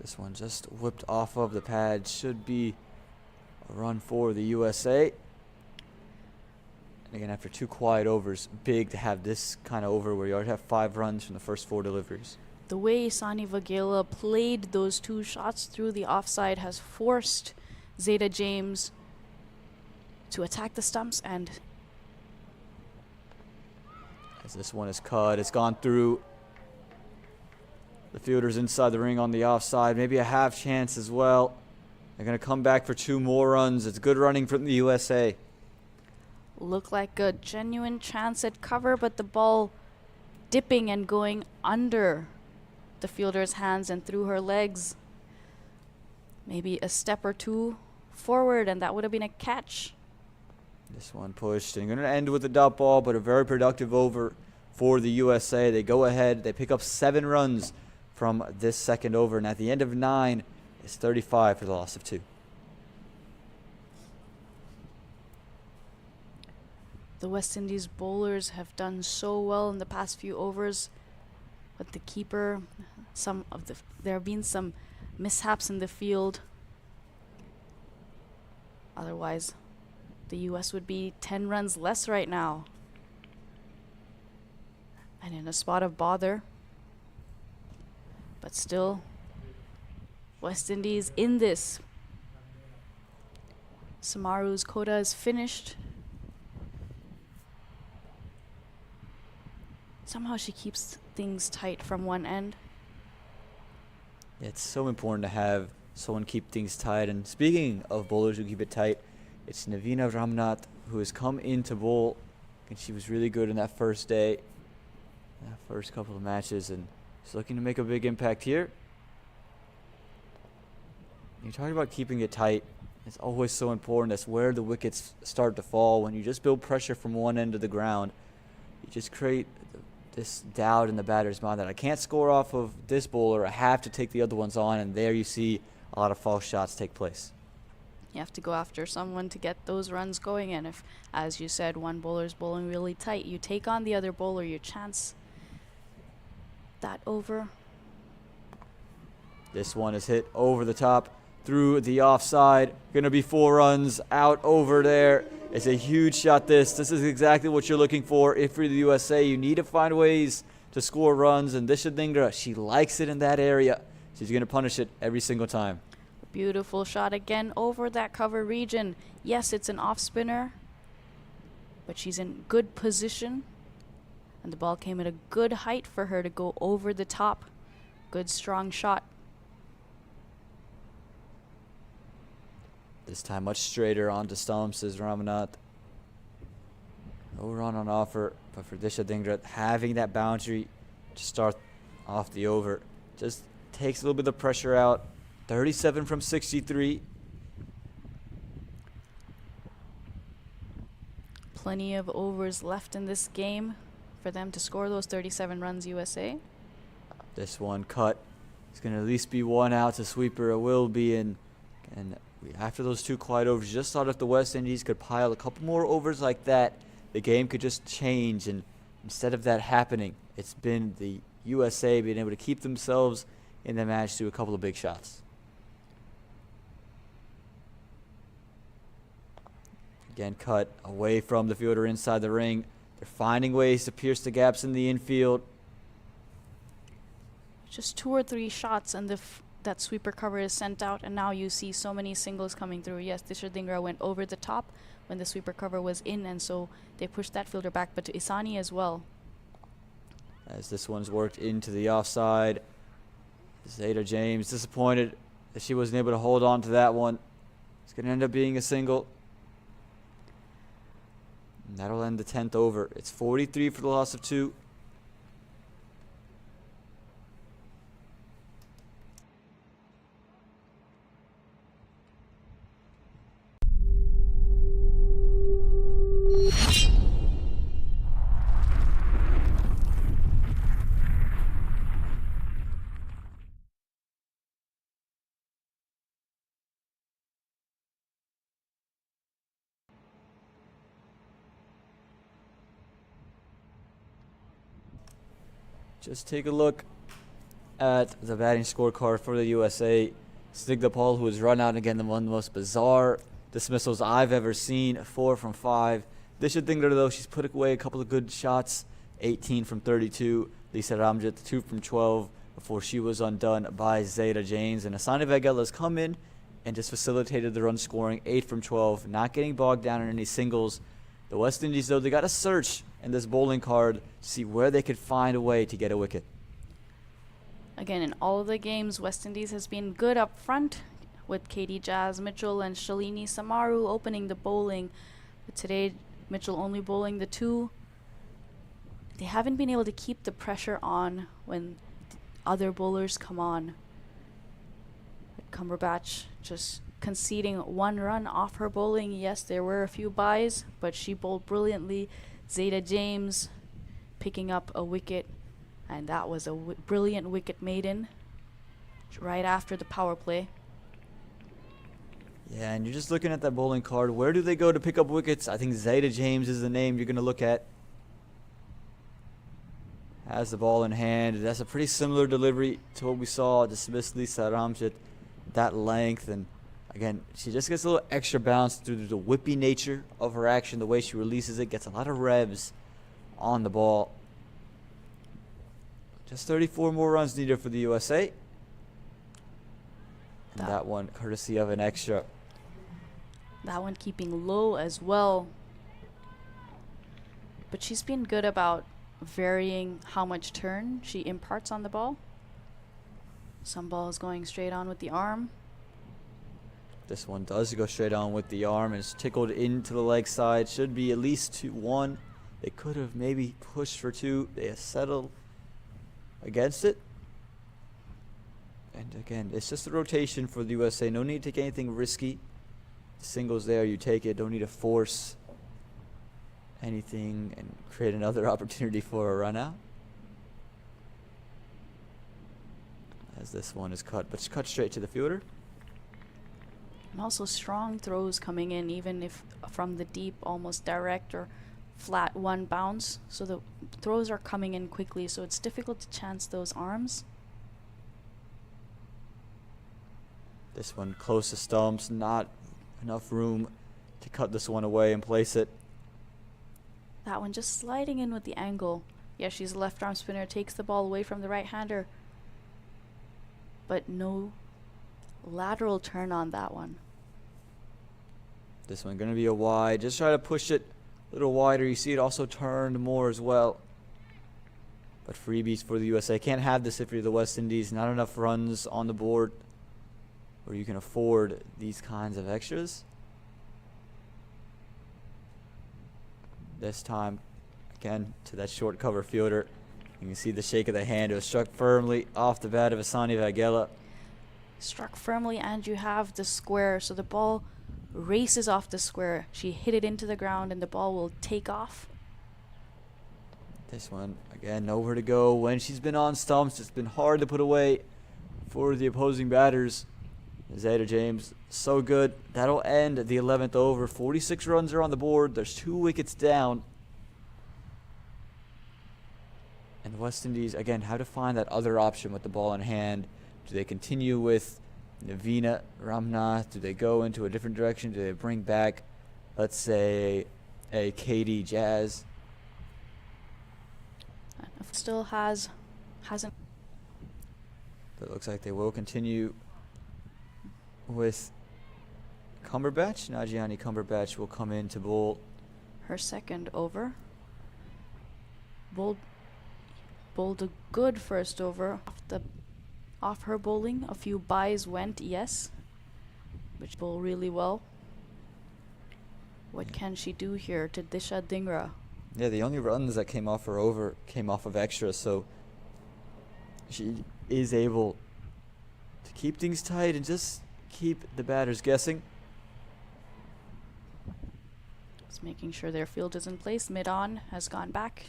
This one just whipped off of the pad. Should be a run for the USA. And again, after 2 quiet overs, big to have this kind of over where you already have 5 runs from the first 4 deliveries. The way Sani Vagela played those 2 shots through the offside has forced Zeta James to attack the stumps, and as this one is cut, it's gone through. The fielder's inside the ring on the offside, maybe a half chance as well. They're going to come back for 2 more runs. It's good running from the USA. looked like a genuine chance at cover, but the ball dipping and going under the fielder's hands and through her legs. Maybe a step or 2 forward, and that would have been a catch. This one pushed, and going to end with a dot ball, but a very productive over for the USA. They go ahead. They pick up 7 runs from this second over, and at the end of 9, it's 35 for the loss of 2. The West Indies bowlers have done so well in the past few overs, but the keeper, there have been some mishaps in the field. Otherwise, the US would be 10 runs less right now. And in a spot of bother. But still, West Indies in this. Samaru's quota is finished. Somehow she keeps things tight from one end. It's so important to have someone keep things tight. And speaking of bowlers who keep it tight, it's Navina Ramnath who has come into bowl. And she was really good in that first day, that first couple of matches, and she's looking to make a big impact here. You're talking about keeping it tight. It's always so important. That's where the wickets start to fall. When you just build pressure from one end of the ground, you just create this doubt in the batter's mind that I can't score off of this bowler, I have to take the other ones on, and there you see a lot of false shots take place. You have to go after someone to get those runs going, and if, as you said, one bowler's bowling really tight, you take on the other bowler, your chance that over. This one is hit over the top through the offside. Gonna be 4 runs out over there. It's a huge shot. This is exactly what you're looking for. If you're the USA, you need to find ways to score runs, and Disha Dhingra, she likes it in that area. She's gonna punish it every single time. Beautiful shot again over that cover region. Yes, it's an off spinner, but she's in good position, and the ball came at a good height for her to go over the top. Good strong shot. This time much straighter onto stumps is Ramnath. No run on offer, but for Disha Dhingra, having that boundary to start off the over just takes a little bit of pressure out. 37 from 63. Plenty of overs left in this game for them to score those 37 runs, USA. This one cut. It's going to at least be 1 out to sweeper. It will be in. And after those 2 quiet overs, just thought if the West Indies could pile a couple more overs like that, the game could just change. And instead of that happening, it's been the USA being able to keep themselves in the match through a couple of big shots. Again, cut away from the fielder inside the ring. They're finding ways to pierce the gaps in the infield. Just 2 or 3 shots and that sweeper cover is sent out, and now you see so many singles coming through. Yes, Disha Dhingra went over the top when the sweeper cover was in, and so they pushed that fielder back, but to Isani as well. As this one's worked into the offside. Zeta James disappointed that she wasn't able to hold on to that one. It's going to end up being a single. And that'll end the 10th over. It's 43 for the loss of 2. Just take a look at the batting scorecard for the USA, Snigdha Paul, who was run out again, the one of the most bizarre dismissals I've ever seen, 4 from 5. Disha Dhingra, though, she's put away a couple of good shots, 18 from 32. Lisa Ramjit, 2 from 12, before she was undone by Zayda James. And Asani Vaghela has come in and just facilitated the run scoring, 8 from 12, not getting bogged down in any singles. The West Indies, though, they got to search in this bowling card to see where they could find a way to get a wicket. Again, in all of the games, West Indies has been good up front, with Katie Jazz Mitchell and Shalini Samaru opening the bowling. But today, Mitchell only bowling the 2. They haven't been able to keep the pressure on when other bowlers come on. Cumberbatch just conceding 1 run off her bowling. Yes, there were a few byes, but she bowled brilliantly. Zayda James picking up a wicket, and that was a brilliant wicket maiden right after the power play. Yeah, and you're just looking at that bowling card. Where do they go to pick up wickets? I think Zayda James is the name you're going to look at. Has the ball in hand. That's a pretty similar delivery to what we saw dismiss Lisa Ramjit. That length, and again, she just gets a little extra bounce through the whippy nature of her action. The way she releases it gets a lot of revs on the ball. Just 34 more runs needed for the USA. And that one courtesy of an extra. That one keeping low as well. But she's been good about varying how much turn she imparts on the ball. Some balls going straight on with the arm. This one does go straight on with the arm and it's tickled into the leg side. Should be at least 2-1. They could have maybe pushed for 2. They have settled against it. And again, it's just a rotation for the USA. No need to take anything risky. Singles there, you take it. Don't need to force anything and create another opportunity for a run out. As this one is cut, but it's cut straight to the fielder. And also strong throws coming in, even if from the deep, almost direct or flat 1 bounce. So the throws are coming in quickly, so it's difficult to chance those arms. This one close to stumps, not enough room to cut this one away and place it. That one just sliding in with the angle. Yeah, she's a left arm spinner, takes the ball away from the right hander. But no lateral turn on that one. This one going to be a wide. Just try to push it a little wider. You see it also turned more as well. But freebies for the USA. Can't have this if you're the West Indies. Not enough runs on the board where you can afford these kinds of extras. This time, again, to that short cover fielder. You can see the shake of the hand. It was struck firmly off the bat of Asani Vaghela. Struck firmly, and you have the square, so the ball races off the square. She hit it into the ground, and the ball will take off. This one, again, nowhere to go. When she's been on stumps, it's been hard to put away for the opposing batters. Zayda James, so good. That'll end the 11th over. 46 runs are on the board. There's 2 wickets down. And the West Indies, again, how to find that other option with the ball in hand. Do they continue with Navina Ramnath? Do they go into a different direction? Do they bring back, let's say, a Katie Jazz? Still hasn't. But it looks like they will continue with Cumberbatch. Nagiani Cumberbatch will come in to bowl Her second over. Bowled a good first over off her bowling. A few byes went, yes, but she bowled really well. What can she do here to Disha Dhingra? Yeah, the only runs that came off her over came off of extras, so she is able to keep things tight and just keep the batters guessing. Just making sure their field is in place. Mid-on has gone back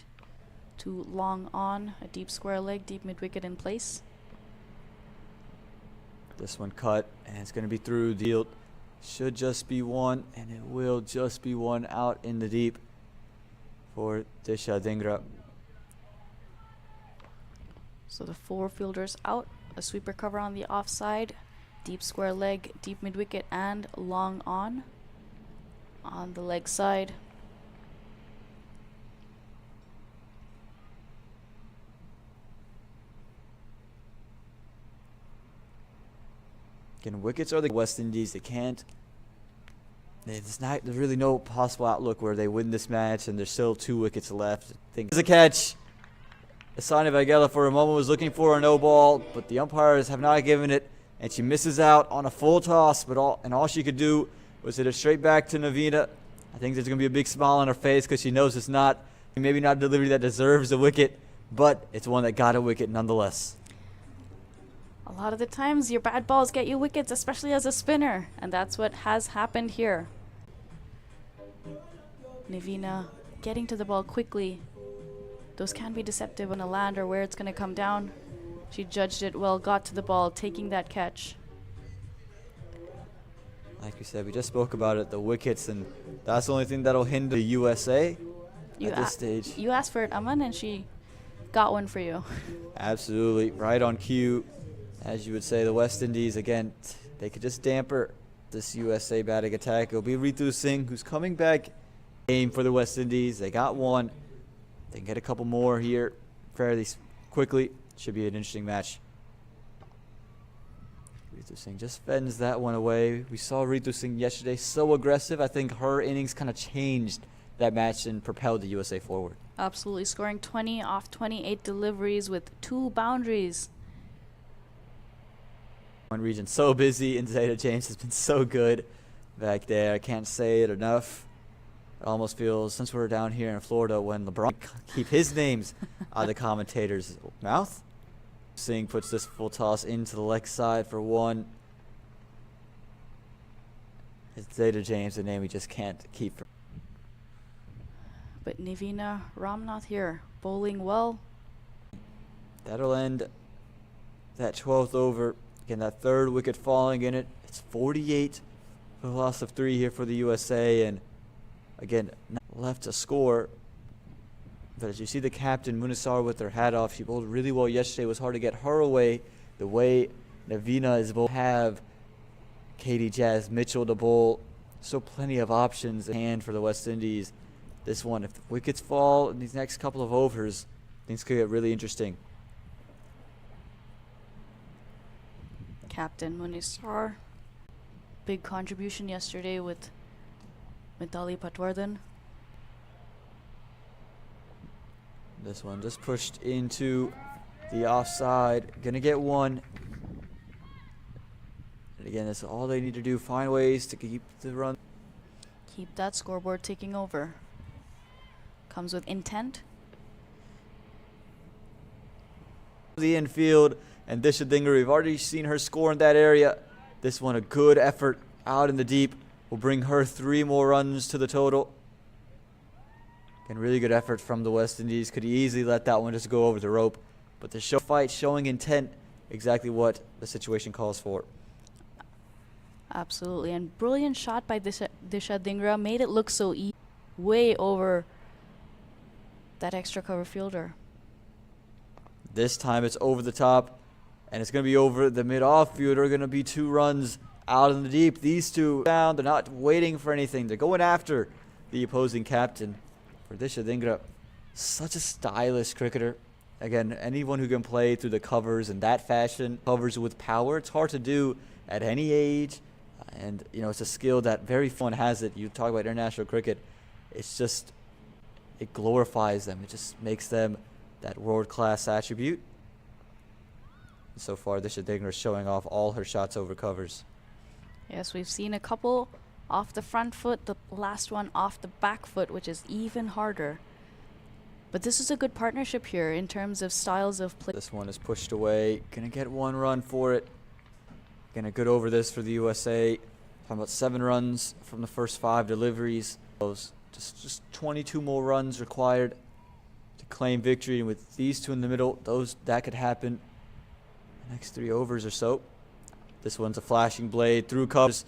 to long on, a deep square leg, deep mid-wicket in place. This one cut, and it's going to be through the field. Should just be 1, and it will just be 1 out in the deep for Disha Dhingra. So the four fielders out, a sweeper cover on the offside, deep square leg, deep mid wicket, and long on the leg side. Again, wickets are the West Indies. There's really no possible outlook where they win this match, and there's still 2 wickets left. I think there's a catch. Asani Vagela for a moment was looking for a no ball, but the umpires have not given it, and she misses out on a full toss. But all she could do was hit it straight back to Navina. I think there's going to be a big smile on her face because she knows it's maybe not a delivery that deserves a wicket, but it's one that got a wicket nonetheless. A lot of the times your bad balls get you wickets, especially as a spinner, and that's what has happened here. Navina getting to the ball quickly. Those can be deceptive on a land or where it's going to come down. She judged it well, got to the ball, taking that catch. Like we said, we just spoke about it, the wickets, and that's the only thing that'll hinder the USA at this stage. You asked for it, Aman, and she got one for you. Absolutely, right on cue. As you would say, the West Indies, again, they could just damper this USA batting attack. It'll be Ritu Singh, who's coming back. Game for the West Indies. They got one. They can get a couple more here fairly quickly. Should be an interesting match. Ritu Singh just fends that one away. We saw Ritu Singh yesterday, so aggressive. I think her innings kind of changed that match and propelled the USA forward. Absolutely, scoring 20 off 28 deliveries with 2 boundaries. One region so busy, and Zeta James has been so good back there. I can't say it enough. It almost feels, since we're down here in Florida, when LeBron keep his names out of the commentator's mouth. Singh puts this full toss into the leg side for 1. It's Zeta James, a name we just can't keep from. But Navina Ramnath here, bowling well. That'll end that 12th over. Again, that 3rd wicket falling in it. It's 48 for the loss of 3 here for the USA. And again, not left to score. But as you see the captain, Munisar, with her hat off, she bowled really well yesterday. It was hard to get her away. The way Navina is bowled, have Katie Jazz Mitchell to bowl. So plenty of options in hand for the West Indies. This one, if the wickets fall in these next couple of overs, things could get really interesting. Captain Munisar. Big contribution yesterday with Mithali Patwardhan. This one just pushed into the offside. Gonna get 1. And again, that's all they need to do. Find ways to keep the run. Keep that scoreboard ticking over. Comes with intent. The infield, and Dishadinger, we've already seen her score in that area. This one, a good effort out in the deep, will bring her 3 more runs to the total. And really good effort from the West Indies. Could easily let that one just go over the rope. But the fight showing intent, exactly what the situation calls for. Absolutely, and brilliant shot by Disha Dhingra, made it look so easy, way over that extra cover fielder. This time it's over the top, and it's going to be over the mid-off fielder. Going to be 2 runs out in the deep. These 2 down. They're not waiting for anything. They're going after the opposing captain. For Disha Dhingra, such a stylish cricketer. Again, anyone who can play through the covers in that fashion, covers with power, it's hard to do at any age. And, you know, it's a skill that very fun has it. You talk about international cricket. It's just, it glorifies them. It just makes them that world-class attribute. And so far, Disha Dhingra is showing off all her shots over covers. Yes, we've seen a couple off the front foot, the last one off the back foot, which is even harder. But this is a good partnership here in terms of styles of play. This one is pushed away. Gonna get 1 run for it. Gonna good over this for the USA. Talking about 7 runs from the first 5 deliveries. Just 22 more runs required to claim victory. And with these 2 in the middle, that could happen the next 3 overs or so. This one's a flashing blade through covers.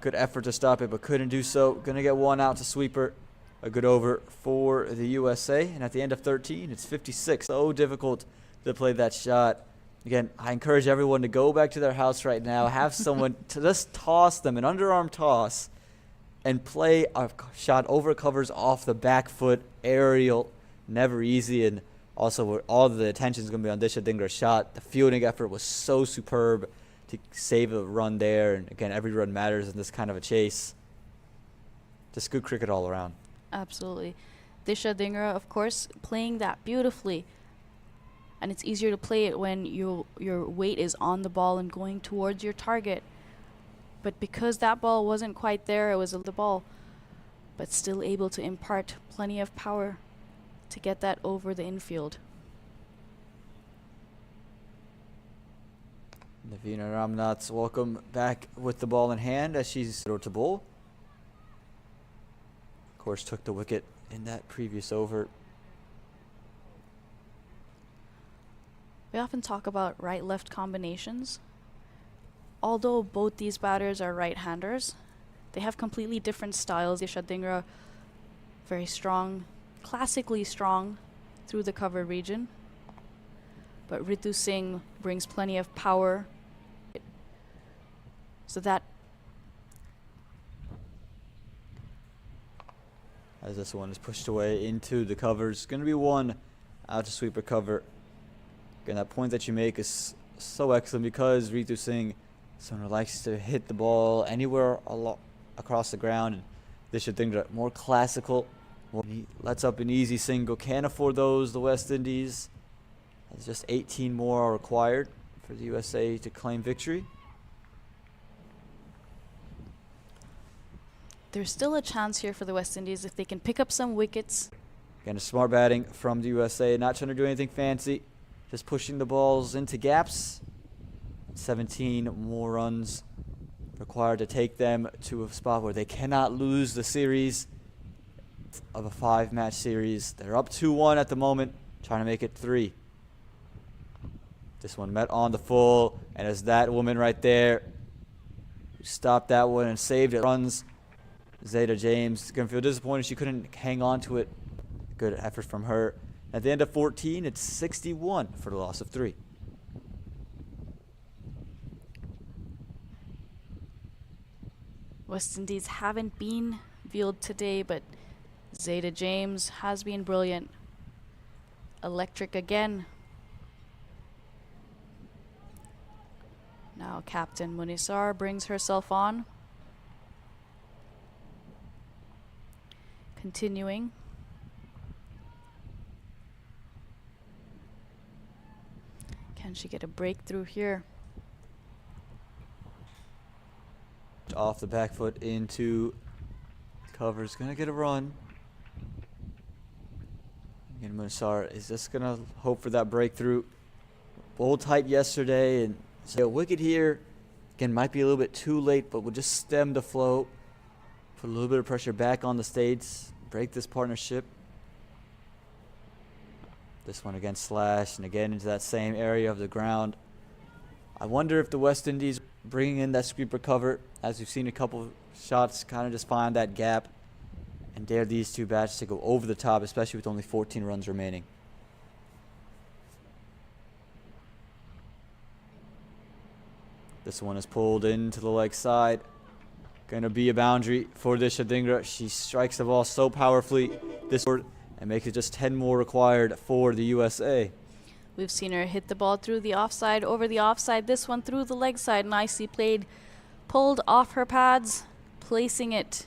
Good effort to stop it, but couldn't do so. Gonna get 1 out to sweeper. A good over for the USA. And at the end of 13, it's 56. So difficult to play that shot. Again, I encourage everyone to go back to their house right now, have someone to just toss them, an underarm toss, and play a shot over covers off the back foot, aerial, never easy. And also, all the attention is going to be on Disha Dhingra's shot. The fielding effort was so superb to save a run there. And again, every run matters in this kind of a chase. Just good cricket all around. Absolutely. Disha Dhingra, of course, playing that beautifully. And it's easier to play it when your weight is on the ball and going towards your target. But because that ball wasn't quite there, it was the ball, but still able to impart plenty of power to get that over the infield. Navina Ramnath's welcome back with the ball in hand as she's to bowl. Of course, took the wicket in that previous over. We often talk about right-left combinations. Although both these batters are right-handers, they have completely different styles. Disha Dhingra, very strong, classically strong through the cover region. But Ritu Singh brings plenty of power. So that as this one is pushed away into the covers. Going to be one out to sweeper cover. Again, that point that you make is so excellent because Ritu Singh, someone who likes to hit the ball anywhere across the ground. And Disha Dhingra, more classical. He lets up an easy single. Can't afford those, the West Indies. There's just 18 more are required for the USA to claim victory. there's still a chance here for the West Indies if they can pick up some wickets. Again, a smart batting from the USA. Not trying to do anything fancy. Just pushing the balls into gaps. 17 more runs required to take them to a spot where they cannot lose the series of a 5-match series. They're up 2-1 at the moment, trying to make it 3. This one met on the full, and as that woman right there who stopped that one and saved it, runs Zeta James. Gonna feel disappointed she couldn't hang on to it. Good effort from her. At the end of 14, it's 61 for the loss of 3. West Indies haven't been viewed today, but Zeta James has been brilliant. Electric again. Now Captain Munisar brings herself on. Continuing. Can she get a breakthrough here? Off the back foot into covers. Gonna get a run. Again, Munisar is just gonna hope for that breakthrough. Bowled tight yesterday, and so a wicket here. Again, might be a little bit too late, but we'll just stem the flow. Put a little bit of pressure back on the States. Break this partnership. This one again slashed, and again into that same area of the ground. I wonder if the West Indies bringing in that sweeper cover, as we've seen a couple of shots kind of just find that gap and dare these two bats to go over the top, especially with only 14 runs remaining. This one is pulled into the leg side. Going to be a boundary for Disha Dhingra. She strikes the ball so powerfully this and makes it just 10 more required for the USA. We've seen her hit the ball through the offside, over the offside. This one through the leg side. Nicely played. Pulled off her pads, placing it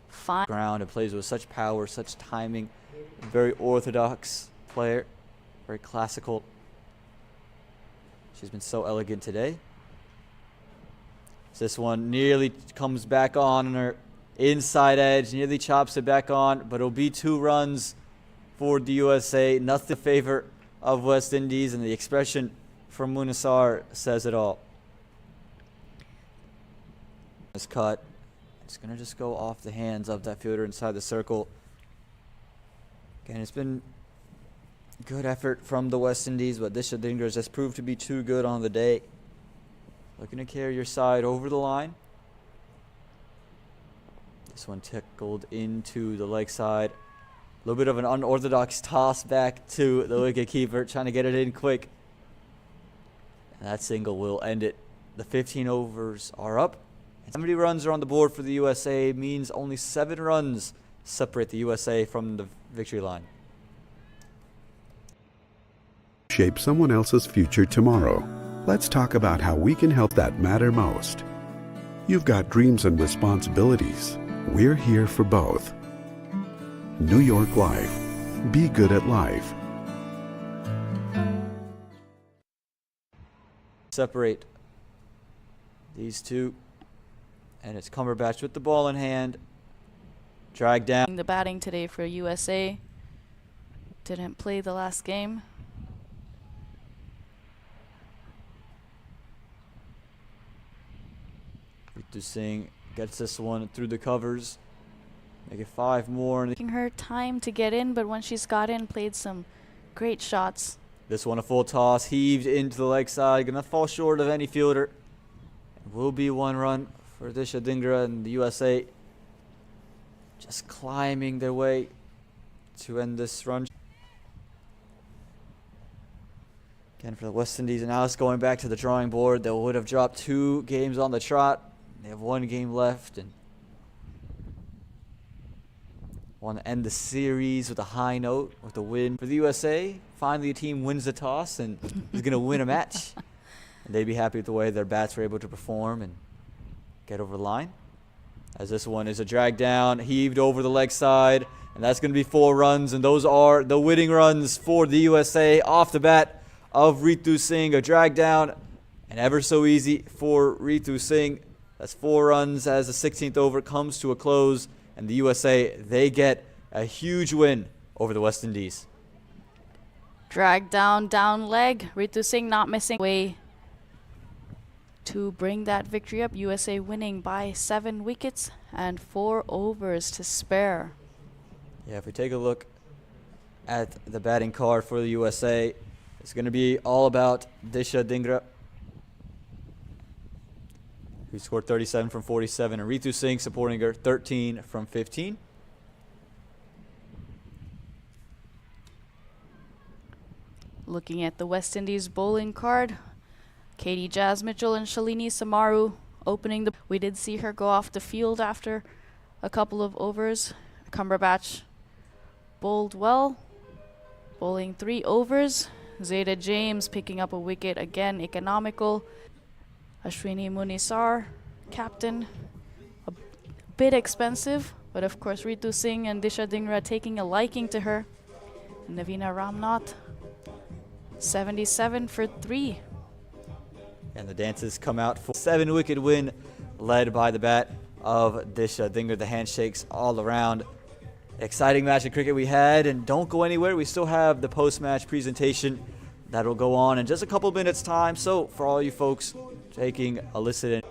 fine. Ground and plays with such power, such timing. Very orthodox player. Very classical. She's been so elegant today. This one nearly comes back on her inside edge, nearly chops it back on, but it'll be 2 runs for the USA. Nothing in favor of West Indies, and the expression from Munisar says it all. This cut. It's going to just go off the hands of that fielder inside the circle. Again, it's been good effort from the West Indies, but Disha Dhingra has just proved to be too good on the day. Looking to carry your side over the line. This one tickled into the leg side. A little bit of an unorthodox toss back to the wicketkeeper, trying to get it in quick. And that single will end it. The 15 overs are up. 70 runs are on the board for the USA. Means only 7 runs separate the USA from the victory line. Shape someone else's future tomorrow. Let's talk about how we can help that matter most. You've got dreams and responsibilities. We're here for both. New York Life. Be good at life. Separate these two. And it's Cumberbatch with the ball in hand. Drag down. The batting today for USA. Didn't play the last game. Ritu Singh gets this one through the covers. Make it 5 more. Taking her time to get in, but when she's got in, played some great shots. This one a full toss, heaved into the leg side. Gonna fall short of any fielder. It will be 1 run for Disha Dhingra and the USA. Just climbing their way to end this run. Again for the West Indies, and now it's going back to the drawing board. They would have dropped 2 games on the trot. They have 1 game left and want to end the series with a high note, with a win for the USA. Finally, a team wins the toss and is going to win a match. And they'd be happy with the way their bats were able to perform and get over the line. As this one is a drag down, heaved over the leg side, and that's going to be 4 runs. And those are the winning runs for the USA off the bat of Ritu Singh. A drag down, and ever so easy for Ritu Singh. That's 4 runs as the 16th over comes to a close. And the USA, they get a huge win over the West Indies. Drag down, down leg. Ritu Singh not missing way to bring that victory up. USA winning by 7 wickets and 4 overs to spare. Yeah, if we take a look at the batting card for the USA, it's going to be all about Disha Dhingra, who scored 37 from 47, and Ritu Singh supporting her 13 from 15. Looking at the West Indies bowling card, Katie Jazz Mitchell and Shalini Samaru opening the... We did see her go off the field after a couple of overs. Cumberbatch bowled well, bowling 3 overs. Zeta James picking up a wicket, again economical. Ashwini Munisar, captain, a bit expensive, but of course Ritu Singh and Disha Dhingra taking a liking to her. Navina Ramnath, 77 for 3. And the dances come out for 7-wicket win, led by the bat of Disha Dhingra. The handshakes all around. Exciting match of cricket we had, and don't go anywhere. We still have the post-match presentation that'll go on in just a couple minutes time. So for all you folks taking a listen.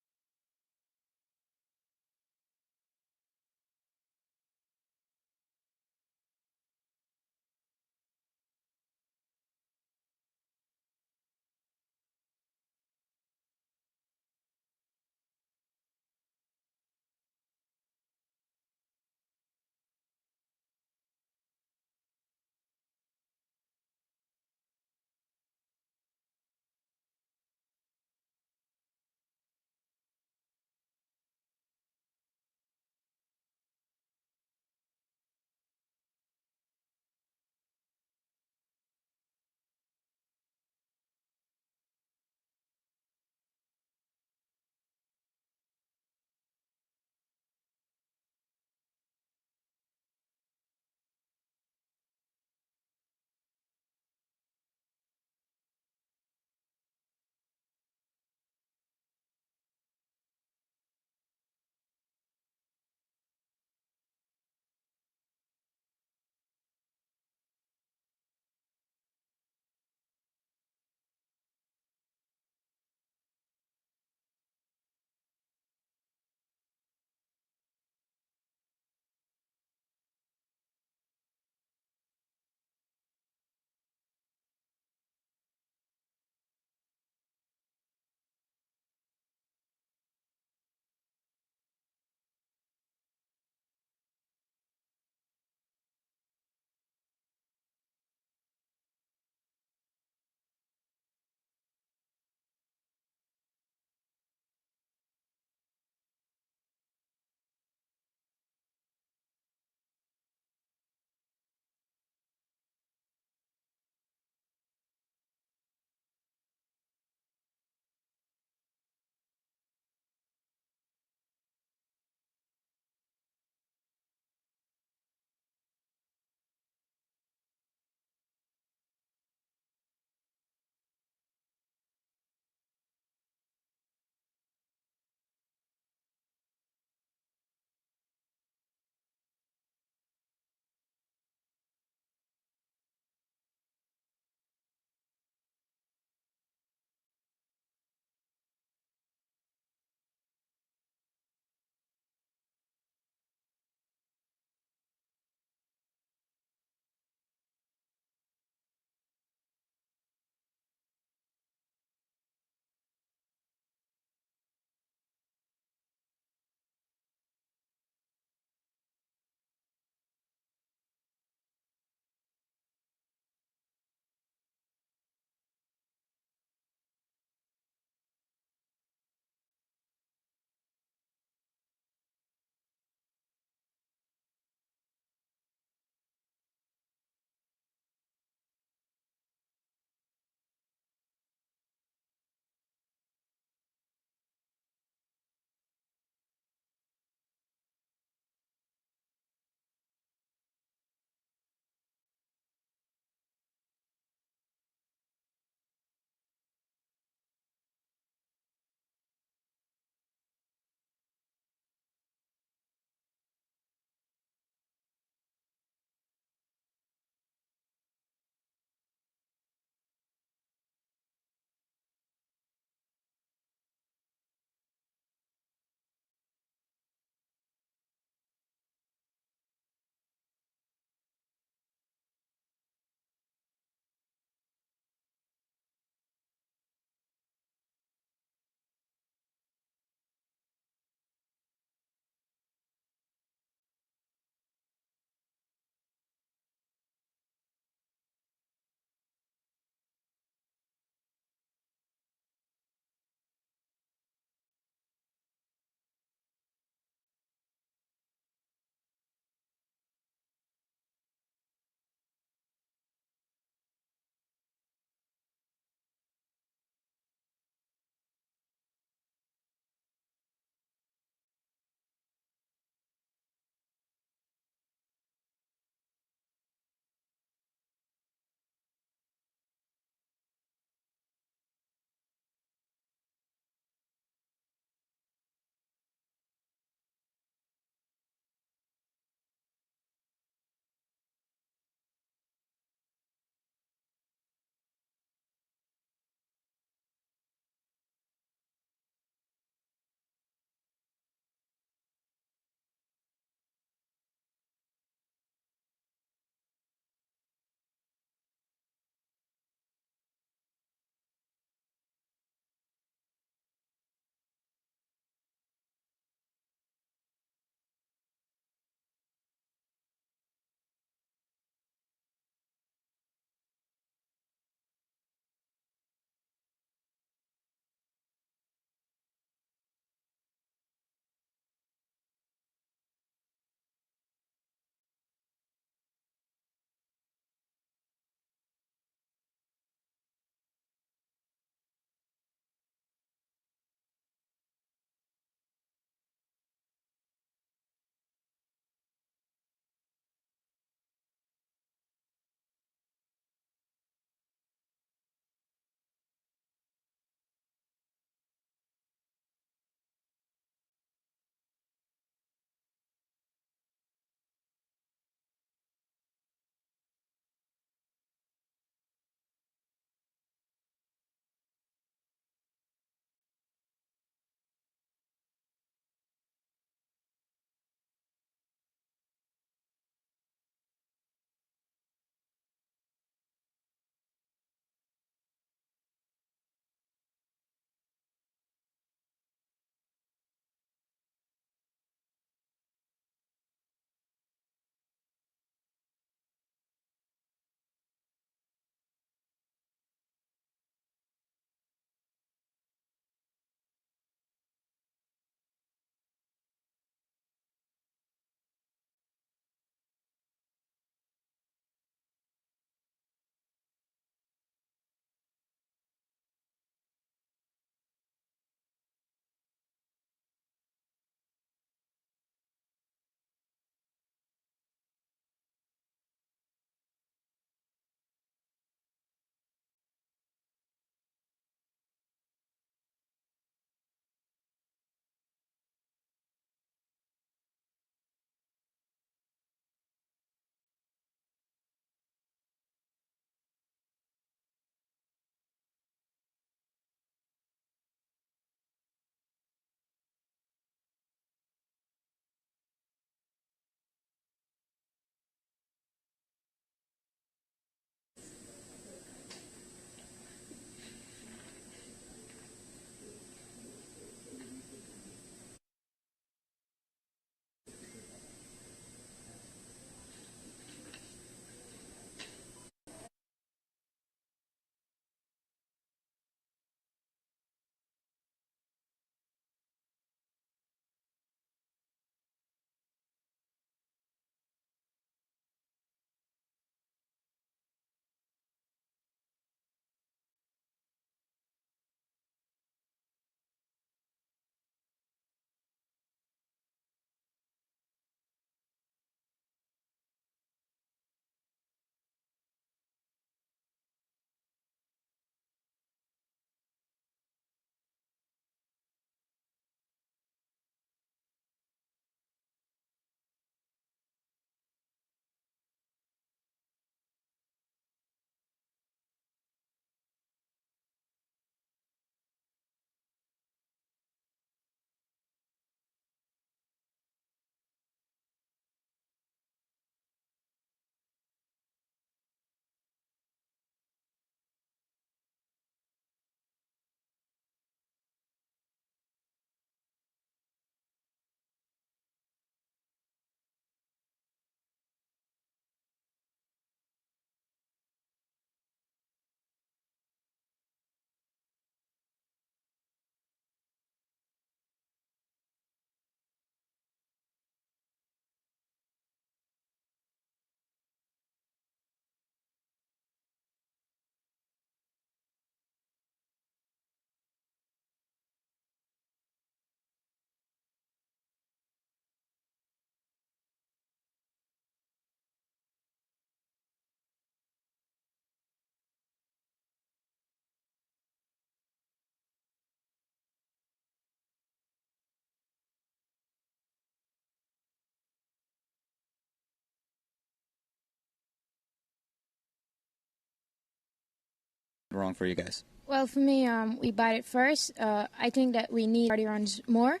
wrong for you guys? Well, for me, we batted first. I think that we need 30 runs more,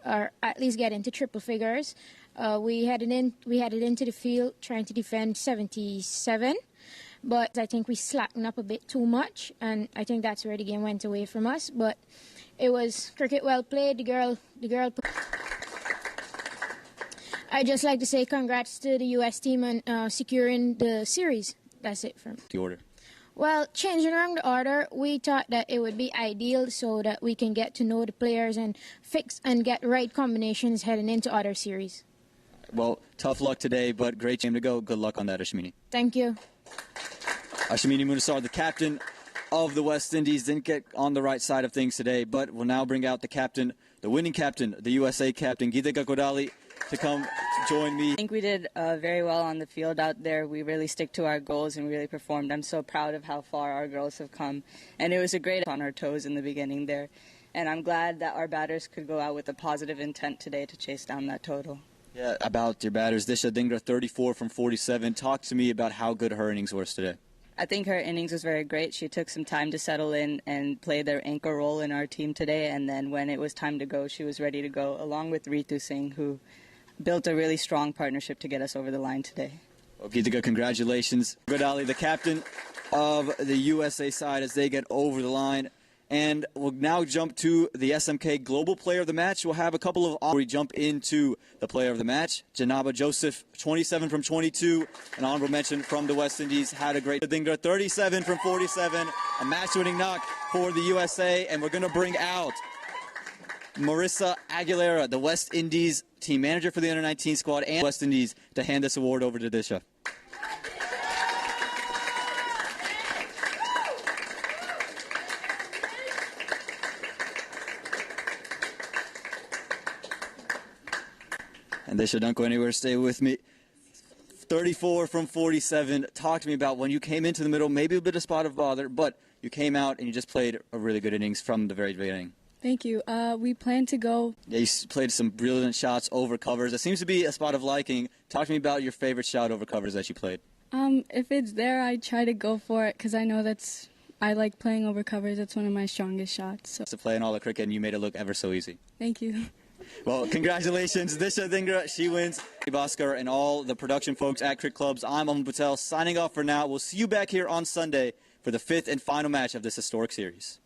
or at least get into triple figures. We headed into the field trying to defend 77, but I think we slackened up a bit too much, and I think that's where the game went away from us. But it was cricket well played. The girl. I'd just like to say congrats to the U.S. team on securing the series. That's it from me. The order. Well, changing around the order, we thought that it would be ideal so that we can get to know the players and fix and get right combinations heading into other series. Well, tough luck today, but great game to go. Good luck on that, Ashmini. Thank you. Ashmini Munasar, the captain of the West Indies, didn't get on the right side of things today, but will now bring out the captain, the winning captain, the USA captain, Geetika Kodali, to come join me. I think we did very well on the field out there. We really stick to our goals and we really performed. I'm so proud of how far our girls have come. And it was a great on our toes in the beginning there. And I'm glad that our batters could go out with a positive intent today to chase down that total. Yeah, about your batters, Disha Dhingra, 34 from 47. Talk to me about how good her innings was today. I think her innings was very great. She took some time to settle in and play their anchor role in our team today. And then when it was time to go, she was ready to go, along with Ritu Singh, who built a really strong partnership to get us over the line today. Well, Geetika, congratulations. Kodali, the captain of the USA side, as they get over the line. And we'll now jump to the SMK Global Player of the Match. We'll have a couple of we jump into the Player of the Match. Janaba Joseph, 27 from 22, an honorable mention from the West Indies, had a great Dhingra, 37 from 47, a match-winning knock for the USA. And we're going to bring out Marissa Aguilera, the West Indies team manager for the Under-19 squad and West Indies, to hand this award over to Disha. And Disha, don't go anywhere, stay with me. 34 from 47. Talk to me about when you came into the middle, maybe a bit of spot of bother, but you came out and you just played a really good innings from the very beginning. Thank you. We plan to go. Yeah, you played some brilliant shots over covers. It seems to be a spot of liking. Talk to me about your favorite shot over covers that you played. If it's there, I try to go for it because I know I like playing over covers. That's one of my strongest shots. So. To play in all the cricket, and you made it look ever so easy. Thank you. Well, congratulations, Disha Dhingra. She wins. Bhaskar and all the production folks at Cricket Clubs. I'm Aman Patel signing off for now. We'll see you back here on Sunday for the 5th and final match of this historic series.